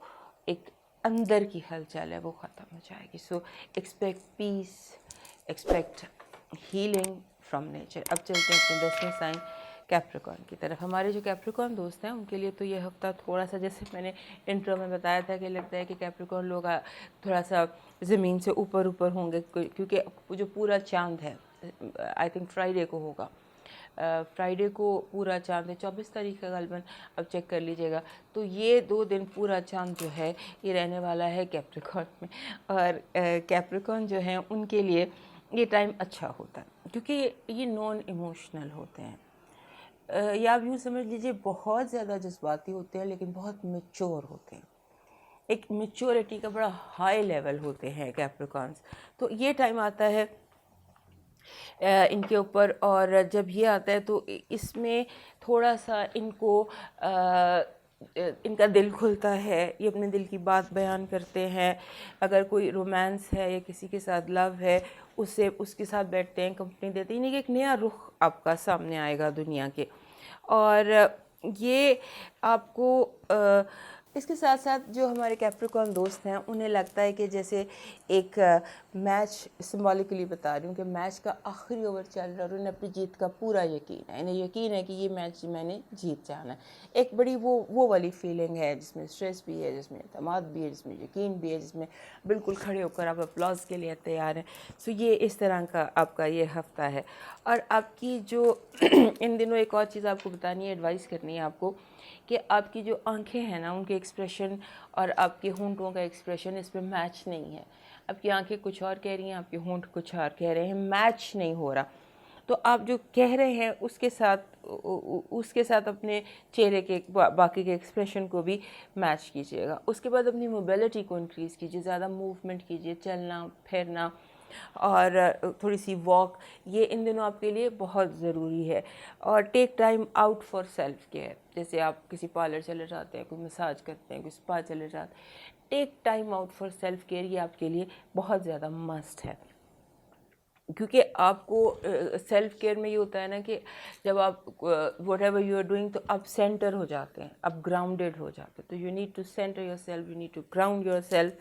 ایک اندر کی ہلچل ہے وہ ختم ہو جائے گی. So expect peace, expect healing from nature. اب چلتے ہیں اپنے 10ویں سائن کیپریکارن کی طرف. ہمارے جو کیپریکارن دوست ہیں ان کے لیے تو یہ ہفتہ تھوڑا سا, جیسے میں نے انٹرو میں بتایا تھا کہ لگتا ہے کہ کیپریکارن لوگ تھوڑا سا زمین سے اوپر ہوں گے, کیونکہ جو پورا چاند ہے آئی تھنک فرائیڈے کو ہوگا, فرائیڈے کو پورا چاند ہے, 24 تاریخ کا غالباً, اب چیک کر لیجئے گا. تو یہ 2 دن پورا چاند جو ہے یہ رہنے والا ہے کیپریکارن میں. اور کیپریکارن جو ہیں ان کے لیے یہ ٹائم اچھا ہوتا ہے کیونکہ یہ نان ایموشنل ہوتے ہیں, یا آپ یوں سمجھ لیجئے بہت زیادہ جذباتی ہوتے ہیں لیکن بہت میچور ہوتے ہیں. ایک میچورٹی کا بڑا ہائی لیول ہوتے ہیں کیپریکارنس. تو یہ ٹائم آتا ہے ان کے اوپر, اور جب یہ آتا ہے تو اس میں تھوڑا سا ان کو ان کا دل کھلتا ہے, یہ اپنے دل کی بات بیان کرتے ہیں. اگر کوئی رومانس ہے یا کسی کے ساتھ لو ہے, اس کے ساتھ بیٹھتے ہیں, کمپنی دیتے ہیں, یعنی کہ ایک نیا رخ آپ کا سامنے آئے گا دنیا کے. اور یہ آپ کو اس کے ساتھ ساتھ جو ہمارے کیپریکارن دوست ہیں انہیں لگتا ہے کہ جیسے ایک میچ, سمبولکلی بتا رہی ہوں کہ میچ کا آخری اوور چل رہا ہے اور انہیں اپنی جیت کا پورا یقین ہے, انہیں یقین ہے کہ یہ میچ میں نے جیت جانا ہے. ایک بڑی وہ والی فیلنگ ہے جس میں اسٹریس بھی ہے, جس میں اعتماد بھی ہے, جس میں یقین بھی ہے, جس میں بالکل کھڑے ہو کر آپ اپلاز کے لیے تیار ہیں. سو یہ اس طرح کا آپ کا یہ ہفتہ ہے. اور آپ کی جو ان دنوں ایک اور چیز آپ کو بتانی ہے, ایڈوائز کرنی ہے آپ کو, کہ آپ کی جو آنکھیں ہیں نا ان کے ایکسپریشن اور آپ کے ہونٹوں کا ایکسپریشن اس پہ میچ نہیں ہے. آپ کی آنکھیں کچھ اور کہہ رہی ہیں, آپ کے ہونٹ کچھ اور کہہ رہے ہیں, میچ نہیں ہو رہا. تو آپ جو کہہ رہے ہیں اس کے ساتھ اپنے چہرے کے باقی کے ایکسپریشن کو بھی میچ کیجیے گا. اس کے بعد اپنی موبیلٹی کو انکریز کیجیے, زیادہ موومنٹ کیجیے, چلنا پھرنا اور تھوڑی سی واک, یہ ان دنوں آپ کے لیے بہت ضروری ہے. اور take time out for self care, جیسے آپ کسی پارلر چلے جاتے ہیں, کوئی مساج کرتے ہیں, کوئی اسپا چلے جاتے ہیں, take time out for self care, یہ آپ کے لیے بہت زیادہ مسٹ ہے. کیونکہ آپ کو سیلف کیئر میں یہ ہوتا ہے نا کہ جب آپ whatever you are doing تو آپ سینٹر ہو جاتے ہیں, آپ گراؤنڈیڈ ہو جاتے ہیں. تو you need to center yourself, you need to ground yourself.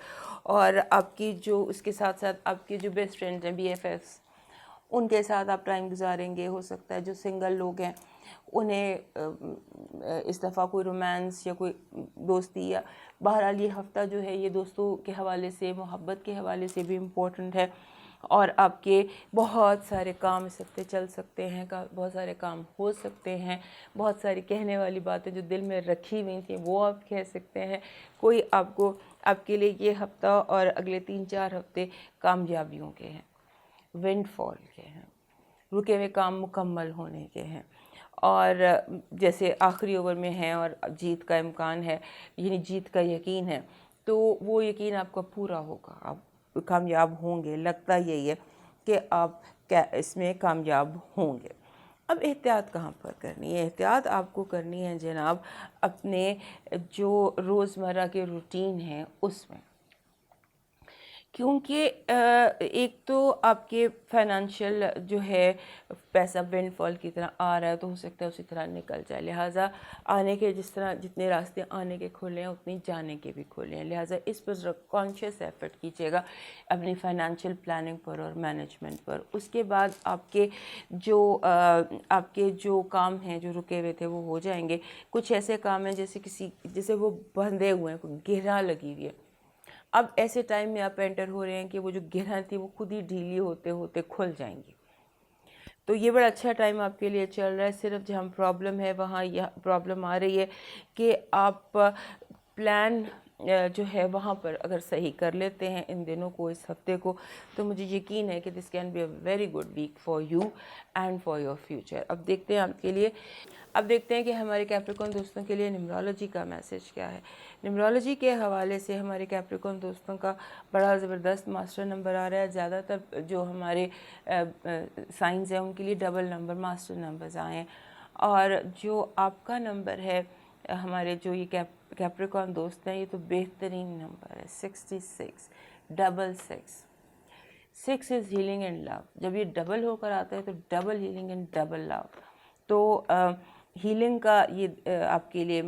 اور آپ کی جو اس کے ساتھ ساتھ آپ کے جو بیسٹ فرینڈز ہیں, بی ایف ایفس, ان کے ساتھ آپ ٹائم گزاریں گے. ہو سکتا ہے جو سنگل لوگ ہیں انہیں اس دفعہ کوئی رومانس یا کوئی دوستی, یا بہرحال یہ ہفتہ جو ہے یہ دوستوں کے حوالے سے, محبت کے حوالے سے بھی امپورٹنٹ ہے. اور آپ کے بہت سارے کام اس ہفتے چل سکتے ہیں, بہت سارے کام ہو سکتے ہیں, بہت ساری کہنے والی باتیں جو دل میں رکھی ہوئی تھیں وہ آپ کہہ سکتے ہیں. کوئی آپ کے لیے یہ ہفتہ اور اگلے 3-4 ہفتے کامیابیوں کے ہیں, ونڈ فال کے ہیں, رکے ہوئے کام مکمل ہونے کے ہیں. اور جیسے آخری اوور میں ہیں اور جیت کا امکان ہے, یعنی جیت کا یقین ہے, تو وہ یقین آپ کا پورا ہوگا, آپ کامیاب ہوں گے. لگتا یہی ہے کہ آپ اس میں کامیاب ہوں گے. اب احتیاط کہاں پر کرنی ہے؟ احتیاط آپ کو کرنی ہے جناب اپنے جو روزمرہ کے روٹین ہیں اس میں, کیونکہ ایک تو آپ کے فائنانشیل جو ہے پیسہ ونڈ فال کی طرح آ رہا ہے, تو ہو سکتا ہے اسی طرح نکل جائے. لہٰذا آنے کے جتنے راستے آنے کے کھولے ہیں اتنی جانے کے بھی کھولے ہیں. لہٰذا اس پر ذرا کانشیس ایفرٹ کیجیے گا اپنی فائنانشیل پلاننگ پر اور مینجمنٹ پر. اس کے بعد آپ کے جو کام ہیں جو رکے ہوئے تھے وہ ہو جائیں گے. کچھ ایسے کام ہیں جیسے وہ بندھے ہوئے ہیں, کوئی گرہ لگی ہوئی ہے. اب ایسے ٹائم میں آپ انٹر ہو رہے ہیں کہ وہ جو گرہ تھی وہ خود ہی ڈھیلی ہوتے ہوتے کھل جائیں گی. تو یہ بڑا اچھا ٹائم آپ کے لیے چل رہا ہے. صرف جہاں پرابلم ہے وہاں یہ پرابلم آ رہی ہے کہ آپ پلان جو ہے وہاں پر اگر صحیح کر لیتے ہیں ان دنوں کو, اس ہفتے کو, تو مجھے یقین ہے کہ this can be a very good week for you and for your future. اب دیکھتے ہیں آپ کے لیے, اب دیکھتے ہیں کہ ہمارے کیپریکن دوستوں کے لیے نیمرولوجی کا میسج کیا ہے. نیمرولوجی کے حوالے سے ہمارے کیپریکن دوستوں کا بڑا زبردست ماسٹر نمبر آ رہا ہے. زیادہ تر جو ہمارے سائنز ہیں ان کے لیے ڈبل نمبر ماسٹر نمبرز آئے ہیں, اور جو آپ کا نمبر ہے ہمارے جو یہ کیپریکن دوست ہیں, یہ تو بہترین نمبر ہے, 66 66. 6 از ہیلنگ اینڈ لو. جب یہ ڈبل ہو کر آتا ہے تو ڈبل ہیلنگ اینڈ ڈبل لو. تو ہیلنگ کا یہ آپ کے لیے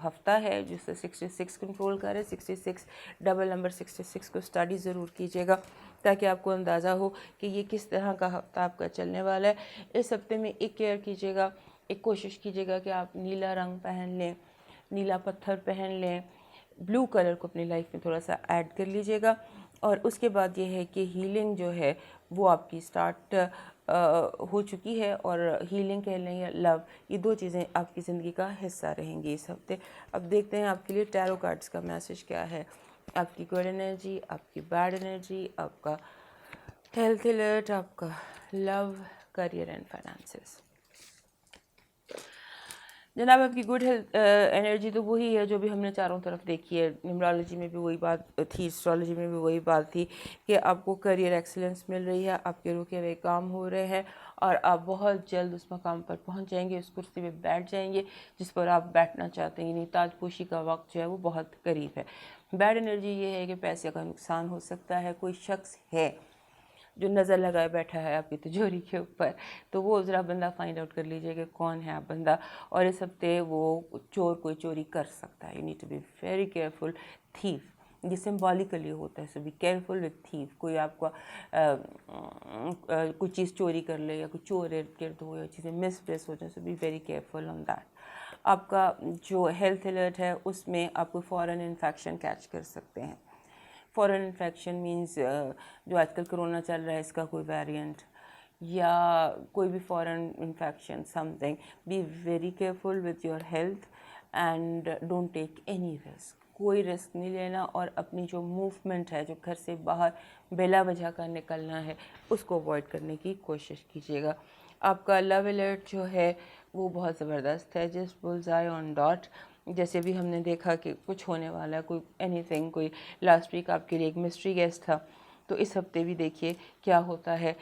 ہفتہ ہے جس سے 66 کنٹرول کرے. 66 ڈبل نمبر 66 کو اسٹڈی ضرور کیجیے گا تاکہ آپ کو اندازہ ہو کہ یہ کس طرح کا ہفتہ آپ کا چلنے والا ہے. اس ہفتے میں ایک کیئر کیجیے گا, ایک کوشش کیجیے گا کہ آپ نیلا رنگ پہن لیں, نیلا پتھر پہن لیں, بلو کلر کو اپنی لائف میں تھوڑا سا ایڈ کر لیجیے گا. اور اس کے بعد یہ ہے کہ ہیلنگ جو ہے وہ آپ کی سٹارٹ ہو چکی ہے, اور ہیلنگ کہہ لیں یا لو, یہ دو چیزیں آپ کی زندگی کا حصہ رہیں گی اس ہفتے. اب دیکھتے ہیں آپ کے لیے ٹیرو کارڈز کا میسج کیا ہے. آپ کی گڈ انرجی, آپ کی بیڈ انرجی, آپ کا ہیلتھ الرٹ, آپ کا لو, کریئر اینڈ فائنانسز. جناب آپ کی گڈ ہیلتھ انرجی تو وہی ہے جو بھی ہم نے چاروں طرف دیکھی ہے. نیمرولوجی میں بھی وہی بات تھی, اسٹرالوجی میں بھی وہی بات تھی کہ آپ کو کریئر ایکسلنس مل رہی ہے, آپ کے رکے ہوئے کام ہو رہے ہیں, اور آپ بہت جلد اس مقام پر پہنچ جائیں گے, اس کرسی پہ بیٹھ جائیں گے جس پر آپ بیٹھنا چاہتے ہیں. یعنی تاج پوشی کا وقت جو ہے وہ بہت قریب ہے. بیڈ انرجی یہ ہے کہ پیسے کا نقصان ہو سکتا ہے. کوئی شخص ہے جو نظر لگائے بیٹھا ہے آپ کی تجوری کے اوپر, تو وہ ذرا بندہ فائنڈ آؤٹ کر لیجئے کہ کون ہے آپ بندہ. اور اس ہفتے وہ چور کوئی چوری کر سکتا ہے. You need to be very careful. Thief یہ سمبولیکلی ہوتا ہے, so be careful with thief. کوئی آپ کا کوئی چیز چوری کر لے یا کوئی چور ارد گرد ہو یا چیزیں مس پلیس ہو جائیں, so be very careful on that. آپ کا جو ہیلتھ الرٹ ہے اس میں آپ کو فوراً انفیکشن کیچ کر سکتے ہیں. فورن انفیکشن مینز جو آج کل کرونا چل رہا ہے اس کا کوئی ویریئنٹ یا کوئی بھی foreign infection something. Be very careful with your health and don't take any risk. کوئی رسک نہیں لینا, اور اپنی جو موومنٹ ہے, جو گھر سے باہر بلا وجہ کا نکلنا ہے, اس کو اوائڈ کرنے کی کوشش کیجیے گا. آپ کا لو الرٹ جو ہے وہ بہت زبردست ہے, جسٹ بلز آئی آن ڈاٹ. جیسے بھی ہم نے دیکھا کہ کچھ ہونے والا ہے, کوئی اینی تھنگ, کوئی لاسٹ ویک آپ کے لیے ایک مسٹری گیسٹ تھا, تو اس ہفتے بھی دیکھیے کیا ہوتا ہے.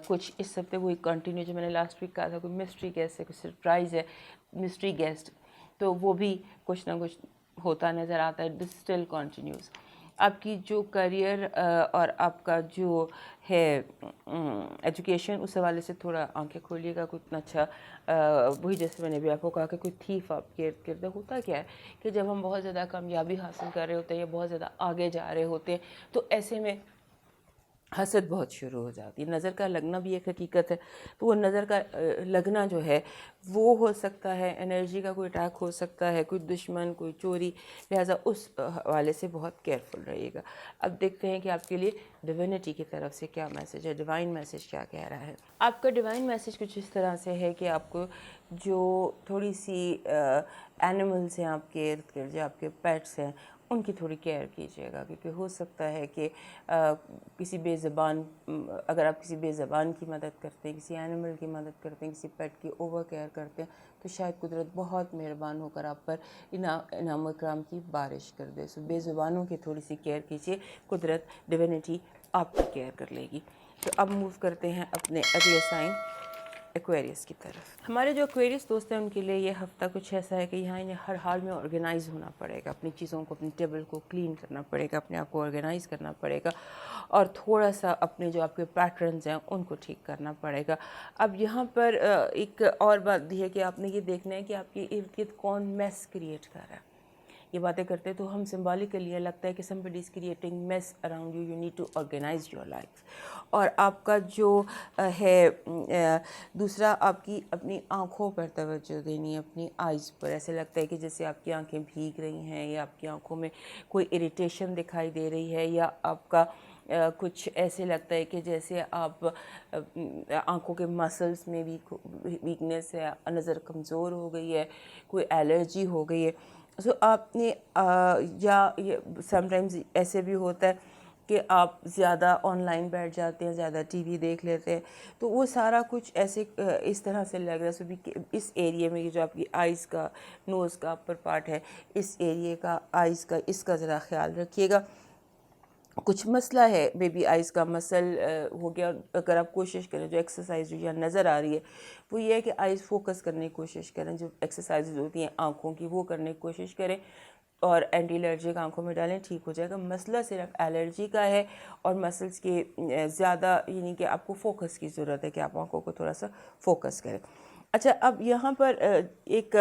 کچھ اس ہفتے وہی کنٹینیو جو میں نے لاسٹ ویک کہا تھا, کوئی مسٹری گیسٹ ہے, کوئی سرپرائز ہے, مسٹری گیسٹ, تو وہ بھی کچھ نہ کچھ ہوتا نظر آتا ہے. This still continues. آپ کی جو کریئر اور آپ کا جو ہے ایجوکیشن, اس حوالے سے تھوڑا آنکھیں کھولیے گا. کچھ اچھا وہی جیسے میں نے بھی آپ کو کہا کہ کوئی تھیف آپ کے ارد گرد. ہوتا کیا ہے کہ جب ہم بہت زیادہ کامیابی حاصل کر رہے ہوتے ہیں یا بہت زیادہ آگے جا رہے ہوتے ہیں, تو ایسے میں حسد بہت شروع ہو جاتی ہے. نظر کا لگنا بھی ایک حقیقت ہے, تو وہ نظر کا لگنا جو ہے وہ ہو سکتا ہے, انرجی کا کوئی اٹیک ہو سکتا ہے, کوئی دشمن, کوئی چوری. لہٰذا اس حوالے سے بہت کیئرفل رہیے گا. اب دیکھتے ہیں کہ آپ کے لیے ڈیوینٹی کی طرف سے کیا میسج ہے, ڈیوائن میسج کیا کہہ رہا ہے. آپ کا ڈیوائن میسج کچھ اس طرح سے ہے کہ آپ کو جو تھوڑی سی اینیملز ہیں آپ کے ارد گرد, جو آپ کے پیٹس ہیں, ان کی تھوڑی کیئر کیجیے گا. کیونکہ ہو سکتا ہے کہ کسی بے زبان, اگر آپ کسی بے زبان کی مدد کرتے ہیں, کسی اینیمل کی مدد کرتے ہیں, کسی پیٹ کی اوور کیئر کرتے ہیں, تو شاید قدرت بہت مہربان ہو کر آپ پر انعام و اکرام کی بارش کر دے. سو بے زبانوں کی تھوڑی سی کیئر کیجیے, قدرت ڈیوینٹی آپ کی کیئر کر لے گی. تو اب موو کرتے ہیں اپنے اگلے سائن ایکویریس کی طرف. ہمارے جو ایکویریس دوست ہیں ان کے لیے یہ ہفتہ کچھ ایسا ہے کہ یہاں انہیں ہر حال میں آرگنائز ہونا پڑے گا. اپنی چیزوں کو, اپنی ٹیبل کو کلین کرنا پڑے گا, اپنے آپ کو آرگنائز کرنا پڑے گا, اور تھوڑا سا اپنے جو آپ کے پیٹرنز ہیں ان کو ٹھیک کرنا پڑے گا. اب یہاں پر ایک اور بات بھی ہے کہ آپ نے یہ دیکھنا ہے کہ آپ کے ارد گرد کون میس کریٹ کر رہا ہے. یہ باتیں کرتے ہیں تو ہم سمبولیکلی لگتا ہے کہ somebody is creating mess around you, you need to organize your life. اور آپ کا جو ہے دوسرا, آپ کی اپنی آنکھوں پر توجہ دینی ہے, اپنی آئیز پر. ایسے لگتا ہے کہ جیسے آپ کی آنکھیں بھیگ رہی ہیں, یا آپ کی آنکھوں میں کوئی اریٹیشن دکھائی دے رہی ہے, یا آپ کا کچھ ایسے لگتا ہے کہ جیسے آپ آنکھوں کے مسلز میں بھی ویکنیس ہے, نظر کمزور ہو گئی ہے, کوئی الرجی ہو گئی ہے. سو آپ نے یا سم ٹائمز ایسے بھی ہوتا ہے کہ آپ زیادہ آن لائن بیٹھ جاتے ہیں, زیادہ ٹی وی دیکھ لیتے ہیں, تو وہ سارا کچھ ایسے اس طرح سے لگ رہا ہے. سو بھی اس ایریے میں جو آپ کی آئز کا, نوز کا اپر پارٹ ہے, اس ایریے کا, آئز کا, اس کا ذرا خیال رکھیے گا. کچھ مسئلہ ہے بیبی آئز کا مسل ہو گیا. اگر آپ کوشش کریں, جو ایکسرسائز جو یہاں نظر آ رہی ہے وہ یہ ہے کہ آئز فوکس کرنے کی کوشش کریں. جو ایکسرسائز ہوتی ہیں آنکھوں کی وہ کرنے کی کوشش کریں, اور اینٹی الرجک آنکھوں میں ڈالیں, ٹھیک ہو جائے گا. مسئلہ صرف الرجی کا ہے اور مسلس کے زیادہ, یعنی کہ آپ کو فوکس کی ضرورت ہے کہ آپ آنکھوں کو تھوڑا سا فوکس کریں. اچھا, اب یہاں پر ایک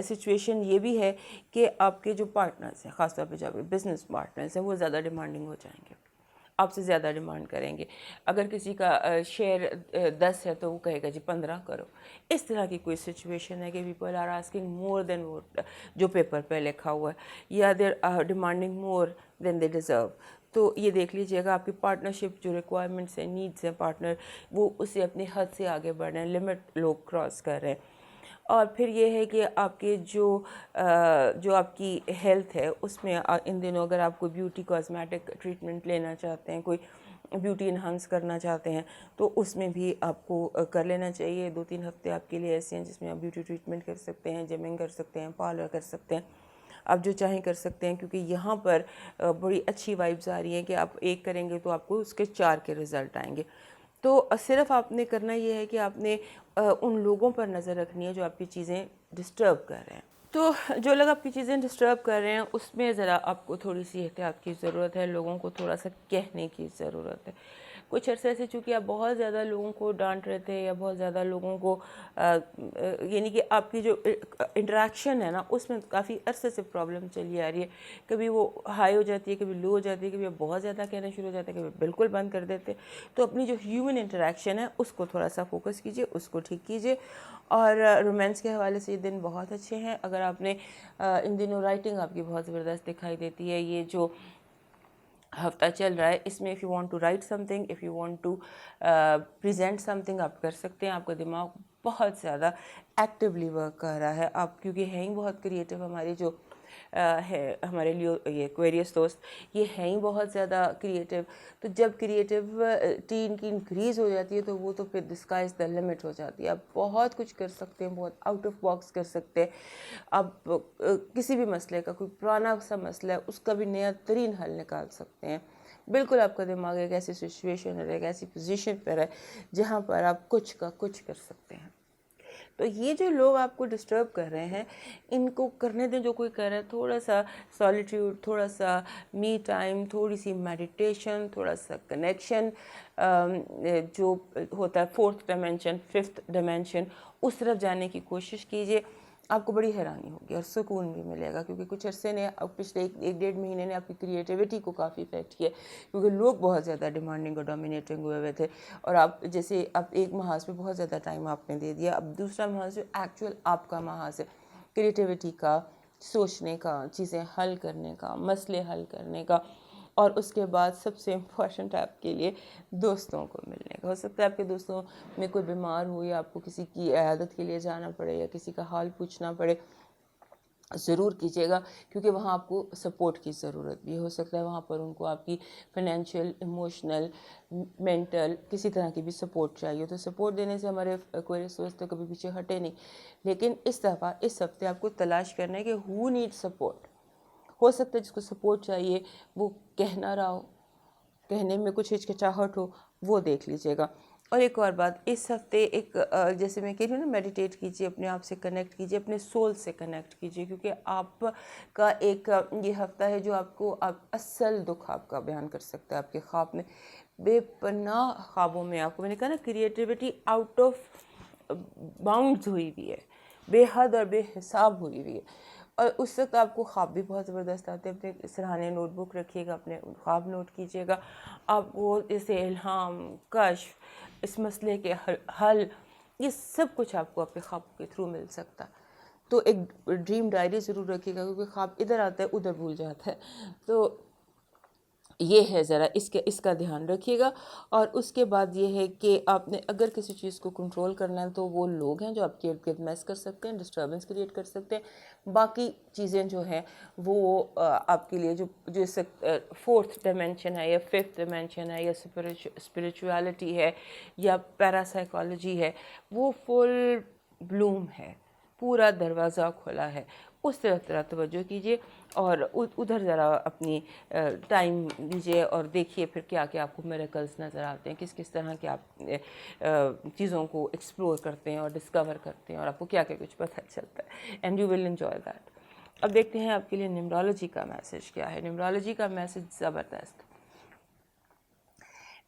سچویشن یہ بھی ہے کہ آپ کے جو پارٹنرز ہیں, خاص طور پہ جو بزنس پارٹنرز ہیں, وہ زیادہ ڈیمانڈنگ ہو جائیں گے, آپ سے زیادہ ڈیمانڈ کریں گے. اگر کسی کا شیئر 10 ہے تو وہ کہے گا جی 15 کرو. اس طرح کی کوئی سچویشن ہے کہ people are asking more than جو پیپر پہ لکھا ہوا ہے, یا there are demanding more than they deserve. تو یہ دیکھ لیجئے گا آپ کی پارٹنرشپ جو ریکوائرمنٹس ہیں, نیڈس ہیں پارٹنر, وہ اسے اپنی حد سے آگے بڑھ رہے ہیں, لمٹ لوگ کراس کر رہے ہیں. اور پھر یہ ہے کہ آپ کے جو آپ کی ہیلتھ ہے اس میں ان دنوں اگر آپ کوئی بیوٹی کاسمیٹک ٹریٹمنٹ لینا چاہتے ہیں, کوئی بیوٹی انہانس کرنا چاہتے ہیں, تو اس میں بھی آپ کو کر لینا چاہیے. 2-3 ہفتے آپ کے لیے ایسے ہیں جس میں آپ بیوٹی ٹریٹمنٹ کر سکتے ہیں, جمنگ کر سکتے ہیں, پارلر کر سکتے ہیں, آپ جو چاہیں کر سکتے ہیں. کیونکہ یہاں پر بڑی اچھی وائبز آ رہی ہیں کہ آپ ایک کریں گے تو آپ کو اس کے 4 کے رزلٹ آئیں گے. تو صرف آپ نے کرنا یہ ہے کہ آپ نے ان لوگوں پر نظر رکھنی ہے جو آپ کی چیزیں ڈسٹرب کر رہے ہیں. تو جو لوگ آپ کی چیزیں ڈسٹرب کر رہے ہیں اس میں ذرا آپ کو تھوڑی سی احتیاط کی ضرورت ہے, لوگوں کو تھوڑا سا کہنے کی ضرورت ہے. کچھ عرصے سے چونکہ آپ بہت زیادہ لوگوں کو ڈانٹ رہے تھے یا بہت زیادہ لوگوں کو یعنی کہ آپ کی جو انٹریکشن ہے نا اس میں کافی عرصے سے پرابلم چلی آ رہی ہے. کبھی وہ ہائی ہو جاتی ہے, کبھی لو ہو جاتی ہے, کبھی آپ بہت زیادہ کہنا شروع ہو جاتے ہیں, کبھی بالکل بند کر دیتے. تو اپنی جو ہیومن انٹریکشن ہے اس کو تھوڑا سا فوکس کیجئے, اس کو ٹھیک کیجئے. اور رومانس کے حوالے سے یہ دن بہت اچھے ہیں. اگر آپ نے ان دنوں رائٹنگ آپ کی بہت زبردست دکھائی دیتی ہے, یہ جو ہفتہ چل رہا ہے اس میں if you want to write something, if you want to present something, آپ کر سکتے ہیں. آپ کا دماغ بہت زیادہ ایکٹیولی ورک کر رہا ہے. آپ کیونکہ ہیں ہی بہت کریٹیو, ہماری جو ہے ہمارے لیے یہ ایکویریس دوست, یہ ہیں ہی بہت زیادہ کریٹیو. تو جب کریٹیوٹی ان کی انکریز ہو جاتی ہے تو وہ تو پھر the sky is the limit ہو جاتی ہے. آپ بہت کچھ کر سکتے ہیں, بہت آؤٹ آف باکس کر سکتے ہیں. آپ کسی بھی مسئلے کا, کوئی پرانا سا مسئلہ ہے اس کا بھی نیا ترین حل نکال سکتے ہیں. بالکل آپ کا دماغ ایک ایسی سچویشن ہے, ایک ایسی پوزیشن پر ہے جہاں پر آپ کچھ کا کچھ کر سکتے ہیں. تو یہ جو لوگ آپ کو ڈسٹرب کر رہے ہیں ان کو کرنے دیں جو کوئی کر رہا ہے. تھوڑا سا سالیٹیوڈ, تھوڑا سا می ٹائم, تھوڑی سی میڈیٹیشن, تھوڑا سا کنیکشن جو ہوتا ہے 4th ڈائمینشن, 5th ڈائمینشن, اس طرف جانے کی کوشش کیجئے. آپ کو بڑی حیرانی ہوگی اور سکون بھی ملے گا. کیونکہ کچھ عرصے نے, پچھلے 1-1.5 مہینے نے آپ کی کریٹیوٹی کو کافی افیکٹ کیا, کیونکہ لوگ بہت زیادہ ڈیمانڈنگ اور ڈومینیٹنگ ہوئے تھے. اور آپ جیسے اب ایک محاذ پہ بہت زیادہ ٹائم آپ نے دے دیا, اب دوسرا محاذ جو ایکچوئل آپ کا محاذ ہے کریٹیوٹی کا, سوچنے کا, چیزیں حل کرنے کا, مسئلے حل کرنے کا. اور اس کے بعد سب سے امپورٹنٹ آپ کے لیے دوستوں کو ملنے کا. ہو سکتا ہے آپ کے دوستوں میں کوئی بیمار ہو یا آپ کو کسی کی عیادت کے لیے جانا پڑے یا کسی کا حال پوچھنا پڑے, ضرور کیجیے گا. کیونکہ وہاں آپ کو سپورٹ کی ضرورت بھی ہو سکتا ہے, وہاں پر ان کو آپ کی فائنینشیل, ایموشنل, مینٹل کسی طرح کی بھی سپورٹ چاہیے. تو سپورٹ دینے سے ہمارے کوئی دوست تو کبھی پیچھے ہٹے نہیں. لیکن اس دفعہ اس ہفتے آپ کو تلاش کرنا ہے کہ ہو نیڈ سپورٹ. ہو سکتا ہے جس کو سپورٹ چاہیے وہ کہہ نہ رہا ہو, کہنے میں کچھ ہچکچاہٹ ہو, وہ دیکھ لیجیے گا. اور ایک اور بات, اس ہفتے ایک جیسے میں کہہ رہی ہوں نا, میڈیٹیٹ کیجیے, اپنے آپ سے کنیکٹ کیجیے, اپنے سول سے کنیکٹ کیجیے. کیونکہ آپ کا ایک یہ ہفتہ ہے جو آپ کو اصل دکھ آپ کا بیان کر سکتا ہے. آپ کے خواب میں, بے پناہ خوابوں میں آپ کو, میں نے کہا نا کریٹیوٹی آؤٹ آف باؤنڈز ہوئی ہوئی ہے, بے حد اور بے حساب ہوئی ہوئی ہے. اور اس وقت آپ کو خواب بھی بہت زبردست آتے ہیں. اپنے سراہنے نوٹ بک رکھیے گا, اپنے خواب نوٹ کیجیے گا. آپ کو جیسے الہام, کشف, اس مسئلے کے حل, یہ سب کچھ آپ کو اپنے خواب کے تھرو مل سکتا. تو ایک ڈریم ڈائری ضرور رکھیے گا, کیونکہ خواب ادھر آتا ہے ادھر بھول جاتا ہے. تو یہ ہے ذرا اس کا دھیان رکھیے گا. اور اس کے بعد یہ ہے کہ آپ نے اگر کسی چیز کو کنٹرول کرنا ہے تو وہ لوگ ہیں جو آپ کے ارد گرد میس کر سکتے ہیں, ڈسٹربنس کریٹ کر سکتے ہیں. باقی چیزیں جو ہیں وہ آپ کے لیے جو اس فورتھ ڈائمینشن ہے یا ففتھ ڈائمینشن ہے یا اسپریچویلٹی ہے یا پیراسائیکالوجی ہے, وہ فل بلوم ہے, پورا دروازہ کھلا ہے. اس طرف ذرا توجہ کیجیے اور ادھر ذرا اپنی ٹائم دیجیے اور دیکھیے پھر کیا کیا آپ کو میریکلز نظر آتے ہیں, کس طرح کے آپ چیزوں کو ایکسپلور کرتے ہیں اور ڈسکور کرتے ہیں اور آپ کو کیا کیا کچھ پتہ چلتا ہے, and you will enjoy that. اب دیکھتے ہیں آپ کے لیے نیمرولوجی کا میسج کیا ہے. نیمرولوجی کا میسج زبردست.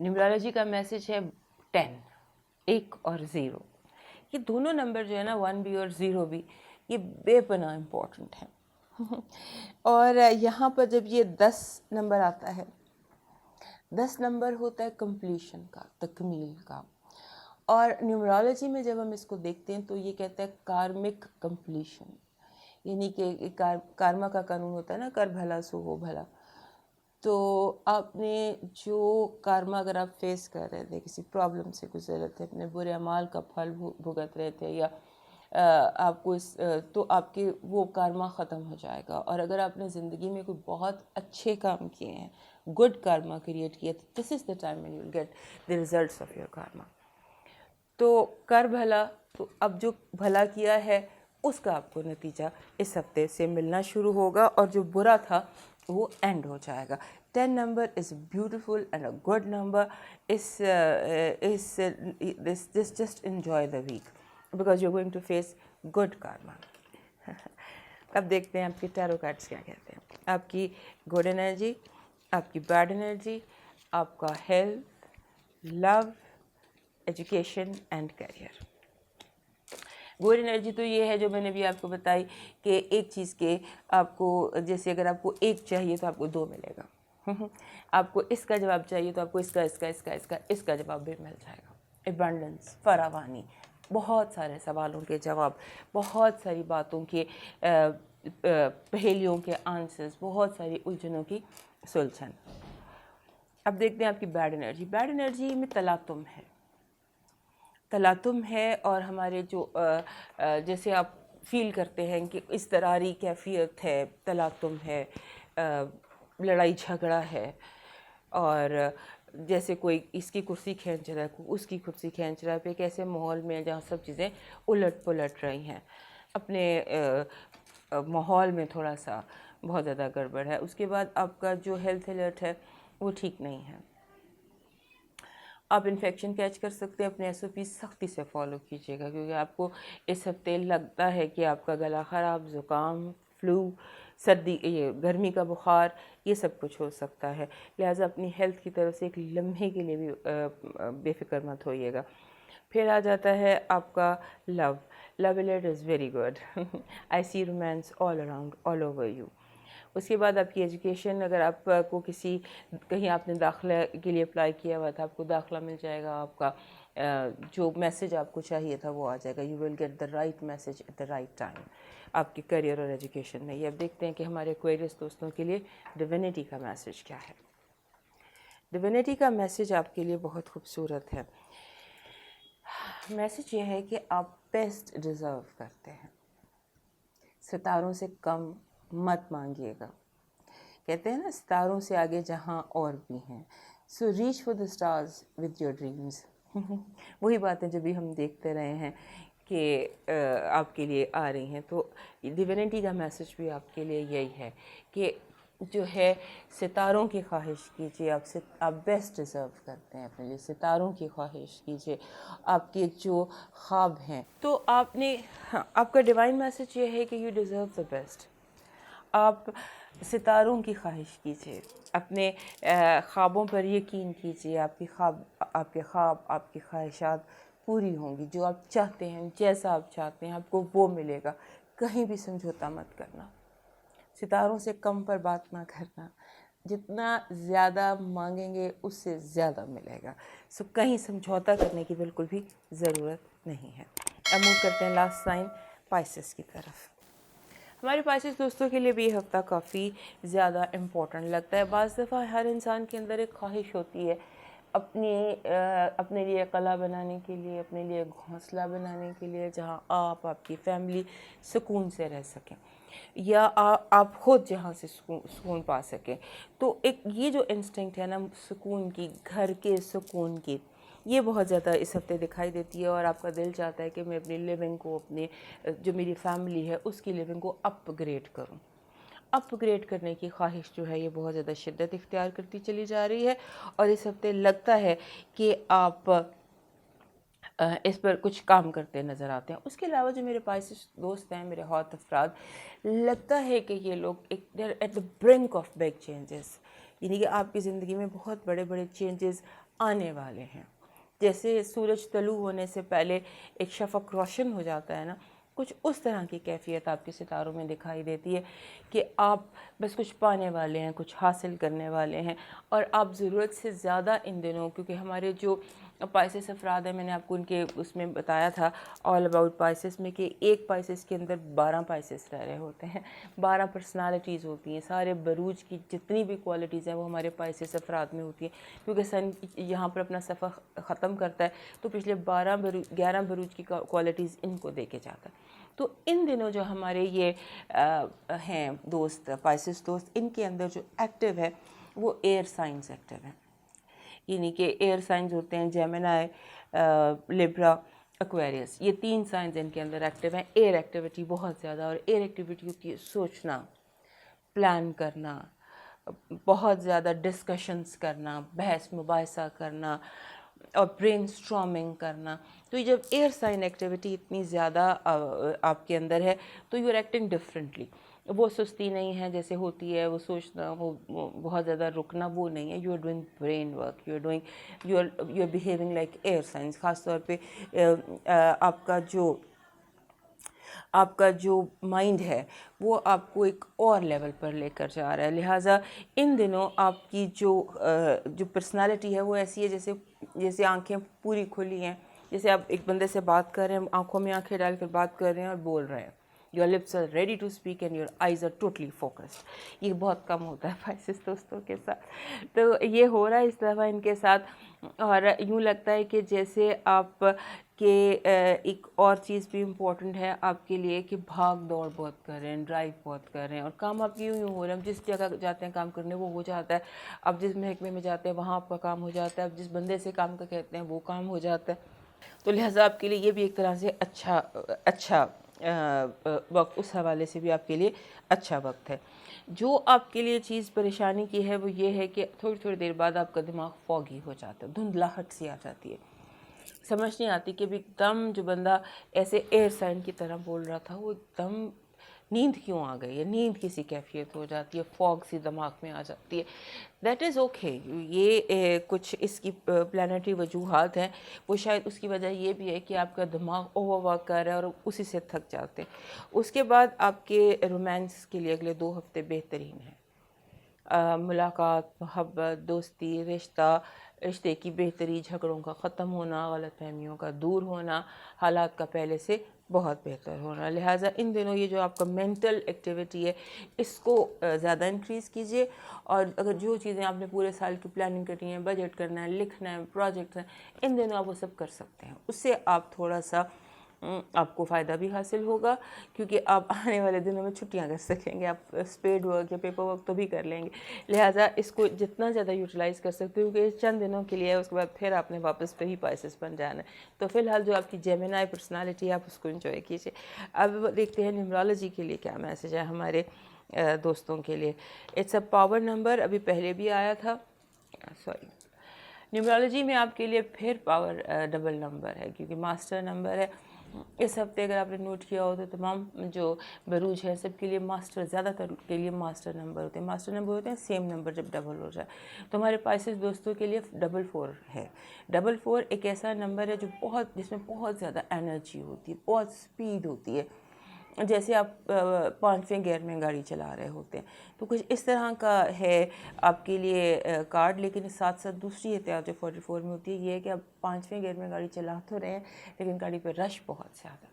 نیمرولوجی کا میسج ہے 10, 1 اور 0. یہ دونوں نمبر جو ہے نا 1 بھی اور 0 بھی, یہ بے پناہ امپورٹنٹ ہیں. اور یہاں پر جب یہ 10 نمبر آتا ہے, 10 نمبر ہوتا ہے کمپلیشن کا, تکمیل کا. اور نیومرولوجی میں جب ہم اس کو دیکھتے ہیں تو یہ کہتا ہے کارمک کمپلیشن, یعنی کہ کارما کا قانون ہوتا ہے نا, کر بھلا سو ہو بھلا. تو آپ نے جو کارما اگر آپ فیس کر رہے تھے, کسی پرابلم سے گزر رہے تھے, اپنے برے اعمال کا پھل بھگت رہے تھے, یا آپ کو تو آپ کے وہ کارما ختم ہو جائے گا. اور اگر آپ نے زندگی میں کوئی بہت اچھے کام کیے ہیں, گڈ کارما کریٹ کیا, تو this is the time when you will get the results of your karma. تو کر بھلا, تو اب جو بھلا کیا ہے اس کا آپ کو نتیجہ اس ہفتے سے ملنا شروع ہوگا, اور جو برا تھا وہ اینڈ ہو جائے گا. 10 number is beautiful and a good number. Just enjoy the week because you're going to face good karma. اب دیکھتے ہیں آپ کی ٹیرو کارڈس کیا کہتے ہیں. آپ کی گڈ انرجی, آپ کی بیڈ انرجی, آپ کا health, love, education and career. Good energy تو یہ ہے جو میں نے بھی آپ کو بتائی کہ ایک چیز کے آپ کو, جیسے اگر آپ کو ایک چاہیے تو آپ کو 2 ملے گا. آپ کو اس کا جواب چاہیے تو آپ کو اس کا جواب بھی مل جائے گا. ایبنڈنس, فراوانی, بہت سارے سوالوں کے جواب, بہت ساری باتوں کے پہیلیوں کے آنسرز, بہت ساری الجھنوں کی سلجھن. اب دیکھتے ہیں آپ کی بیڈ انرجی. بیڈ انرجی میں تلاطم ہے اور ہمارے جو جیسے آپ فیل کرتے ہیں کہ اضطراری کیفیت ہے, تلاطم ہے, لڑائی جھگڑا ہے, اور جیسے کوئی اس کی کرسی کھینچ رہا ہے, کوئی اس کی کرسی کھینچ رہا ہے, پہ ایک ایسے ماحول میں جہاں سب چیزیں الٹ پلٹ رہی ہیں. اپنے ماحول میں تھوڑا سا بہت زیادہ گڑبڑ ہے. اس کے بعد آپ کا جو ہیلتھ الرٹ ہے وہ ٹھیک نہیں ہے. آپ انفیکشن کیچ کر سکتے ہیں. اپنے SOP سختی سے فالو کیجیے گا, کیونکہ آپ کو اس ہفتے لگتا ہے کہ آپ کا گلا خراب, زکام, فلو, سردی, یہ گرمی کا بخار, یہ سب کچھ ہو سکتا ہے. لہٰذا اپنی ہیلتھ کی طرف سے ایک لمحے کے لیے بھی بے فکر مت ہوئیے گا. پھر آ جاتا ہے آپ کا love. Love alert is very good. I see romance all around, all over you. اس کے بعد آپ کی ایجوکیشن, اگر آپ کو کہیں آپ نے داخلہ کے لیے اپلائی کیا ہوا تھا, آپ کو داخلہ مل جائے گا. آپ کا جو میسج آپ کو چاہیے تھا وہ آ جائے گا. You will get the right message at the right time آپ کے کریئر اور ایجوکیشن میں. یہ اب دیکھتے ہیں کہ ہمارے کوئریس دوستوں کے لیے ڈیوینٹی کا میسج کیا ہے. ڈیوینٹی کا میسج آپ کے لیے بہت خوبصورت ہے. میسج یہ ہے کہ آپ بیسٹ ڈیزرو کرتے ہیں. ستاروں سے کم مت مانگیے گا. کہتے ہیں نا, ستاروں سے آگے جہاں اور بھی ہیں. So reach for the stars with your dreams. وہی باتیں جو بھی ہم دیکھتے رہے ہیں کہ آپ کے لیے آ رہی ہیں. تو ڈیوینٹی کا میسج بھی آپ کے لیے یہی ہے کہ جو ہے ستاروں کی خواہش کیجیے. آپ بیسٹ ڈیزرو کرتے ہیں اپنے لیے. ستاروں کی خواہش کیجیے. آپ کے جو خواب ہیں, تو آپ کا ڈیوائن میسج یہ ہے کہ یو ڈیزرو دا بیسٹ. آپ ستاروں کی خواہش کیجیے, اپنے خوابوں پر یقین کیجیے. آپ کے خواب, آپ کی خواہشات پوری ہوں گی. جو آپ چاہتے ہیں, جیسا آپ چاہتے ہیں, آپ کو وہ ملے گا. کہیں بھی سمجھوتا مت کرنا. ستاروں سے کم پر بات نہ کرنا. جتنا زیادہ مانگیں گے اس سے زیادہ ملے گا. سو کہیں سمجھوتا کرنے کی بالکل بھی ضرورت نہیں ہے. اب موو کرتے ہیں لاسٹ سائن, پائسس کی طرف. ہمارے پاسس دوستوں کے لیے بھی یہ ہفتہ کافی زیادہ امپورٹنٹ لگتا ہے. بعض دفعہ ہر انسان کے اندر ایک خواہش ہوتی ہے اپنے لیے قلعہ بنانے کے لیے, اپنے لیے گھونسلہ بنانے کے لیے, جہاں آپ کی فیملی سکون سے رہ سکیں, یا آپ خود جہاں سے سکون پا سکیں. تو ایک یہ جو انسٹنکٹ ہے نا سکون کی, گھر کے سکون کی, یہ بہت زیادہ اس ہفتے دکھائی دیتی ہے, اور آپ کا دل چاہتا ہے کہ میں اپنی لیونگ کو, اپنے جو میری فیملی ہے اس کی لیونگ کو اپ گریڈ کروں. اپ گریڈ کرنے کی خواہش جو ہے یہ بہت زیادہ شدت اختیار کرتی چلی جا رہی ہے, اور اس ہفتے لگتا ہے کہ آپ اس پر کچھ کام کرتے نظر آتے ہیں. اس کے علاوہ جو میرے پاس دوست ہیں, میرے ہات افراد, لگتا ہے کہ یہ لوگ at the brink of big changes, یعنی کہ آپ کی زندگی میں بہت بڑے بڑے چینجز آنے والے ہیں. جیسے سورج طلوع ہونے سے پہلے ایک شفق روشن ہو جاتا ہے نا, کچھ اس طرح کی کیفیت آپ کے ستاروں میں دکھائی دیتی ہے کہ آپ بس کچھ پانے والے ہیں, کچھ حاصل کرنے والے ہیں, اور آپ ضرورت سے زیادہ ان دنوں, کیونکہ ہمارے جو پائسس افراد ہیں, میں نے آپ کو ان کے اس میں بتایا تھا آل اباؤٹ پائسس میں, کہ ایک پائسس کے اندر 12 پائسس رہ رہے ہوتے ہیں, 12 پرسنالٹیز ہوتی ہیں. سارے بروج کی جتنی بھی کوالٹیز ہیں وہ ہمارے پائسس افراد میں ہوتی ہیں, کیونکہ سن یہاں پر اپنا سفر ختم کرتا ہے تو پچھلے 11 بروج کی کوالٹیز ان کو دے کے جاتا ہے. تو ان دنوں جو ہمارے یہ ہیں دوست, پائسس دوست, ان کے اندر جو ایکٹیو ہے وہ ایئر سائنس ایکٹیو ہے. یعنی کہ ایئر سائنس ہوتے ہیں جیمنائی, لیبرا, ایکویریس, یہ 3 سائنس ان کے اندر ایکٹیو ہیں. ایئر ایکٹیویٹی بہت زیادہ, اور ایئر ایکٹیویٹی ہوتی ہے سوچنا, پلان کرنا, بہت زیادہ ڈسکشنز کرنا, بحث مباحثہ کرنا, اور برین اسٹرامنگ کرنا. تو یہ جب ایئر سائن ایکٹیویٹی اتنی زیادہ آپ کے اندر ہے تو یو آر ایکٹنگ ڈفرینٹلی. وہ سستی نہیں ہے جیسے ہوتی ہے, وہ سوچنا, وہ بہت زیادہ رکنا, وہ نہیں ہے. You are doing brain work, you are behaving like air science. خاص طور پہ آپ کا جو مائنڈ ہے وہ آپ کو ایک اور لیول پر لے کر جا رہا ہے. لہٰذا ان دنوں آپ کی جو پرسنالٹی ہے وہ ایسی ہے جیسے آنکھیں پوری کھلی ہیں, جیسے آپ ایک بندے سے بات کر رہے ہیں, آنکھوں میں آنکھیں ڈال کر بات کر رہے ہیں اور بول رہے ہیں. Your lips are ready to speak and your eyes are totally focused. یہ بہت کم ہوتا ہے پائسس دوستوں کے ساتھ, تو یہ ہو رہا ہے اس دفعہ ان کے ساتھ. اور یوں لگتا ہے کہ جیسے آپ کے ایک اور چیز بھی امپورٹنٹ ہے آپ کے لیے, کہ بھاگ دوڑ بہت کر رہے ہیں, ڈرائیو بہت کر رہے ہیں, اور کام آپ یوں ہو رہے ہیں. جس جگہ جاتے ہیں کام کرنے وہ ہو جاتا ہے, آپ جس محکمے میں جاتے ہیں وہاں آپ کا کام ہو جاتا ہے, آپ جس بندے سے کام کا کہتے ہیں وہ کام ہو جاتا ہے. تو لہٰذا آپ کے لیے یہ بھی ایک طرح سے اچھا وقت, اس حوالے سے بھی آپ کے لیے اچھا وقت ہے. جو آپ کے لیے چیز پریشانی کی ہے وہ یہ ہے کہ تھوڑی دیر بعد آپ کا دماغ فوگی ہو جاتا ہے, دھندلاہٹ سی آ جاتی ہے, سمجھ نہیں آتی کہ ایک دم جو بندہ ایسے ایئر سائن کی طرح بول رہا تھا وہ ایک دم نیند کیوں آ گئی ہے, نیند کسی کیفیت ہو جاتی ہے, فوگ سی دماغ میں آ جاتی ہے. That is okay. یہ کچھ اس کی پلانٹری وجوہات ہیں. وہ شاید اس کی وجہ یہ بھی ہے کہ آپ کا دماغ اوور ورک کر رہا ہے اور اسی سے تھک جاتے ہیں. اس کے بعد آپ کے رومانس کے لیے اگلے 2 ہفتے بہترین ہیں. ملاقات, محبت, دوستی, رشتے کی بہتری, جھگڑوں کا ختم ہونا, غلط فہمیوں کا دور ہونا, حالات کا پہلے سے بہت بہتر ہونا. لہٰذا ان دنوں یہ جو آپ کا مینٹل ایکٹیویٹی ہے اس کو زیادہ انکریز کیجیے, اور اگر جو چیزیں آپ نے پورے سال کی پلاننگ کرنی ہے, بجٹ کرنا ہے, لکھنا ہے, پروجیکٹس ہیں, ان دنوں آپ وہ سب کر سکتے ہیں. اس سے آپ تھوڑا سا آپ کو فائدہ بھی حاصل ہوگا, کیونکہ آپ آنے والے دنوں میں چھٹیاں کر سکیں گے, آپ اسپیڈ ورک یا پیپر ورک تو بھی کر لیں گے. لہٰذا اس کو جتنا زیادہ یوٹیلائز کر سکتے ہو, کہ چند دنوں کے لیے ہے, اس کے بعد پھر آپ نے واپس پہ ہی پائسس بن جانا ہے. تو فی الحال جو آپ کی جیمنائی پرسنالٹی ہے آپ اس کو انجوائے کیجیے. اب دیکھتے ہیں نیومرولوجی کے لیے کیا میسج ہے ہمارے دوستوں کے لیے. اٹس اے پاور نمبر, ابھی پہلے بھی آیا تھا, نیومرولوجی میں آپ کے لیے پھر پاور ڈبل نمبر ہے, کیونکہ ماسٹر نمبر ہے. اس ہفتے اگر آپ نے نوٹ کیا ہو تو تمام جو بروج ہے سب کے لیے ماسٹر, زیادہ تر کے لیے ماسٹر نمبر ہوتے ہیں. ماسٹر نمبر ہوتے ہیں سیم نمبر جب ڈبل ہو جائے. تو ہمارے پائسس دوستوں کے لیے 4 ہے. 4 ایک ایسا نمبر ہے جس میں بہت زیادہ انرجی ہوتی ہے, بہت سپیڈ ہوتی ہے, جیسے آپ 5ویں گیئر میں گاڑی چلا رہے ہوتے ہیں. تو کچھ اس طرح کا ہے آپ کے لیے کارڈ. لیکن ساتھ ساتھ دوسری احتیاط جو 44 میں ہوتی ہے یہ ہے کہ آپ 5ویں گیئر میں گاڑی چلا تو رہے ہیں لیکن گاڑی پہ رش بہت زیادہ.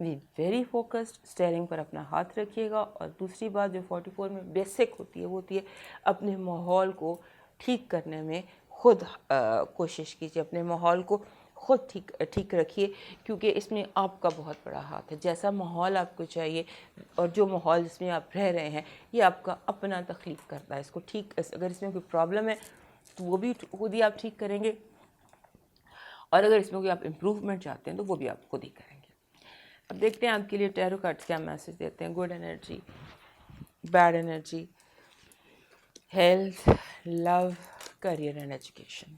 بی ویری فوکسڈ، اسٹیئرنگ پر اپنا ہاتھ رکھیے گا. اور دوسری بات جو 44 میں بیسک ہوتی ہے وہ ہوتی ہے اپنے ماحول کو ٹھیک کرنے میں خود کوشش کیجیے، اپنے ماحول کو خود ٹھیک رکھیے، کیونکہ اس میں آپ کا بہت بڑا ہاتھ ہے. جیسا ماحول آپ کو چاہیے اور جو ماحول جس میں آپ رہ رہے ہیں یہ آپ کا اپنا تخلیق کرتا ہے. اس کو ٹھیک، اگر اس میں کوئی پرابلم ہے تو وہ بھی خود ہی آپ ٹھیک کریں گے، اور اگر اس میں کوئی آپ امپروومنٹ چاہتے ہیں تو وہ بھی آپ خود ہی کریں گے. اب دیکھتے ہیں آپ کے لیے ٹیرو کارڈز کیا میسج دیتے ہیں. Good energy, bad energy, health, love, career and education.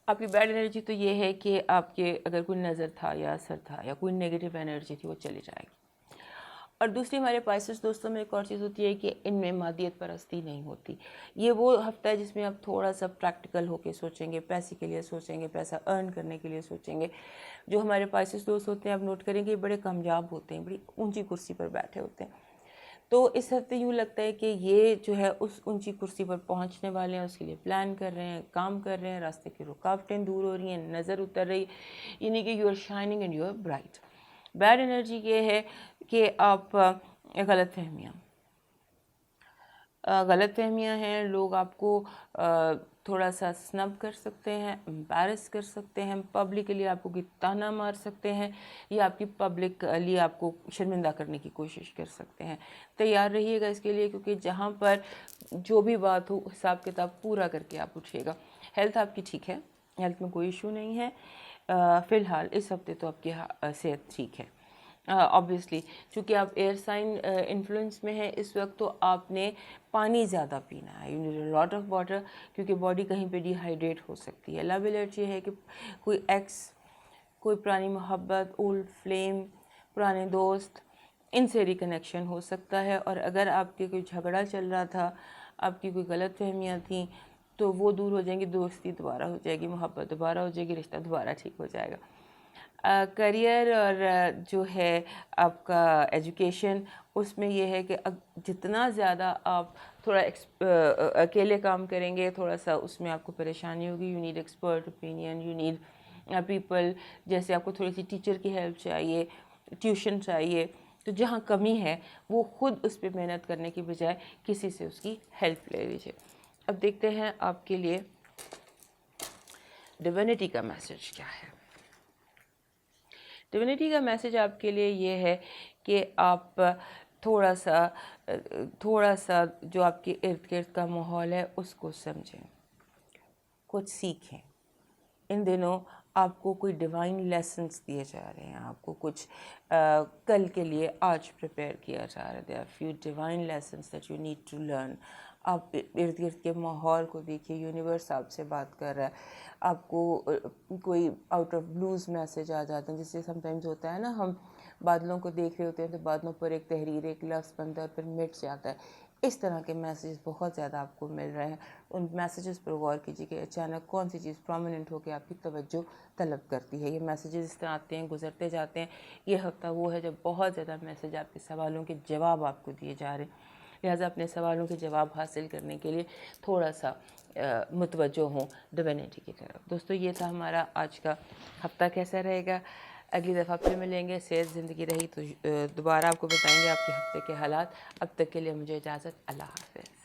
آپ کی بیڈ انرجی تو یہ ہے کہ آپ کے اگر کوئی نظر تھا یا اثر تھا یا کوئی نیگیٹو انرجی تھی وہ چلی جائے گی. اور دوسری ہمارے پائسس دوستوں میں ایک اور چیز ہوتی ہے کہ ان میں مادیت پرستی نہیں ہوتی. یہ وہ ہفتہ ہے جس میں آپ تھوڑا سا پریکٹیکل ہو کے سوچیں گے، پیسے کے لیے سوچیں گے، پیسہ ارن کرنے کے لیے سوچیں گے. جو ہمارے پائسس دوست ہوتے ہیں آپ نوٹ کریں گے یہ بڑے کامیاب ہوتے ہیں، بڑی اونچی کرسی پر بیٹھے ہوتے ہیں. تو اس ہفتے یوں لگتا ہے کہ یہ جو ہے اس اونچی کرسی پر پہنچنے والے ہیں، اس کے لیے پلان کر رہے ہیں، کام کر رہے ہیں، راستے کی رکاوٹیں دور ہو رہی ہیں، نظر اتر رہی، یعنی کہ you are shining and you are bright. Bad energy یہ ہے کہ آپ غلط فہمیاں ہیں، لوگ آپ کو تھوڑا سا سنب کر سکتے ہیں، امبیرس کر سکتے ہیں، پبلکلی آپ کو تانا مار سکتے ہیں، یا آپ کی پبلکلی آپ کو شرمندہ کرنے کی کوشش کر سکتے ہیں. تیار رہیے گا اس کے لیے، کیونکہ جہاں پر جو بھی بات ہو حساب کتاب پورا کر کے آپ اٹھیے گا. ہیلتھ آپ کی ٹھیک ہے، ہیلتھ میں کوئی ایشو نہیں ہے فی الحال. اس ہفتے تو آپ کی صحت ٹھیک ہے. آبویسلی چونکہ آپ ایئر سائن انفلوئنس میں ہیں اس وقت، تو آپ نے پانی زیادہ پینا ہے. You need a lot of water, کیونکہ باڈی کہیں پہ ڈی ہائیڈریٹ ہو سکتی ہے. لو الرٹ یہ ہے کہ کوئی ایکس، کوئی پرانی محبت، اولڈ فلیم، پرانے دوست، ان سے ریکنیکشن ہو سکتا ہے. اور اگر آپ کے کوئی جھگڑا چل رہا تھا، آپ کی کوئی غلط فہمیاں تھیں، تو وہ دور ہو جائیں گی، دوستی دوبارہ ہو جائے گی، محبت دوبارہ ہو جائے گی، رشتہ دوبارہ ٹھیک ہو جائے گا. کریئر اور جو ہے آپ کا ایجوکیشن، اس میں یہ ہے کہ جتنا زیادہ آپ تھوڑا اکیلے کام کریں گے، تھوڑا سا اس میں آپ کو پریشانی ہوگی. You need expert opinion, you need people. جیسے آپ کو تھوڑی سی ٹیچر کی ہیلپ چاہیے، ٹیوشن چاہیے، تو جہاں کمی ہے وہ خود اس پہ محنت کرنے کی بجائے کسی سے اس کی ہیلپ لے لیجیے. اب دیکھتے ہیں آپ کے لیے ڈیوینٹی کا میسج کیا ہے. ڈیوینٹی کا میسج آپ کے لیے یہ ہے کہ آپ تھوڑا سا جو آپ کے ارد گرد کا ماحول ہے اس کو سمجھیں، کچھ سیکھیں. ان دنوں آپ کو کوئی ڈیوائن لیسنس دیے جا رہے ہیں، آپ کو کچھ کل کے لیے آج پریپیئر کیا جا رہا ہے. There are few divine lessons that you need to learn. آپ ارد گرد کے ماحول کو دیکھیے، یونیورس آپ سے بات کر رہا ہے. آپ کو کوئی آؤٹ آف بلوز میسج آ جاتے ہیں، جس سے سم ٹائمز ہوتا ہے نا، ہم بادلوں کو دیکھ رہے ہوتے ہیں تو بادلوں پر ایک تحریر، ایک لفظ بنتا ہے اور پھر مٹ جاتا ہے. اس طرح کے میسیجز بہت زیادہ آپ کو مل رہے ہیں. ان میسیجز پر غور کیجیے کہ اچانک کون سی چیز پرومیننٹ ہو کے آپ کی توجہ طلب کرتی ہے. یہ میسیجز اس طرح آتے ہیں، گزرتے جاتے ہیں. یہ ہفتہ وہ ہے جب بہت زیادہ میسیج آپ کے سوالوں کے جواب آپ کو دیے جا رہے ہیں. لہٰذا اپنے سوالوں کے جواب حاصل کرنے کے لیے تھوڑا سا متوجہ ہوں ڈیوینٹی کی طرف. دوستو یہ تھا ہمارا آج کا ہفتہ کیسا رہے گا. اگلی دفعہ پھر ملیں گے. صحت زندگی رہی تو دوبارہ آپ کو بتائیں گے آپ کے ہفتے کے حالات. اب تک کے لیے مجھے اجازت. اللہ حافظ.